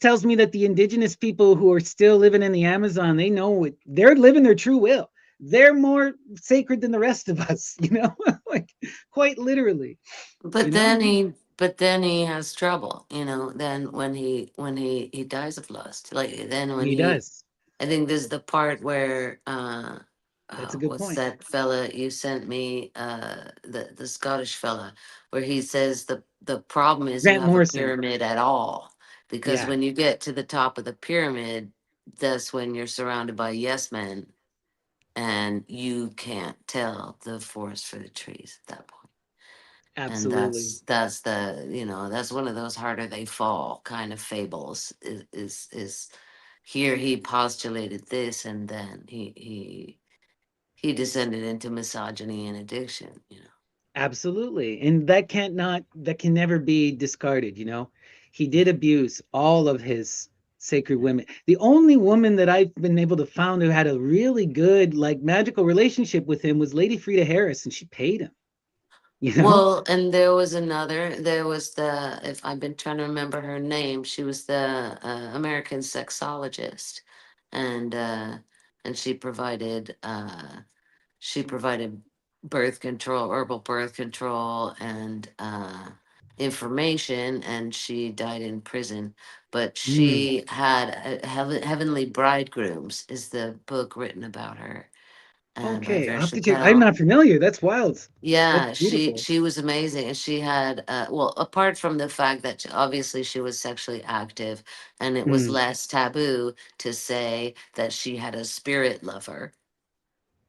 tells me that the indigenous people who are still living in the Amazon, they know it, they're living their true will. They're more sacred than the rest of us, you know, like quite literally, you
But
know,
then he has trouble, you know, then when he dies of lust. Like then
and
when
he
he
does.
I think there's the part where
That's a good
what's
point.
that fella you sent me, the Scottish fella, where he says the problem is you
Grant
have a
Morrison.
pyramid at all. Because
Yeah,
when you get to the top of the pyramid, that's when you're surrounded by yes men and you can't tell the forest for the trees at that point. And
absolutely.
that's the, you know, that's one of those harder they fall kind of fables. Is here he postulated this, and then he descended into misogyny and addiction, you know.
Absolutely. And that can never be discarded, you know. He did abuse all of his sacred women. The only woman that I've been able to find who had a really good, like, magical relationship with him was Lady Frida Harris, and she paid him, you know.
Well, and there was another. There was the. If I've been trying to remember her name, she was the American sexologist, and uh, and she provided birth control, herbal birth control, and information, and she died in prison. But
Mm,
she had Heavenly Bridegrooms is the book written about her, and by
Okay, I'll have
Versa
to check. I'm not
Kettle.
familiar. That's wild. That's
Yeah, she
beautiful.
she was amazing, and she had well, apart from the fact that obviously she was sexually active, and it was
Mm,
less taboo to say that she had a spirit lover.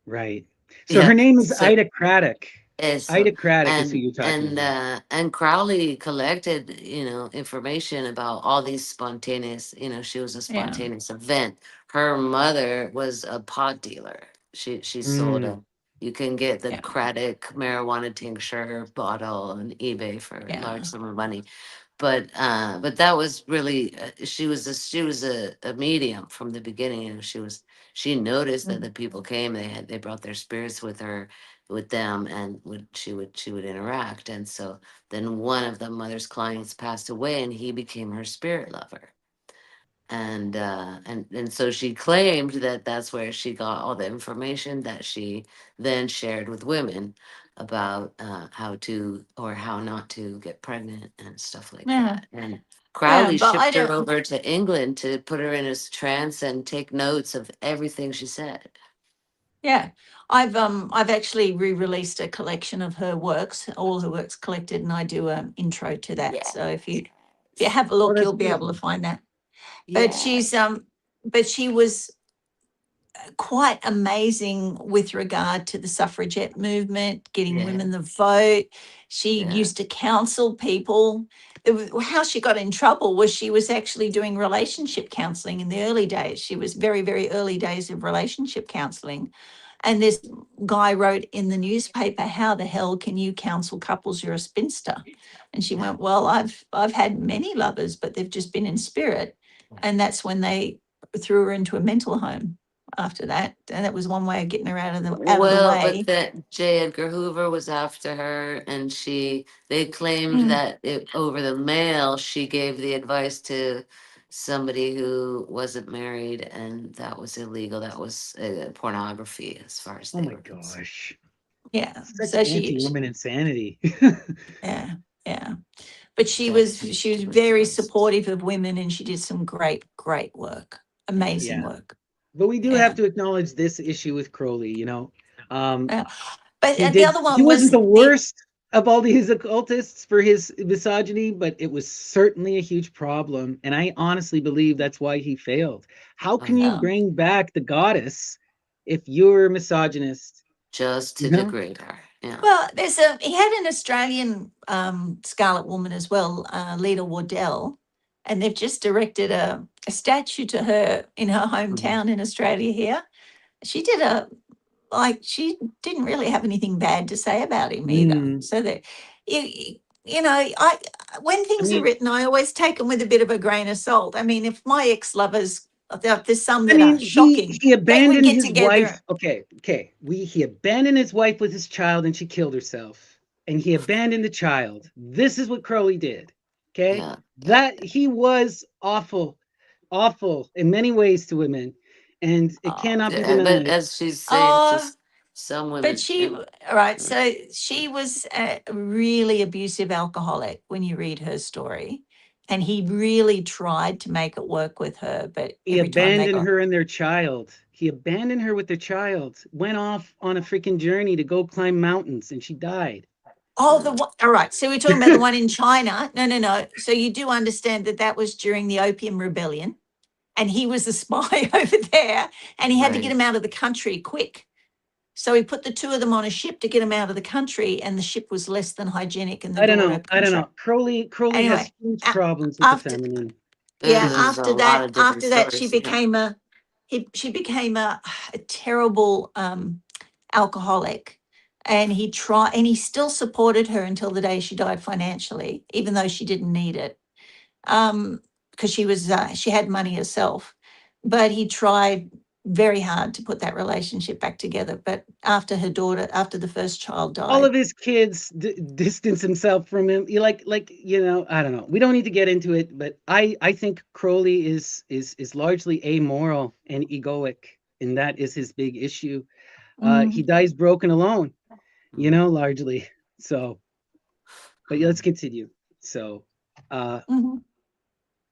right. So her
Yeah,
name is
so
Ida Craddock.
eso.
Ida Craddock is who
and
you're talking
and
about.
uh and Crowley collected, information about all these spontaneous, she was a
Yeah.
spontaneous event. Her mother was a pot dealer. She sold
Mm,
a You can get the
Yeah.
Craddock marijuana tincture bottle on eBay for a large
Yeah.
sum of money. But that was really, she was a medium from the beginning, and she noticed that
Mm.
the people came, they brought their spirits with them, and she would interact. And so then one of the mother's clients passed away, and he became her spirit lover. And so she claimed that that's where she got all the information that she then shared with women about how to or how not to get pregnant and stuff like
Yeah.
that. And
Yeah.
Crowley
But I
shipped her
don't.
over to England to put her in a trance and take notes of everything she said.
Yeah. I've actually re-released a collection of her works, all her works collected, and I do an intro to that.
Yes.
So if you have a
oh,
look,
that's
you'll be able to
beautiful.
find that. But
Yeah.
she was quite amazing with regard to the suffragette movement, getting
Yeah.
women the vote. She
Yeah.
used to counsel people. How she got in trouble was she was actually doing relationship counseling in the early days. She was very, very early days of relationship counseling. And this guy wrote in the newspaper, "How the hell can you counsel couples? You're a spinster." And she went, "Well, I've had many lovers, but they've just been in spirit." And that's when they threw her into a mental home after that. And that was one way of getting her out of the
Well, but
way.
that J. Edgar Hoover was after her, and they claimed
Mm.
that over the mail, she gave the advice to somebody who wasn't married, and that was illegal. That was pornography, as far as
Oh
they
my
were concerned.
gosh.
Yeah.
Such
So
anti-woman insanity.
yeah, yeah. But
Definitely
she was
too much
very
nonsense.
supportive of women, and she did some great, great work. Amazing
Yeah.
work.
But we do have
Yeah.
to acknowledge this issue with Crowley. Um,
Yeah. But
he
the
did
other
he
one
wasn't
was
the
the
worst of all these occultists for his misogyny, but it was certainly a huge problem. And I honestly believe that's why he failed. How can you
Uh-huh.
um,
bring back the goddess if you're a misogynist?
Just
You
to
know?
degrade her. Yeah.
well, he had an Australian Scarlet Woman as well, Leda Wardell, and they've just erected a statue to her in her
Mhm.
hometown in Australia here. She did a she didn't really have anything bad to say about him either.
Mm.
So that you know, I when
I
things are
mean,
written, I always take them with a bit of a grain of salt. I mean, if my ex-lovers, there's some
I
that are
mean,
shocking,
he
they would
abandoned
get
his wife.
together.
Okay, okay. He abandoned his wife with his child, and she killed herself. And he abandoned the child. This is what Crowley did. Okay,
Yeah. Yeah.
that he was awful, awful in many ways to women, and it
Oh,
cannot be
But
denied.
as she's saying to
oh,
some
but
women,
she, all right. So she was a really abusive alcoholic when you read her story. And he really tried to make it work with her, but
He
every time they
abandoned
got
her and their child. He abandoned her with their child. Went off on a freaking journey to go climb mountains, and she died.
Oh,
uh,
all right. So we're talking about the one in China. No, no, no. So you do understand that that was during the Opium Rebellion, and he was a spy over there, and he had to get
right.
him out of the country quick. So he put the two of them on a ship to get him out of the country, and the ship was less than hygienic, and the
I don't
daughter
know. I don't
contract.
know. Crowley has
Anyway,
huge
a-
problems with the
after
feminine.
yeah,
There's a
after
lot
that,
of different
she
stories. Yeah.
became she became a terrible alcoholic, and he still supported her until the day she died financially, even though she didn't need it, because she had money herself, but he tried very hard to put that relationship back together. But after the first child
All
died.
of his kids distance himself from him. You I don't know. We don't need to get into it, but I think Crowley is largely amoral and egoic, and that is his big issue. He
Mm,
dies broken alone,
Mhm.
largely. So, but yeah, let's continue. So, uh,
mhm.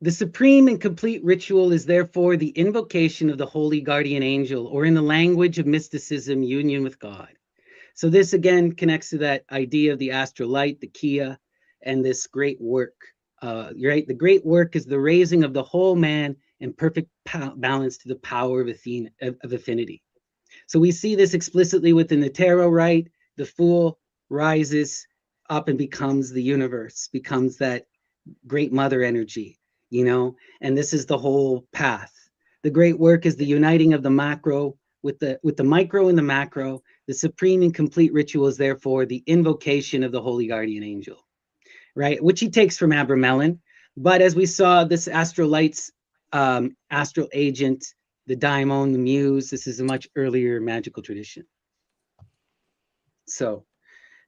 The supreme and complete ritual is therefore the invocation of the holy guardian angel, or in the language of mysticism, union with God. So this again connects to that idea of the astral light, the Kia, and this great work. Right, the great work is the raising of the whole man in perfect balance to the power of affinity. So we see this explicitly within the tarot, right? The fool rises up and becomes the universe, becomes that great mother energy, and this is the whole path. The great work is the uniting of the macro with the micro and the macro. The supreme and complete ritual is therefore the invocation of the holy guardian angel, right? Which he takes from Abramelin. But as we saw, this astral lights, astral agent, the daimon, the muse, this is a much earlier magical tradition. So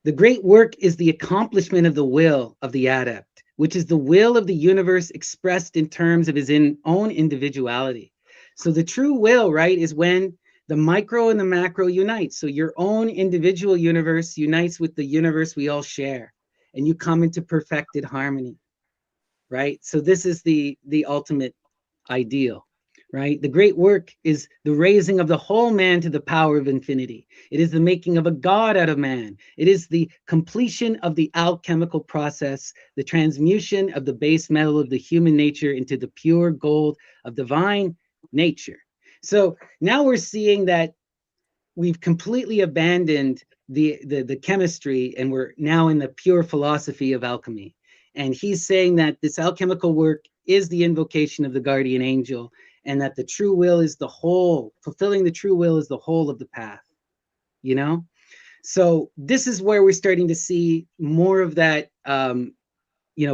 the great work is the accomplishment of the will of the adept, which is the will of the universe expressed in terms of his own individuality. So the true will, right, is when the micro and the macro unite. So your own individual universe unites with the universe we all share, and you come into perfected harmony, right? So this is the ultimate ideal, right? The great work is the raising of the whole man to the power of infinity. It is the making of a god out of man. It is the completion of the alchemical process, the transmutation of the base metal of the human nature into the pure gold of divine nature. So now we're seeing that we've completely abandoned the chemistry, and we're now in the pure philosophy of alchemy. And he's saying that this alchemical work is the invocation of the guardian angel, and that the true will is the whole, fulfilling the true will is the whole of the path, So this is where we're starting to see more of that,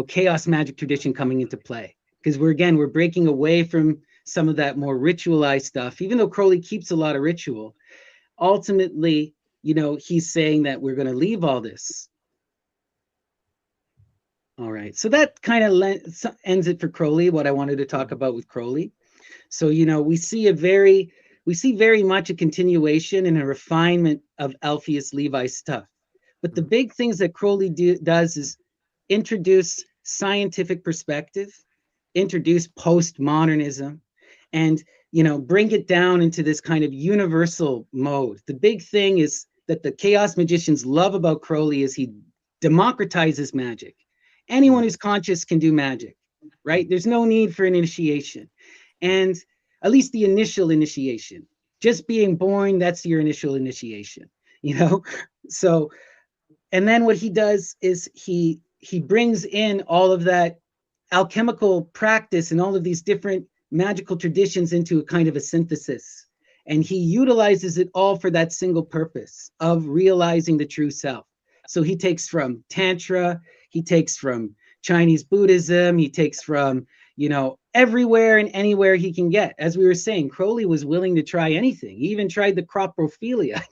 chaos magic tradition coming into play. Because we're breaking away from some of that more ritualized stuff, even though Crowley keeps a lot of ritual. Ultimately, he's saying that we're going to leave all this. All right. So that kind of ends it for Crowley, what I wanted to talk about with Crowley. So, we see very much a continuation and a refinement of Alpheus Levi stuff. But the big things that Crowley does is introduce scientific perspective, introduce postmodernism, and bring it down into this kind of universal mode. The big thing is that the chaos magicians love about Crowley is he democratizes magic. Anyone who's conscious can do magic, right? There's no need for an initiation. And at least the initial initiation, just being born, that's your initial initiation, So, and then what he does is he brings in all of that alchemical practice and all of these different magical traditions into a kind of a synthesis. And he utilizes it all for that single purpose of realizing the true self. So he takes from Tantra, he takes from Chinese Buddhism, he takes from, everywhere and anywhere he can get. As we were saying, Crowley was willing to try anything. He even tried the croprophilia,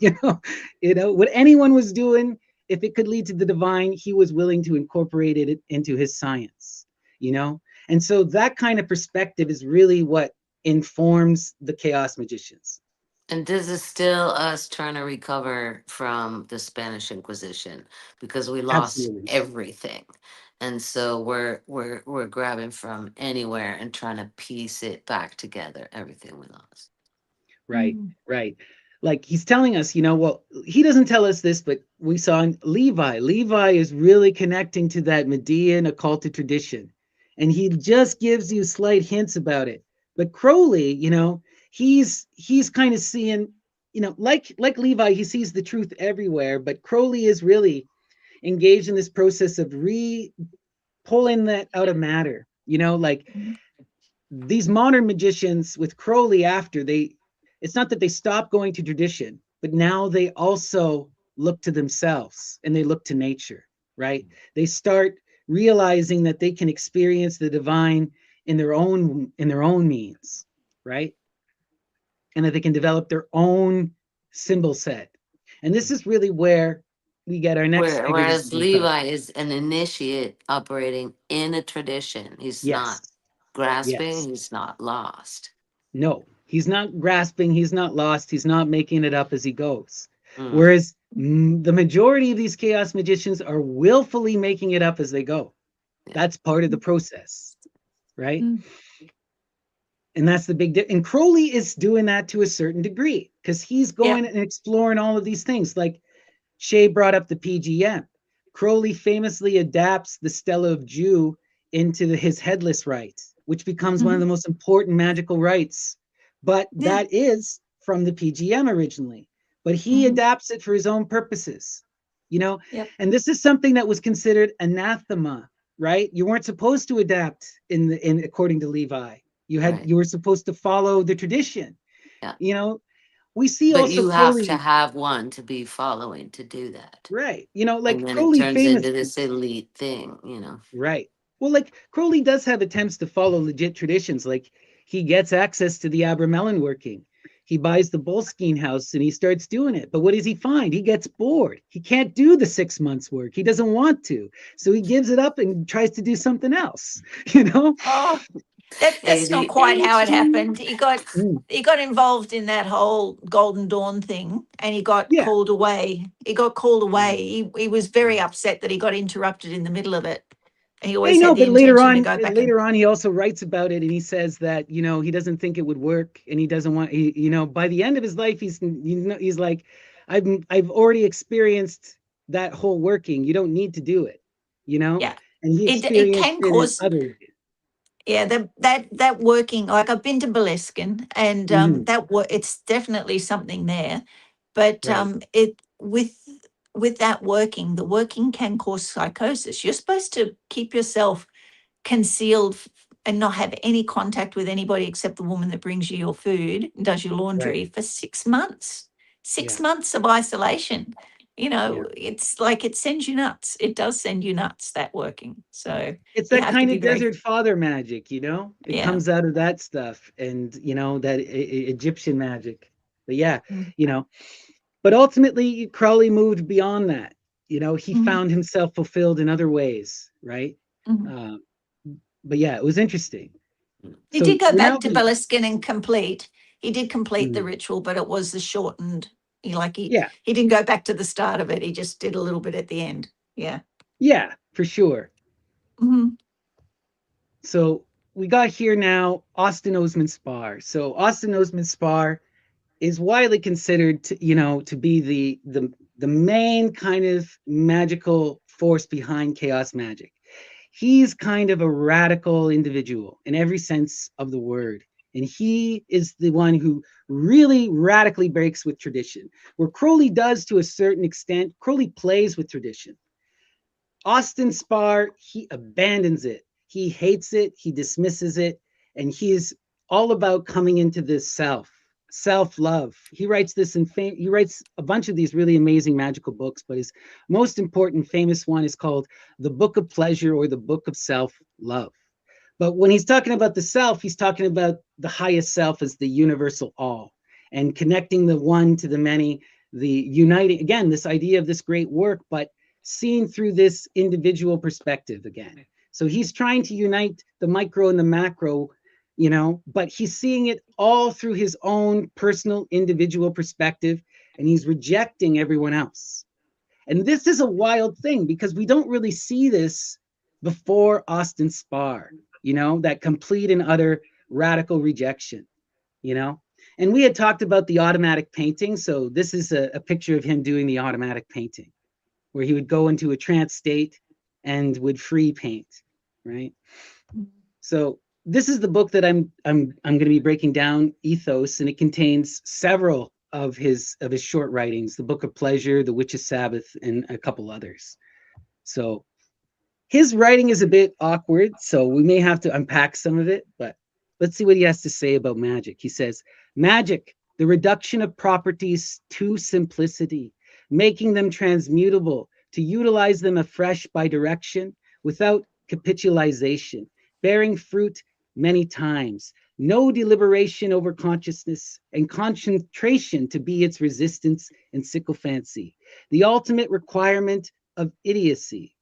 what anyone was doing, if it could lead to the divine, he was willing to incorporate it into his science, And so that kind of perspective is really what informs the chaos magicians.
And this is still us trying to recover from the Spanish Inquisition, because we lost
Absolutely.
everything. And so we're grabbing from anywhere and trying to piece it back together, everything we lost.
Right, right. Like he's telling us, well, he doesn't tell us this, but we saw in Levi. Levi is really connecting to that Median occulted tradition. And he just gives you slight hints about it. But Crowley, he's kind of seeing, like Levi, he sees the truth everywhere, but Crowley is really engaged in this process of pulling that out of matter, these modern magicians with Crowley it's not that they stop going to tradition, but now they also look to themselves and they look to nature, right? They start realizing that they can experience the divine in their own means, right? And that they can develop their own symbol set. And this is really where we get our next
Whereas Levi is an initiate operating in a tradition. He's not grasping, he's not lost.
No, he's not grasping, he's not lost, he's not making it up as he goes. Whereas the majority of these chaos magicians are willfully making it up as they go. That's part of the process. right?
Mm.
And that's the big and Crowley is doing that to a certain degree because he's
Yeah.
going and exploring all of these things. Like Shay brought up the PGM. Crowley famously adapts the Stella of Jew into his headless rite, which becomes one of
Mhm.
the most important magical rites. But
Yeah.
that is from the PGM originally. But he
Mhm.
adapts it for his own purposes, you know?
Yep.
And this is something that was considered anathema, right? You weren't supposed to adapt in according to Levi.
Right.
You were supposed to follow the tradition,
Yeah.
you know? We see
But
also
you have to
Crowley,
have one to be following to do that.
right? You know,
And
like
then it
Crowley
turns
famous,
into this elite thing, you know.
right? Well, like Crowley does have attempts to follow legit traditions. Like he gets access to the Abramelin working. He buys the Bolskine house and he starts doing it. But what does he find? He gets bored. He can't do the 6 months work. He doesn't want to. So he gives it up and tries to do something else, you know?
Oh, that's not quite how it
ADHD.
happened.
Mm,
He got involved in that whole Golden Dawn thing, and he got
yeah.
called away. He got called away.
Mm,
He was very
mm.
upset that he got interrupted in the middle of it. He
I
always
know,
had the
but
intention to go back and.
later on, he also writes about it, and he says that he doesn't think it would work, and he doesn't want. By the end of his life, he's like, I've already experienced that whole working. You don't need to do it, you know.
Yeah,
And he
it
experienced
can
it in
cause.
other.
Yeah, that working, like I've been to Boleskine, and
Mhm,
it's definitely something there, but
right,
it with that working, the working can cause psychosis. You're supposed to keep yourself concealed and not have any contact with anybody except the woman that brings you your food and does your
right,
laundry for 6 months. Six
yeah,
months of isolation.
yeah.
It's like it sends you nuts. It does send you nuts, that working. So
It's
you
that
have to
kind
be
of
very,
desert father magic, It
yeah.
comes out of that stuff, and that Egyptian magic. But yeah,
Mm.
you know. But ultimately, Crowley moved beyond that. He
Mhm.
found himself fulfilled in other ways, right?
Mhm.
Uh, but yeah, it was interesting.
He did
So
go
we're now
back to
going to,
Belliskin and complete. He did complete the
mm,
ritual, but it was the shortened.
yeah,
He didn't go back to the start of it. He just did a little bit at the end. Yeah.
yeah, for sure.
Hmm.
So we got here now Austin Osman Spar. So Austin Osman Spar is widely considered to be the main kind of magical force behind chaos magic. He's kind of a radical individual in every sense of the word. And he is the one who really radically breaks with tradition. Where Crowley does to a certain extent, Crowley plays with tradition. Austin Spar, he abandons it. He hates it, he dismisses it, and he is all about coming into this self-love. He writes he writes a bunch of these really amazing magical books, but his most important famous one is called The Book of Pleasure or The Book of Self-Love. But when he's talking about the self, he's talking about the highest self as the universal all and connecting the one to the many, the uniting, again, this idea of this great work, but seen through this individual perspective again. So he's trying to unite the micro and the macro, but he's seeing it all through his own personal individual perspective, and he's rejecting everyone else. And this is a wild thing because we don't really see this before Austin Spar, that complete and utter radical rejection, you know? And we had talked about the automatic painting. So this is a picture of him doing the automatic painting where he would go into a trance state and would free paint, right? So this is the book that I'm going to be breaking down, Ethos, and it contains several of his short writings, The Book of Pleasure, The Witch's Sabbath, and a couple others. So his writing is a bit awkward, so we may have to unpack some of it, but let's see what he has to say about magic. He says, magic, the reduction of properties to simplicity, making them transmutable, to utilize them afresh by direction without capitalization, bearing fruit many times, no deliberation over consciousness, and concentration to be its resistance and sycophancy, the ultimate requirement of idiocy.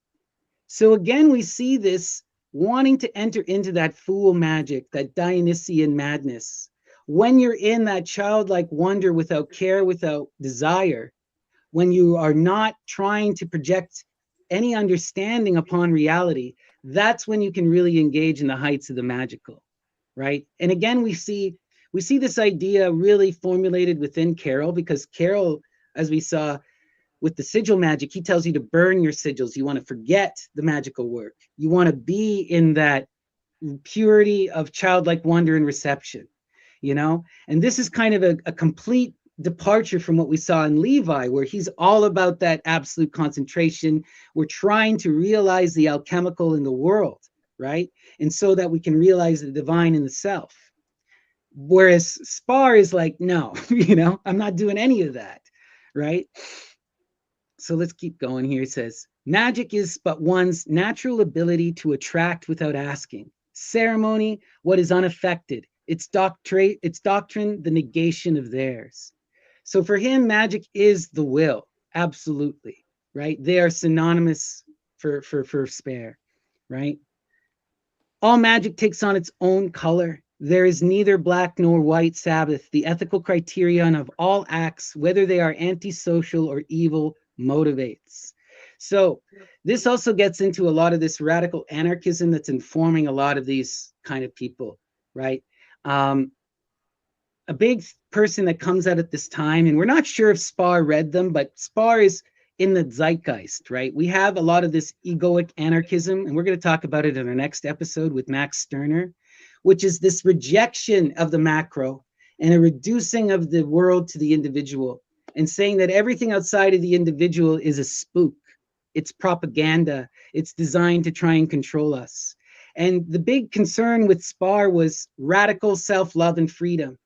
So again, we see this wanting to enter into that fool magic, that Dionysian madness. When you're in that childlike wonder without care, without desire, when you are not trying to project any understanding upon reality, that's when you can really engage in the heights of the magical, right? And again, we see this idea really formulated within Carol, because Carol, as we saw with the sigil magic, he tells you to burn your sigils. You want to forget the magical work. You want to be in that purity of childlike wonder and reception, you know? And this is kind of a complete departure from what we saw in Levi, where he's all about that absolute concentration. We're trying to realize the alchemical in the world, right? And so that we can realize the divine in the self. Whereas Spar is like, no, I'm not doing any of that, right? So let's keep going here. It says, magic is but one's natural ability to attract without asking. Ceremony, what is unaffected. Its doctrine, the negation of theirs. So for him, magic is the will, absolutely, right? They are synonymous for spare, right? All magic takes on its own color. There is neither black nor white Sabbath. The ethical criterion of all acts, whether they are antisocial or evil, motivates. So this also gets into a lot of this radical anarchism that's informing a lot of these kind of people, right? A big person that comes out at this time, and we're not sure if Spar read them, but Spar is in the zeitgeist, right? We have a lot of this egoic anarchism, and we're going to talk about it in our next episode with Max Stirner, which is this rejection of the macro and a reducing of the world to the individual, and saying that everything outside of the individual is a spook. It's propaganda. It's designed to try and control us. And the big concern with Spar was radical self-love and freedom,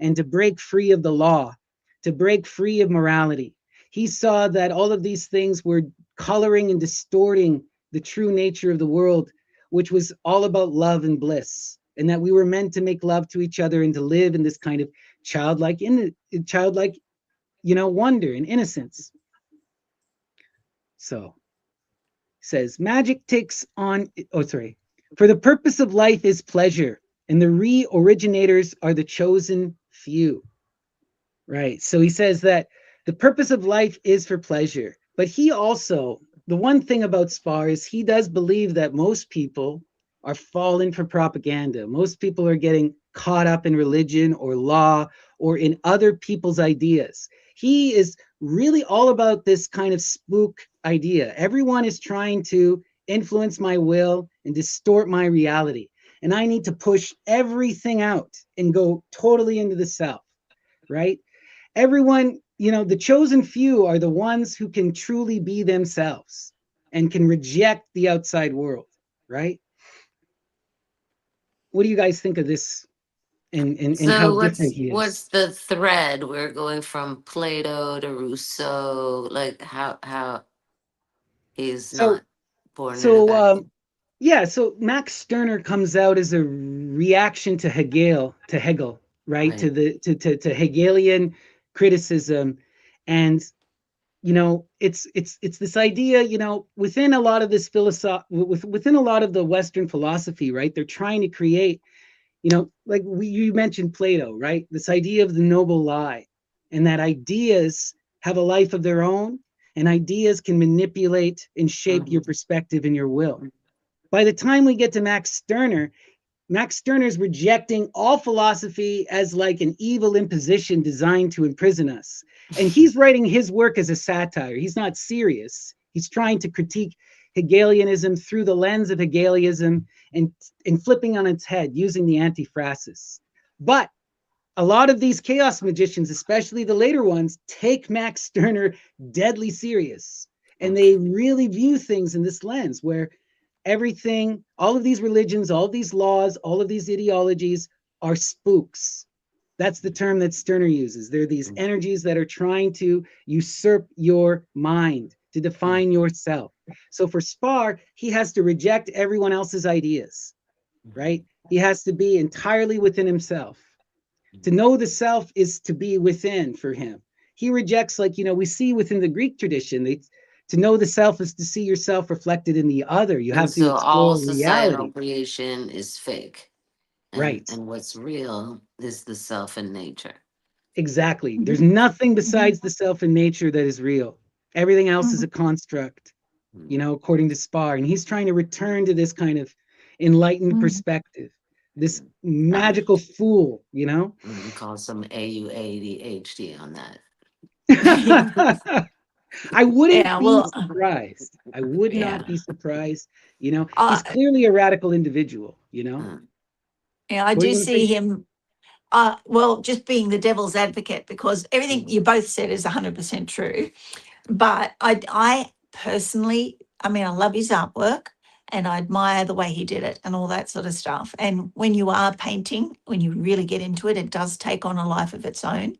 and to break free of the law, to break free of morality. He saw that all of these things were coloring and distorting the true nature of the world, which was all about love and bliss, and that we were meant to make love to each other and to live in this kind of childlike, wonder and innocence. So, says magic takes on. For the purpose of life is pleasure, and the re-originators are the chosen few. Right. So he says that the purpose of life is for pleasure. But he also, the one thing about Spar is he does believe that most people are falling for propaganda. Most people are getting caught up in religion or law or in other people's ideas. He is really all about this kind of spook idea. Everyone is trying to influence my will and distort my reality. And I need to push everything out and go totally into the self, right? Everyone, the chosen few are the ones who can truly be themselves and can reject the outside world, right? What do you guys think of this and how
So
different
what's
he is?
what's the thread? We're going from Plato to Rousseau, like how he's
So,
not born in a
so
vacuum.
yeah, so Max Stirner comes out as a reaction to Hegel, right? To
Right.
the to Hegelian criticism. And it's this idea, within a lot of this within a lot of the Western philosophy, right? They're trying to create, like you mentioned Plato, right? This idea of the noble lie, and that ideas have a life of their own, and ideas can manipulate and shape your
Mhm.
perspective and your will. By the time we get to Max Stirner's rejecting all philosophy as like an evil imposition designed to imprison us. And he's writing his work as a satire. He's not serious. He's trying to critique Hegelianism through the lens of Hegelianism and flipping on its head using the antiphrasis. But a lot of these chaos magicians, especially the later ones, take Max Stirner deadly serious. And they
Okay.
really view things in this lens where everything, all of these religions, all of these laws, all of these ideologies are spooks. That's the term that Stirner uses. They're these energies that are trying to usurp your mind, to define yourself. So for Spar, he has to reject everyone else's ideas, right? He has to be entirely within himself. To know the self is to be within for him. He rejects, like, we see within the Greek tradition, to know the self is to see yourself reflected in the other. You
And
have to
so all
explore
societal
reality.
creation is fake. And
Right.
and what's real is the self in nature.
Exactly. There's
Mhm.
nothing
Mhm.
besides the self in nature that is real. Everything else is a
Mhm.
construct. according to Spar, and he's trying to return to this kind of enlightened perspective, this magical fool,
Call some AUADHD on that.
I wouldn't
Yeah,
be
well,
surprised. I would not
yeah.
be surprised.
Uh,
He's clearly a radical individual,
Mm.
yeah, I
What are
do
you going to say,
see
Jen?
him. Well, just being the devil's advocate, because everything you both said is 100% true. But I personally, I mean, I love his artwork and I admire the way he did it and all that sort of stuff. And when you are painting, when you really get into it, it does take on a life of its own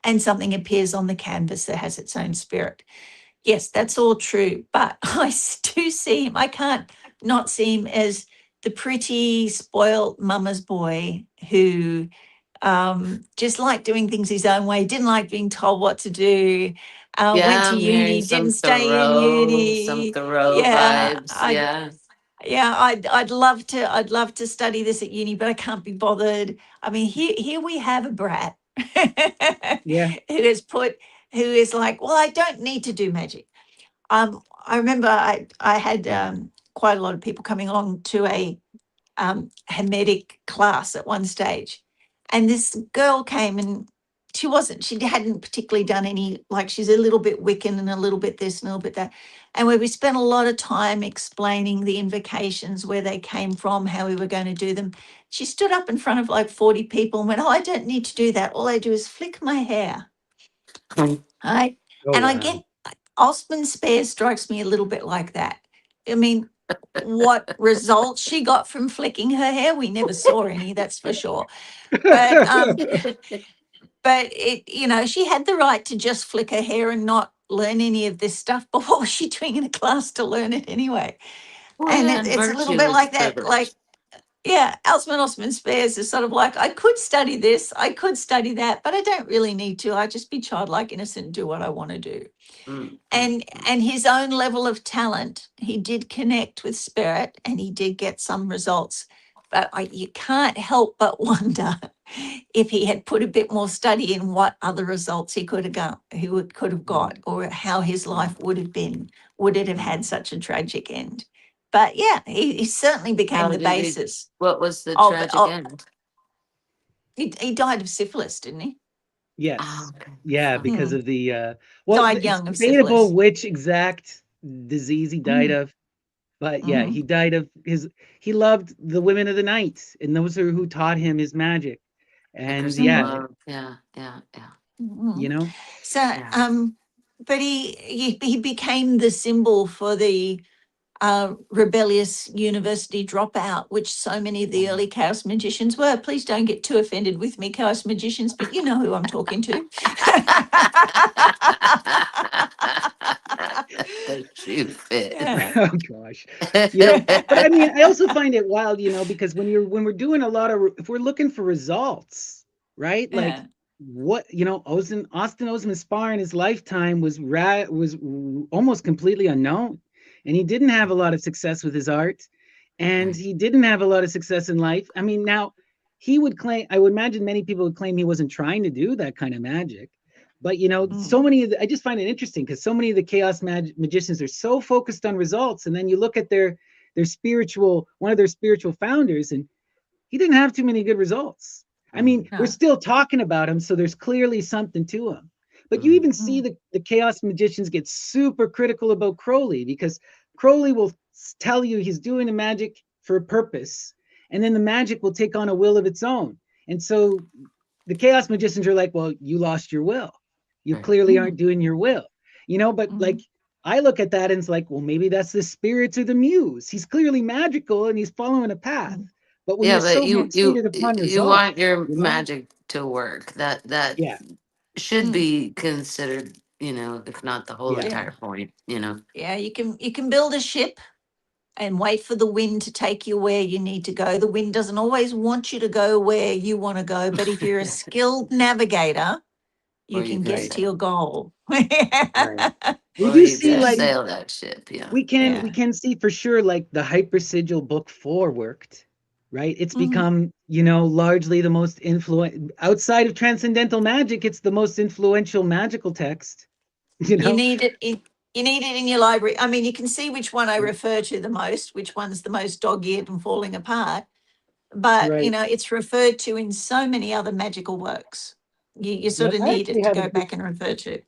and something appears on the canvas that has its own spirit. Yes, that's all true. But do see him. I can't not see him as the pretty, spoiled mama's boy who just liked doing things his own way, didn't like being told what to do, went
Yeah,
to
I'm hearing
uni, didn't stay in
Some
uni.
Thoreau
Yeah,
vibes. Yeah.
I'd love to study this at uni, but I can't be bothered. I mean, here we have a brat
Yeah.
who is who is like, well, I don't need to do magic. I remember I had quite a lot of people coming on to a Hermetic class at one stage. And this girl came and she hadn't particularly done any, like she's a little bit Wiccan and a little bit this and a little bit that. And where we spent a lot of time explaining the invocations, where they came from, how we were going to do them. She stood up in front of like 40 people and went, oh, I don't need to do that. All I do is flick my hair. Right.
Oh,
And I
wow.
get Osman Spare strikes me a little bit like that. I mean, what results she got from flicking her hair, we never saw any, that's for sure. But but it, she had the right to just flick her hair and not learn any of this stuff. But what was she doing in a class to learn it anyway?
Well,
And
yeah, and
it's a little
virtue
bit
is
like that, like
privilege.
yeah, Osman Spares is sort of like, I could study this, I could study that, but I don't really need to. I just be childlike, innocent, and do what I want to do.
Mm, mm,
And
mm.
and his own level of talent, he did connect with spirit, and he did get some results. But you can't help but wonder if he had put a bit more study in what other results he could have got, could have got, or how his life would have been, would it have had such a tragic end. But yeah, he certainly became
How
the
did he?
basis
What was the
of,
tragic end?
he died of syphilis, didn't he?
Oh,
Yes.
okay.
Yeah,
Oh.
because
Mm.
of the
Died
it's
young of
debatable
syphilis.
which exact disease he died
Mm.
of, but yeah,
Hmm.
he died of he loved the women of the night, and those are who taught him his magic.
And
And
Christopher
yeah,
Hmm.
Love. Yeah, yeah, yeah,
you know,
So,
yeah.
but he became the symbol for the rebellious university dropout, which so many of the early chaos magicians were. Please don't get too offended with me, chaos magicians, but you know who I'm talking to.
The shoe
Yeah.
fits.
oh gosh. But I mean, I also find it wild, because when we're doing a lot of if we're looking for results, right? Like
Yeah.
what, Austin Osman Spar in his lifetime was almost completely unknown. And he didn't have a lot of success with his art, and
Right.
he didn't have a lot of success in life. I mean, now he would claim, I would imagine many people would claim he wasn't trying to do that kind of magic. But so
Mm.
many I just find it interesting because so many of the chaos magicians are so focused on results, and then you look at their spiritual one of their spiritual founders, and he didn't have too many good results. I
Mm,
mean, we're
No.
still talking about him, so there's clearly something to him. But you
mm,
even see
Mm.
the chaos magicians get super critical about Crowley, because Crowley will tell you he's doing the magic for a purpose, and then the magic will take on a will of its own. And so the chaos magicians are like, well, you lost your will. You
right.
clearly aren't
Mm.
doing your will, but like
Mm.
I look at that and it's like, well, maybe that's the spirits or the muse. He's clearly magical and he's following a path.
Mm.
But when you're
Yeah, but
so
Yeah.
fixated upon
you
results,
want your
you know?
magic to work. That
Yeah,
should
Mm.
be considered, if not the whole
yeah,
entire
Yeah.
point.
Yeah. You can build a ship and wait for the wind to take you where you need to go. The wind doesn't always want you to go where you want to go, but if you're a skilled navigator, you
Or you
can
can
get
right,
to your goal.
right.
we
Or
do
you
see
just
like
Yeah.
sail that ship, yeah.
we
Yeah.
can see for sure like the hyper sigil book 4 worked, right? It's
Mhm.
become, largely the most influential outside of transcendental magic. It's the most influential magical text, you
You
know
need it. You need it in your library. I mean, you can see which one I refer to the most, which one's the most dog-eared and falling apart. But,
Right.
it's referred to in so many other magical works. You sort
Yep.
of
I
need
actually
it to
have
go back and refer to.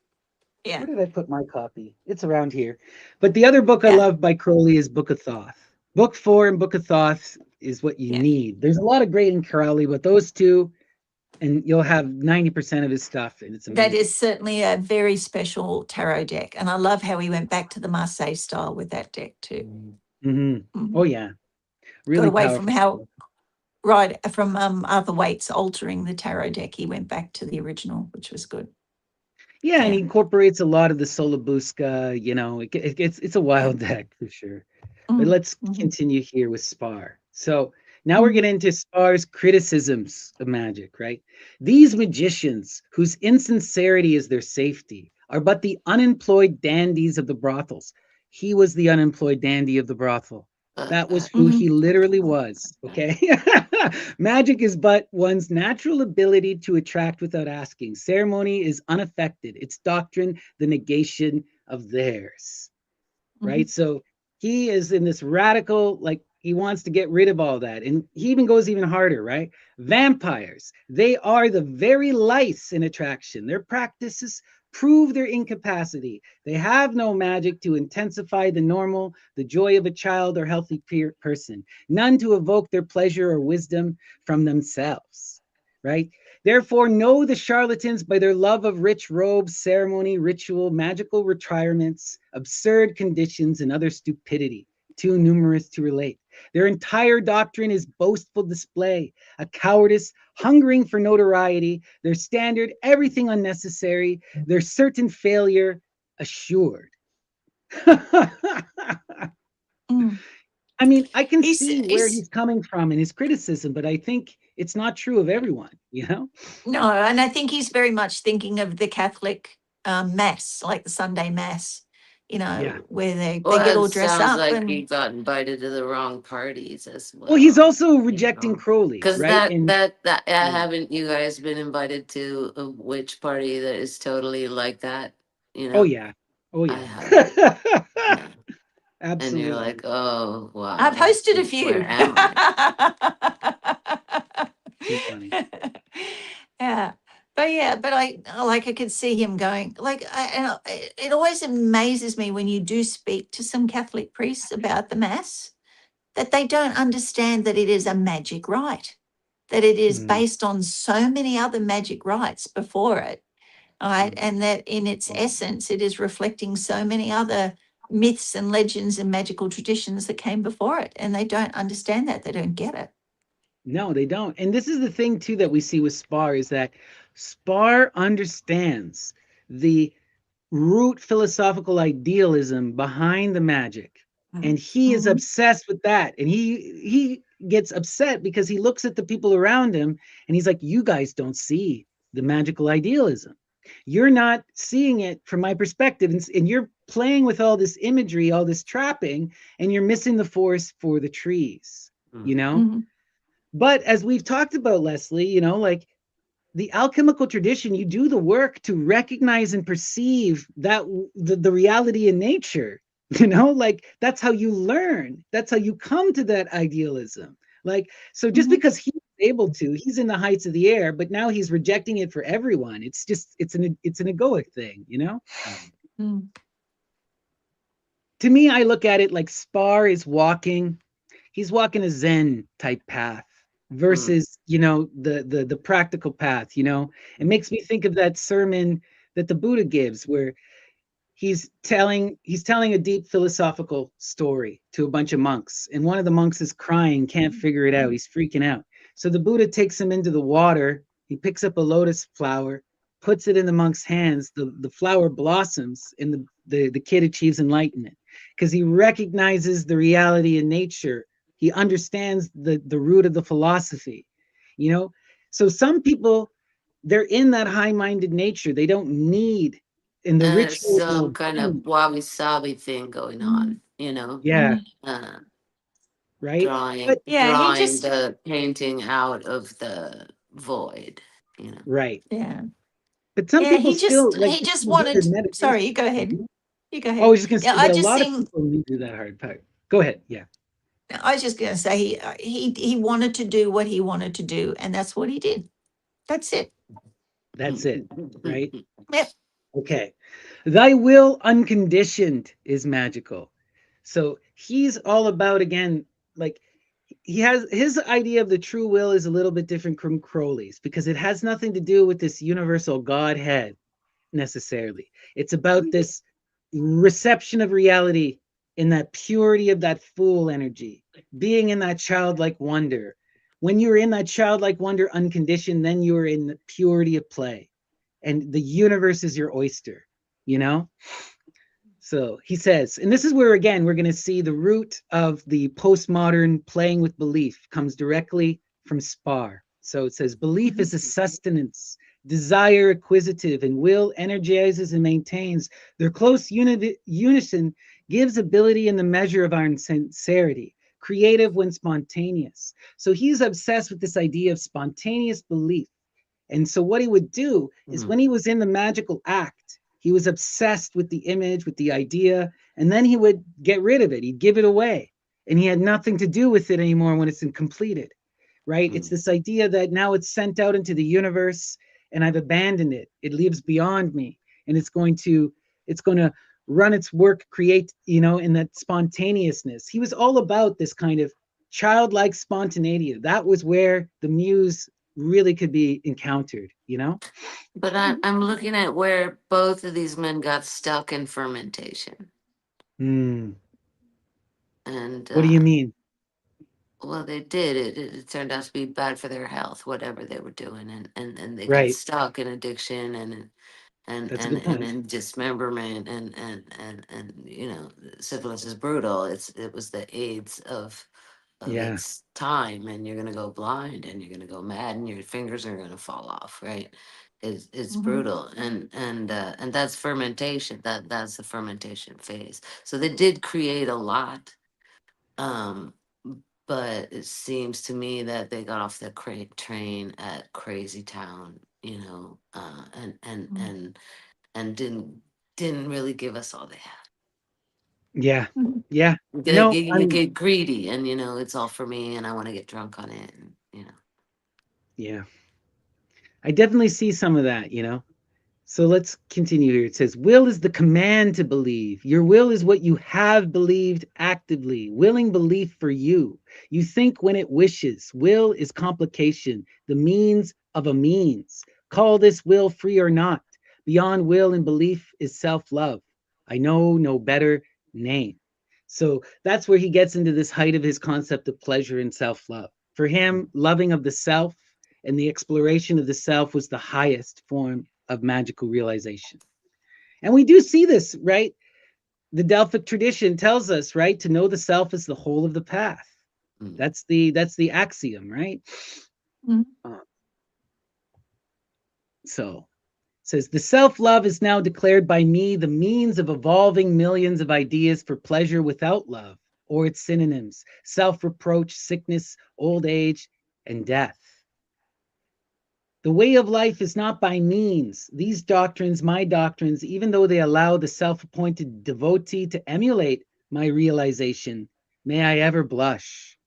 Yeah.
where did I put my copy? It's around here. But the other book I
Yeah.
love by Crowley is Book of Thoth. Book 4 and Book of Thoth is what you
Yeah.
need. There's a lot of great in Crowley, but those two, and you'll have 90% of his stuff, and it's
That
amazing.
is certainly a very special tarot deck. And I love how he went back to the Marseille style with that deck too.
Oh, yeah.
Got
Really
away from
powerful.
from Arthur Waite's altering the tarot deck. He went back to the original, which was good.
Yeah, and
Yeah.
he incorporates a lot of the Solabuska, it's a wild deck for sure. But let's continue here with Spar. So now we're getting into Spar's criticisms of magic, right? These magicians, whose insincerity is their safety, are but the unemployed dandies of the brothels. He was the unemployed dandy of the brothel. That was who he literally was, okay? Magic is but one's natural ability to attract without asking. Ceremony is unaffected. Its doctrine, the negation of theirs, right? So he is in this radical, like, he wants to get rid of all that. And he even goes even harder, right? Vampires, they are the very lice in attraction. Their practices prove their incapacity. They have no magic to intensify the joy of a child or healthy person, none to evoke their pleasure or wisdom from themselves, right? Therefore, know the charlatans by their love of rich robes, ceremony, ritual, magical retirements, absurd conditions, and other stupidity, too numerous to relate. Their entire doctrine is boastful display, a cowardice hungering for notoriety, their standard, everything unnecessary, their certain failure assured. I mean, I can see where he's coming from in his criticism, but I think it's not true of everyone,
No, and I think he's very much thinking of the Catholic mass, like the Sunday mass, where they get all
It
dressed
sounds
up
like he
and
got invited to the wrong parties as
Well, he's
well.
also rejecting Crowley,
Because
right?
haven't you guys been invited to a witch party that is totally like that?
Oh yeah, oh
I
yeah,
have. Yeah. And you're
absolutely.
like, oh
I've
wow,
hosted a few.
where am I?
Too funny.
Yeah. But I could see him going it always amazes me when you do speak to some Catholic priests about the mass that they don't understand that it is a magic rite, that it is based on so many other magic rites before it, right? And that in its essence, it is reflecting so many other myths and legends and magical traditions that came before it. And they don't understand that. They don't get it.
No, they don't. And this is the thing too that we see with Spar is that Spar understands the root philosophical idealism behind the magic. And he is obsessed with that. And he gets upset because he looks at the people around him and he's like, you guys don't see the magical idealism. You're not seeing it from my perspective. And you're playing with all this imagery, all this trapping, and you're missing the forest for the trees, But as we've talked about, Leslie, like the alchemical tradition, you do the work to recognize and perceive that the reality in nature, like that's how you learn. That's how you come to that idealism. Like, so just because he's able to, he's in the heights of the air, but now he's rejecting it for everyone. It's just, it's an egoic thing, To me, I look at it like Spar is he's walking a Zen type path versus the practical path. It makes me think of that sermon that the Buddha gives where he's telling a deep philosophical story to a bunch of monks, and one of the monks is crying, can't figure it out, he's freaking out. So the Buddha takes him into the water, he picks up a lotus flower, puts it in the monk's hands, the flower blossoms, and the kid achieves enlightenment because he recognizes the reality in nature. He understands the root of the philosophy, So some people, they're in that high-minded nature. They don't need in the
There's
ritual.
some kind of wabi sabi thing going on,
Yeah, right.
drawing
But
drawing the painting out of the void,
right.
Yeah.
But some
Yeah,
people still like
he just
do their
wanted,
meditation.
sorry, you go ahead. You go
Oh, I
ahead.
was just gonna
Yeah,
say,
I
but a
just
lot of
think
people need to do that hard part. Go ahead. Yeah,
I was just going to say he wanted to do what he wanted to do, and that's what he did. That's it.
that's it, right?
Yep.
Okay. Thy will unconditioned is magical. So he's all about, again, like he has his idea of the true will is a little bit different from Crowley's because it has nothing to do with this universal Godhead necessarily. It's about this reception of reality in that purity of that fool energy, being in that childlike wonder. When you're in that childlike wonder unconditioned, then you're in the purity of play. And the universe is your oyster, you know? So he says, and this is where, again, we're going to see the root of the postmodern playing with belief comes directly from Spar. So it says, belief is a sustenance, desire acquisitive, and will energizes and maintains. Their close unison gives ability in the measure of our sincerity, creative when spontaneous. So he's obsessed with this idea of spontaneous belief. And so what he would do is when he was in the magical act, he was obsessed with the image, with the idea, and then he would get rid of it. He'd give it away. And he had nothing to do with it anymore when it's completed, right? It's this idea that now it's sent out into the universe and I've abandoned it. It lives beyond me and it's going to run its work, create, in that spontaneousness. He was all about this kind of childlike spontaneity. That was where the muse really could be encountered.
But I'm looking at where both of these men got stuck in fermentation.
Mm.
And
What do you mean?
well, they did. It turned out to be bad for their health, whatever they were doing, and they got
Right.
stuck in addiction
That's a good
and
point.
in dismemberment and syphilis is brutal. It was the AIDS of
Yeah.
its time, and you're gonna go blind and you're gonna go mad and your fingers are gonna fall off, right? It's brutal, and that's fermentation. That's the fermentation phase. So they did create a lot, um, but it seems to me that they got off the train at Crazy Town, and didn't really give us all they had.
Yeah.
Mhm.
Yeah.
You,
No,
you get greedy, and it's all for me, and I want to get drunk on it, and.
yeah. I definitely see some of that. So let's continue here. It says, will is the command to believe. Your will is what you have believed actively, willing belief for you. You think when it wishes. Will is complication, the means of a means. Call this will free or not. Beyond will and belief is self-love. I know no better name. So that's where he gets into this height of his concept of pleasure and self-love. For him, loving of the self and the exploration of the self was the highest form of magical realization. And we do see this, right? The Delphic tradition tells us, right, to know the self is the whole of the path. That's the axiom, right?
Mhm.
So it says the self-love is now declared by me the means of evolving millions of ideas for pleasure without love, or its synonyms, self-reproach, sickness, old age, and death. The way of life is not by means. These doctrines, my doctrines, even though they allow the self-appointed devotee to emulate my realization, may I ever blush.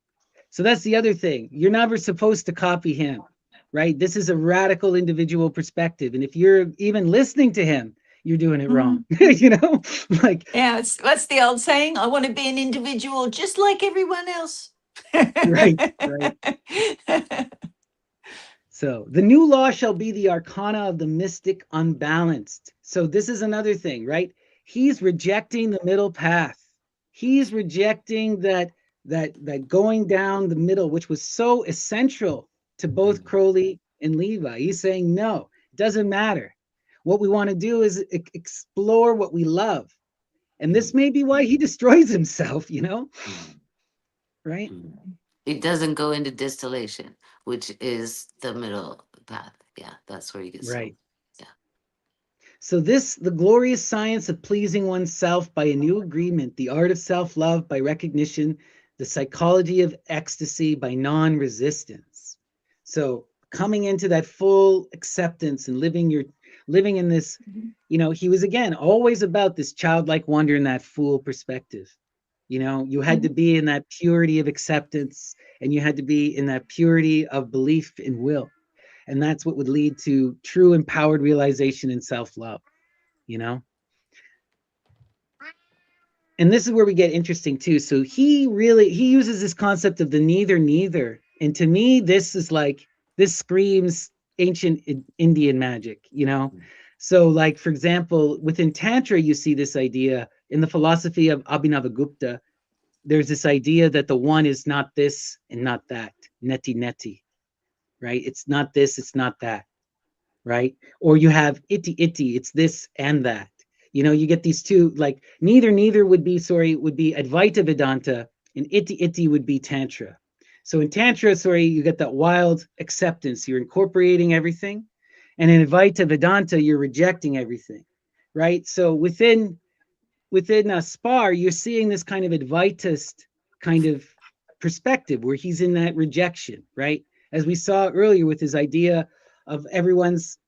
So that's the other thing. You're never supposed to copy him, right? This is a radical individual perspective. And if you're even listening to him, you're doing it wrong. Like,
Yeah, what's the old saying? I want to be an individual just like everyone else.
right, right. So the new law shall be the arcana of the mystic unbalanced. So this is another thing, right? He's rejecting the middle path. He's rejecting that going down the middle, which was so essential to both Crowley and Levi. He's saying, no, it doesn't matter. What we want to do is explore what we love. And this may be why he destroys himself, right?
It doesn't go into distillation, which is the middle path. Yeah, that's where you get
Right.
some. Yeah.
So the glorious science of pleasing oneself by a new agreement, the art of self-love by recognition, the psychology of ecstasy by non-resistance. So coming into that full acceptance and living living in this, he was again always about this childlike wonder and that fool perspective. You had to be in that purity of acceptance, and you had to be in that purity of belief and will. And that's what would lead to true empowered realization and self-love, you know? And this is where we get interesting too. So he uses this concept of the neither. And to me, this screams ancient Indian magic, So like, for example, within Tantra, you see this idea in the philosophy of Abhinavagupta. There's this idea that the one is not this and not that, neti, right? It's not this, it's not that, right? Or you have iti, it's this and that. You get these two, like neither would be Advaita Vedanta, and iti would be Tantra. So in Tantra, you get that wild acceptance. You're incorporating everything. And in Advaita Vedanta, you're rejecting everything, right? So within Spar, you're seeing this kind of Advaitist kind of perspective where he's in that rejection, right? As we saw earlier with his idea of everyone's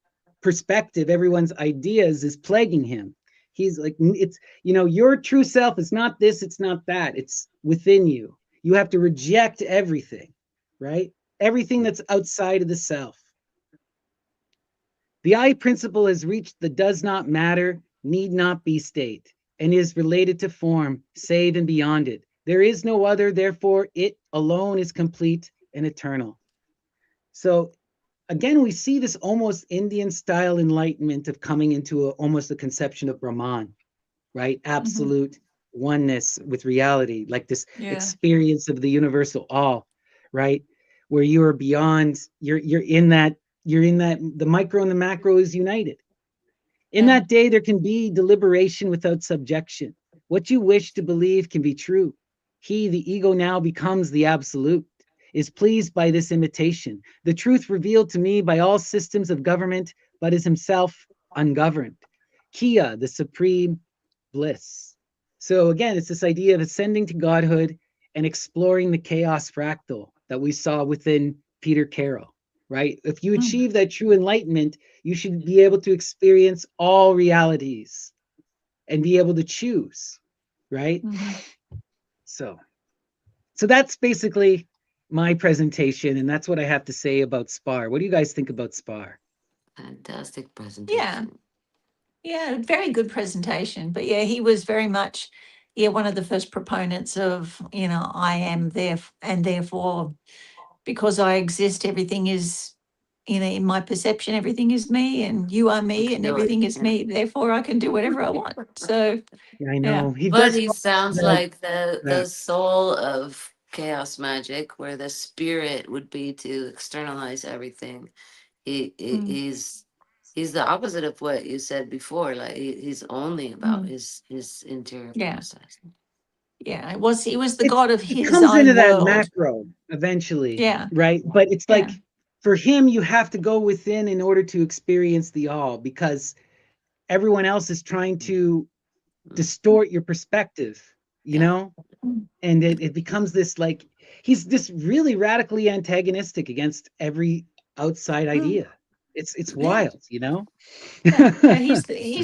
perspective, everyone's ideas is plaguing him. He's like, it's, your true self is not this, it's not that, it's within you. You have to reject everything, right? Everything that's outside of the self. The I principle has reached the does not matter, need not be state, and is related to form, save and beyond it. There is no other, therefore it alone is complete and eternal. So again, we see this almost Indian style enlightenment of coming into almost a conception of Brahman, right? Absolute oneness with reality, like this experience of the universal all, right? Where you are beyond, you're in that, the micro and the macro is united. In that day, there can be deliberation without subjection. What you wish to believe can be true. He, the ego, now becomes the absolute, is pleased by this imitation. The truth revealed to me by all systems of government, but is himself ungoverned. Kia, the supreme bliss. So again, it's this idea of ascending to godhood and exploring the chaos fractal that we saw within Peter Carroll, right? If you achieve that true enlightenment, you should be able to experience all realities and be able to choose, right? So that's basically my presentation, and that's what I have to say about Spar. What do you guys think about Spar?
Fantastic presentation.
Yeah, very good presentation. But yeah, he was very much, one of the first proponents of, I am there, and therefore, because I exist, everything is, in my perception, everything is me, and you are me, and everything is me. Therefore, I can do whatever I want. So,
yeah, I know. He
but
does.
he sounds like the soul of Chaos Magick, where the spirit would be to externalize everything. He's the opposite of what you said before. Like he's only about his interior process.
Yeah, he was the god of his
comes
own
into that
world.
macro eventually, right? But it's like for him, you have to go within in order to experience the all, because everyone else is trying to distort your perspective, and it becomes this, like, he's this really radically antagonistic against every outside idea. It's wild,
He's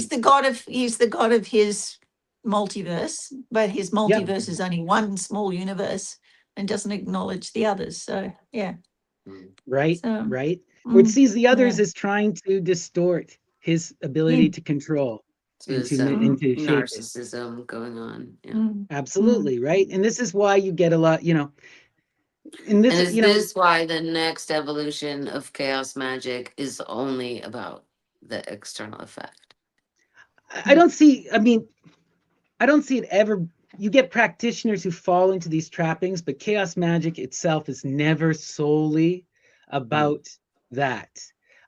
the god of his multiverse, but his multiverse is only one small universe and doesn't acknowledge the others. So
right. Or it sees the others as trying to distort his ability to control, into
narcissism going on.
Absolutely, right. And this is why you get a lot,
and is this why the next evolution of Chaos Magick is only about the external effect?
I don't see it ever. You get practitioners who fall into these trappings, but Chaos Magick itself is never solely about that.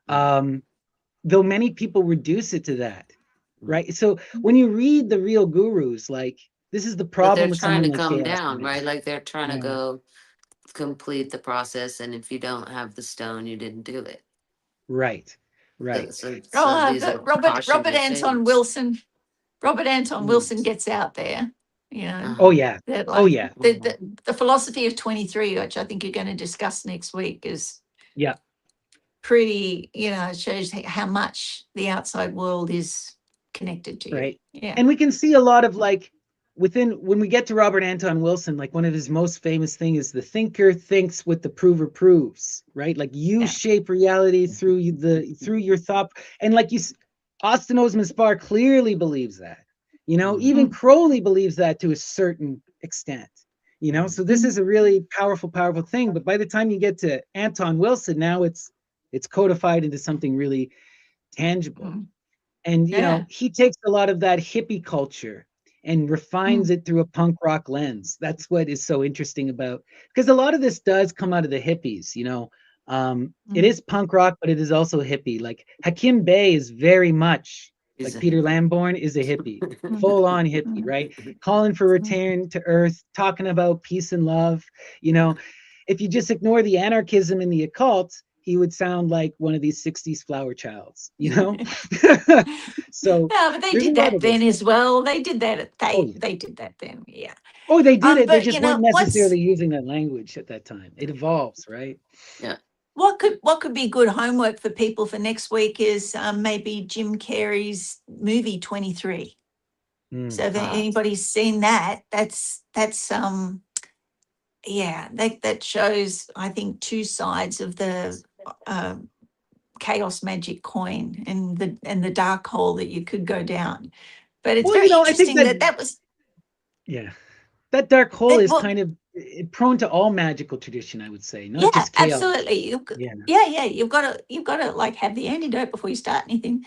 Though many people reduce it to that, right? So when you read the real gurus, like, this is the problem with someone like Chaos
But they're trying to come down,
Magick.
right? Like they're trying to go complete the process, and if you don't have the stone, you didn't do it.
Right.
So
Robert Anton Wilson. Robert Anton Wilson gets out there,
Oh yeah.
The philosophy of 23, which I think you're going to discuss next week, is pretty, it shows how much the outside world is connected to you.
Right.
Yeah.
And we can see a lot of like when we get to Robert Anton Wilson, like one of his most famous thing is the thinker thinks what the prover proves, right? Like you
Yeah.
shape reality through your thought. And like Austin Osman Spar clearly believes that, even
Mm.
Crowley believes that to a certain extent, so this is a really powerful, powerful thing. But by the time you get to Anton Wilson, now it's codified into something really tangible.
Mm.
And
Yeah.
he takes a lot of that hippie culture and refines
Mm.
it through a punk rock lens. That's what is so interesting about, because a lot of this does come out of the hippies. It
Mm.
is punk rock, but it is also hippie. Like Hakim Bey is very much
He's
like
a
Peter
hippie.
Lamborn is a hippie,
Mm.
full on hippie,
Mm.
right? Calling for
Mm.
return to earth, talking about peace and love. you know if you just ignore the anarchism and the occult, he would sound like one of these 60s flower childs. So
No, but they
there's a
did
lot
that
of
then
this.
as well. They did that.
Oh,
They
yeah.
they did that then. Yeah.
Oh, they did it. They
But
just weren't
what's
necessarily using that language at that time. It evolves, right?
Yeah.
what could be good homework for people for next week is maybe Jim Carrey's movie 23. So
Mm.
if
Ah,
anybody's seen that, that's yeah, that shows, I think, two sides of the uh, chaos magic coin, and the dark hole that you could go down. But it's
Well,
very
I think
interesting
that,
that was
yeah, that dark hole
that.
is
Well,
kind of prone to all magical tradition, I would say, not
yeah,
just chaos.
absolutely.
Yeah.
Yeah, you've got to like have the antidote before you start anything.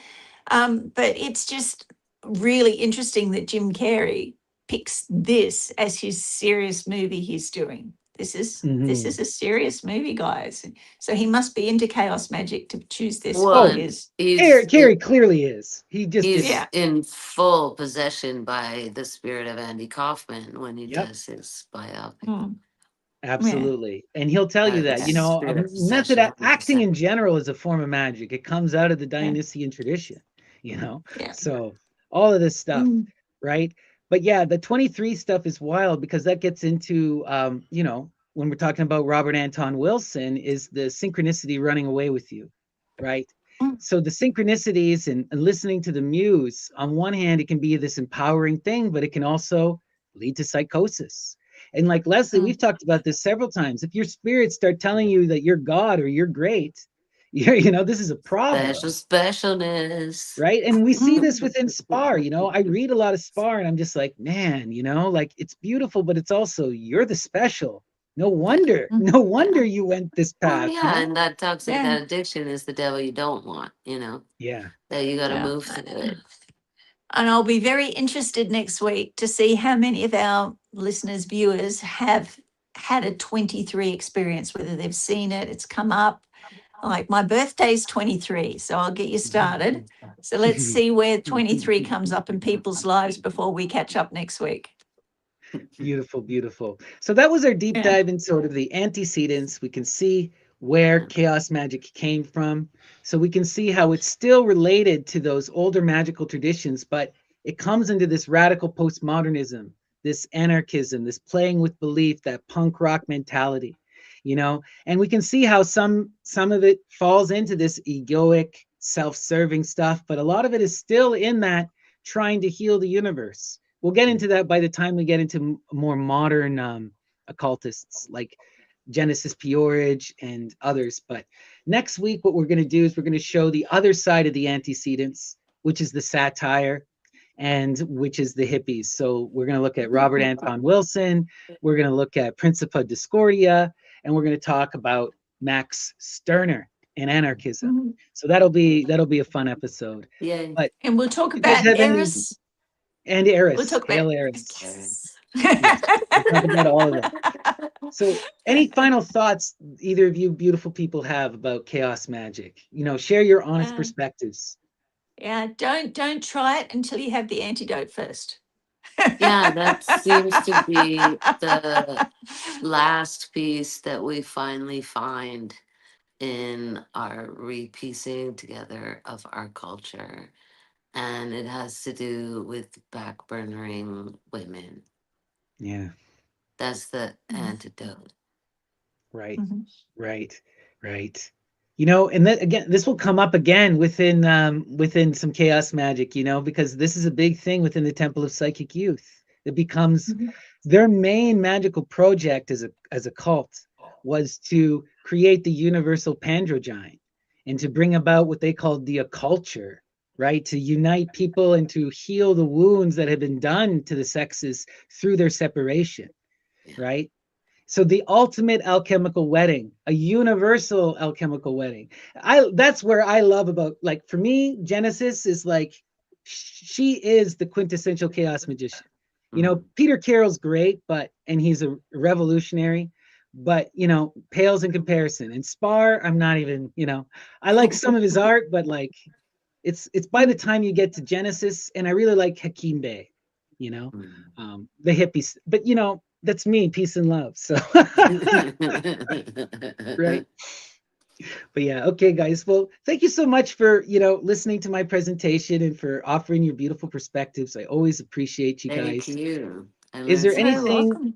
But it's just really interesting that Jim Carrey picks this as his serious movie he's doing. This is
Hmm.
a serious movie, guys. So he must be into chaos magic to choose this
well,
for
Oh,
and
his.
Carrie clearly is. He just
he's
didn't.
Yeah.
in full possession by the spirit of Andy Kaufman when he
Yep.
does his biopic.
Mm, yeah.
Absolutely. And he'll tell you that,
Yeah.
Spirit
a
of
method
possession,
acting
100%.
in general is a form of magic. It comes out of the
Yeah.
Dionysian tradition, you know?
Yeah.
So all of this stuff,
Mm,
right? But yeah, the 23 stuff is wild because that gets into, when we're talking about Robert Anton Wilson, is the synchronicity running away with you, right?
mm,
So the synchronicities and listening to the muse, on one hand, it can be this empowering thing, but it can also lead to psychosis. And like Leslie,
mm,
we've talked about this several times. If your spirits start telling you that you're God or you're great, this is a
Special
problem,
specialness.
right? And we see
mm,
this within Spar. I read a lot of Spar and I'm just like, man, like it's beautiful, but it's also you're the special. No
yeah.
wonder,
Mm,
no
yeah.
wonder you went this
Well,
path.
yeah, and that toxic
Yeah.
addiction is the devil you don't want.
Yeah.
That you got to
Yeah.
move through it.
And I'll be very interested next week to see how many of our listeners, viewers have had a 23 experience, whether they've seen it, it's come up. Like my birthday's 23, so I'll get you started. So let's see where 23 comes up in people's lives before we catch up next week.
Beautiful, beautiful. So that was our deep
Yeah.
dive in sort of the antecedents. We can see where
Yeah.
chaos magic came from. So we can see how it's still related to those older magical traditions, but it comes into this radical postmodernism, this anarchism, this playing with belief, that punk rock mentality. And we can see how some of it falls into this egoic, self-serving stuff, but a lot of it is still in that trying to heal the universe. We'll get into that by the time we get into more modern occultists like Genesis Peorage and others. But next week, what we're going to do is we're going to show the other side of the antecedents, which is the satire and which is the hippies. So we're going to look at Robert Anton Wilson. We're going to look at Principia Discordia, and we're going to talk about Max Stirner and anarchism.
Mhm.
So that'll be a fun episode.
Yay.
But
And we'll talk
you guys
about
have any
Eris.
and
We'll
Eris,
talk about
Hail Eris.
Okay.
Yes, we'll talk about all of that. So, any final thoughts either of you beautiful people have about chaos magic? Share your honest
Yeah.
perspectives.
Yeah, don't try it until you have the antidote first.
Yeah, that seems to be the last piece that we finally find in our repiecing together of our culture. And it has to do with backburnering women.
Yeah,
That's the
Mhm,
antidote.
right,
mhm.
right, right. You know, and then again, this will come up again within some chaos magic, you know, because this is a big thing within the Temple of Psychic Youth. It becomes
Mhm.
their main magical project as a cult was to create the universal Pandrogyne and to bring about what they called the occulture, right? To unite people and to heal the wounds that had been done to the sexes through their separation,
Yeah.
right? So the ultimate alchemical wedding, a universal alchemical wedding. That's where I love about, like, for me, Genesis is like she is the quintessential chaos magician. You know,
Mhm.
Peter Carroll's great, and he's a revolutionary, but you know, pales in comparison. And Spar, I'm not even, you know, I like some of his art, but like it's by the time you get to Genesis, and I really like Hakim Bey, you know,
Mhm.
the hippies. But you know, that's me, peace and love. So right. But yeah, okay, guys. Well, thank you so much for, you know, listening to my presentation and for offering your beautiful perspectives. I always appreciate you
Thank
guys.
you. I
Is
learned
there
You're very
something.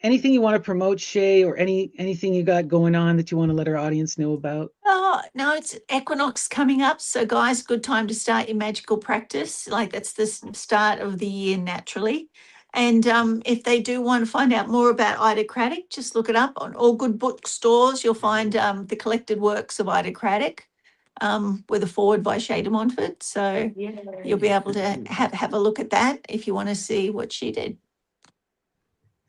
anything you want to promote, Shay, or anything you got going on that you want to let our audience know about?
Oh, no, it's equinox coming up. So, guys, good time to start your magical practice. Like, that's the start of the year naturally. And if they do want to find out more about Ida Craddock, just look it up on all good bookstores. You'll find the collected works of Ida Craddock with a forward by Shay de Montfort. So, you'll be
Yay.
able to have a look at that if you want to see what she did.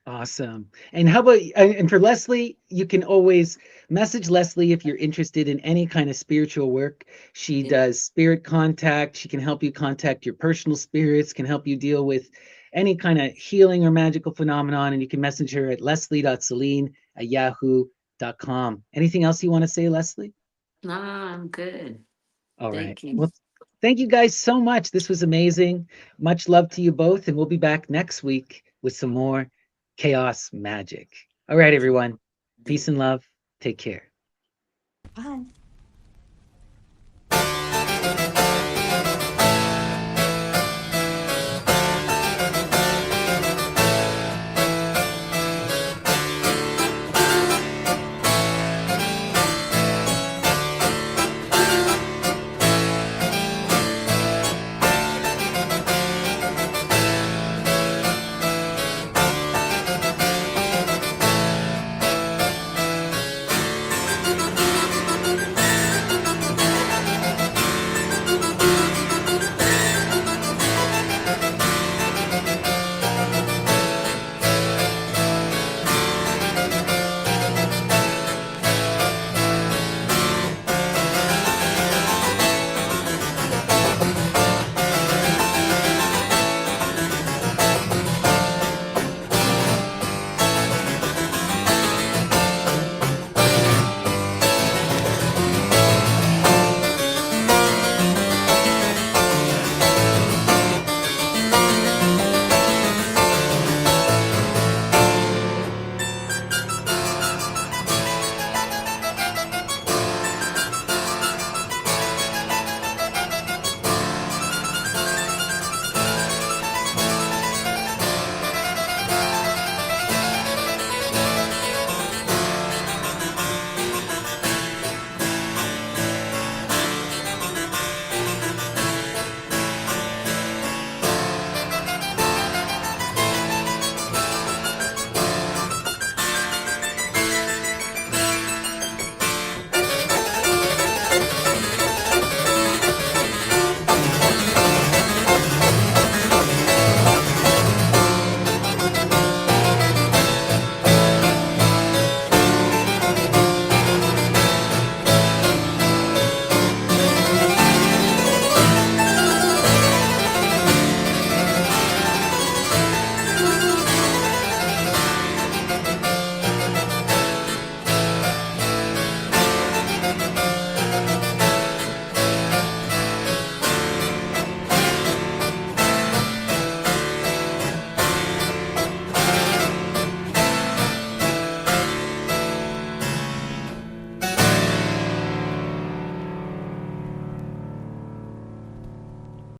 Awesome. And how about, and for Leslie, you can always message Leslie if you're interested in any kind of spiritual work. She
Yeah.
does spirit contact. She can help you contact your personal spirits, can help you deal with any kind of healing or magical phenomenon. And you can message her at leslie.celine@yahoo.com. Anything else you want to say, Leslie?
No, I'm good.
All right.
Thank you.
Well, thank you guys so much. This was amazing. Much love to you both. And we'll be back next week with some more chaos magic. All right, everyone. Peace and love. Take care.
Bye.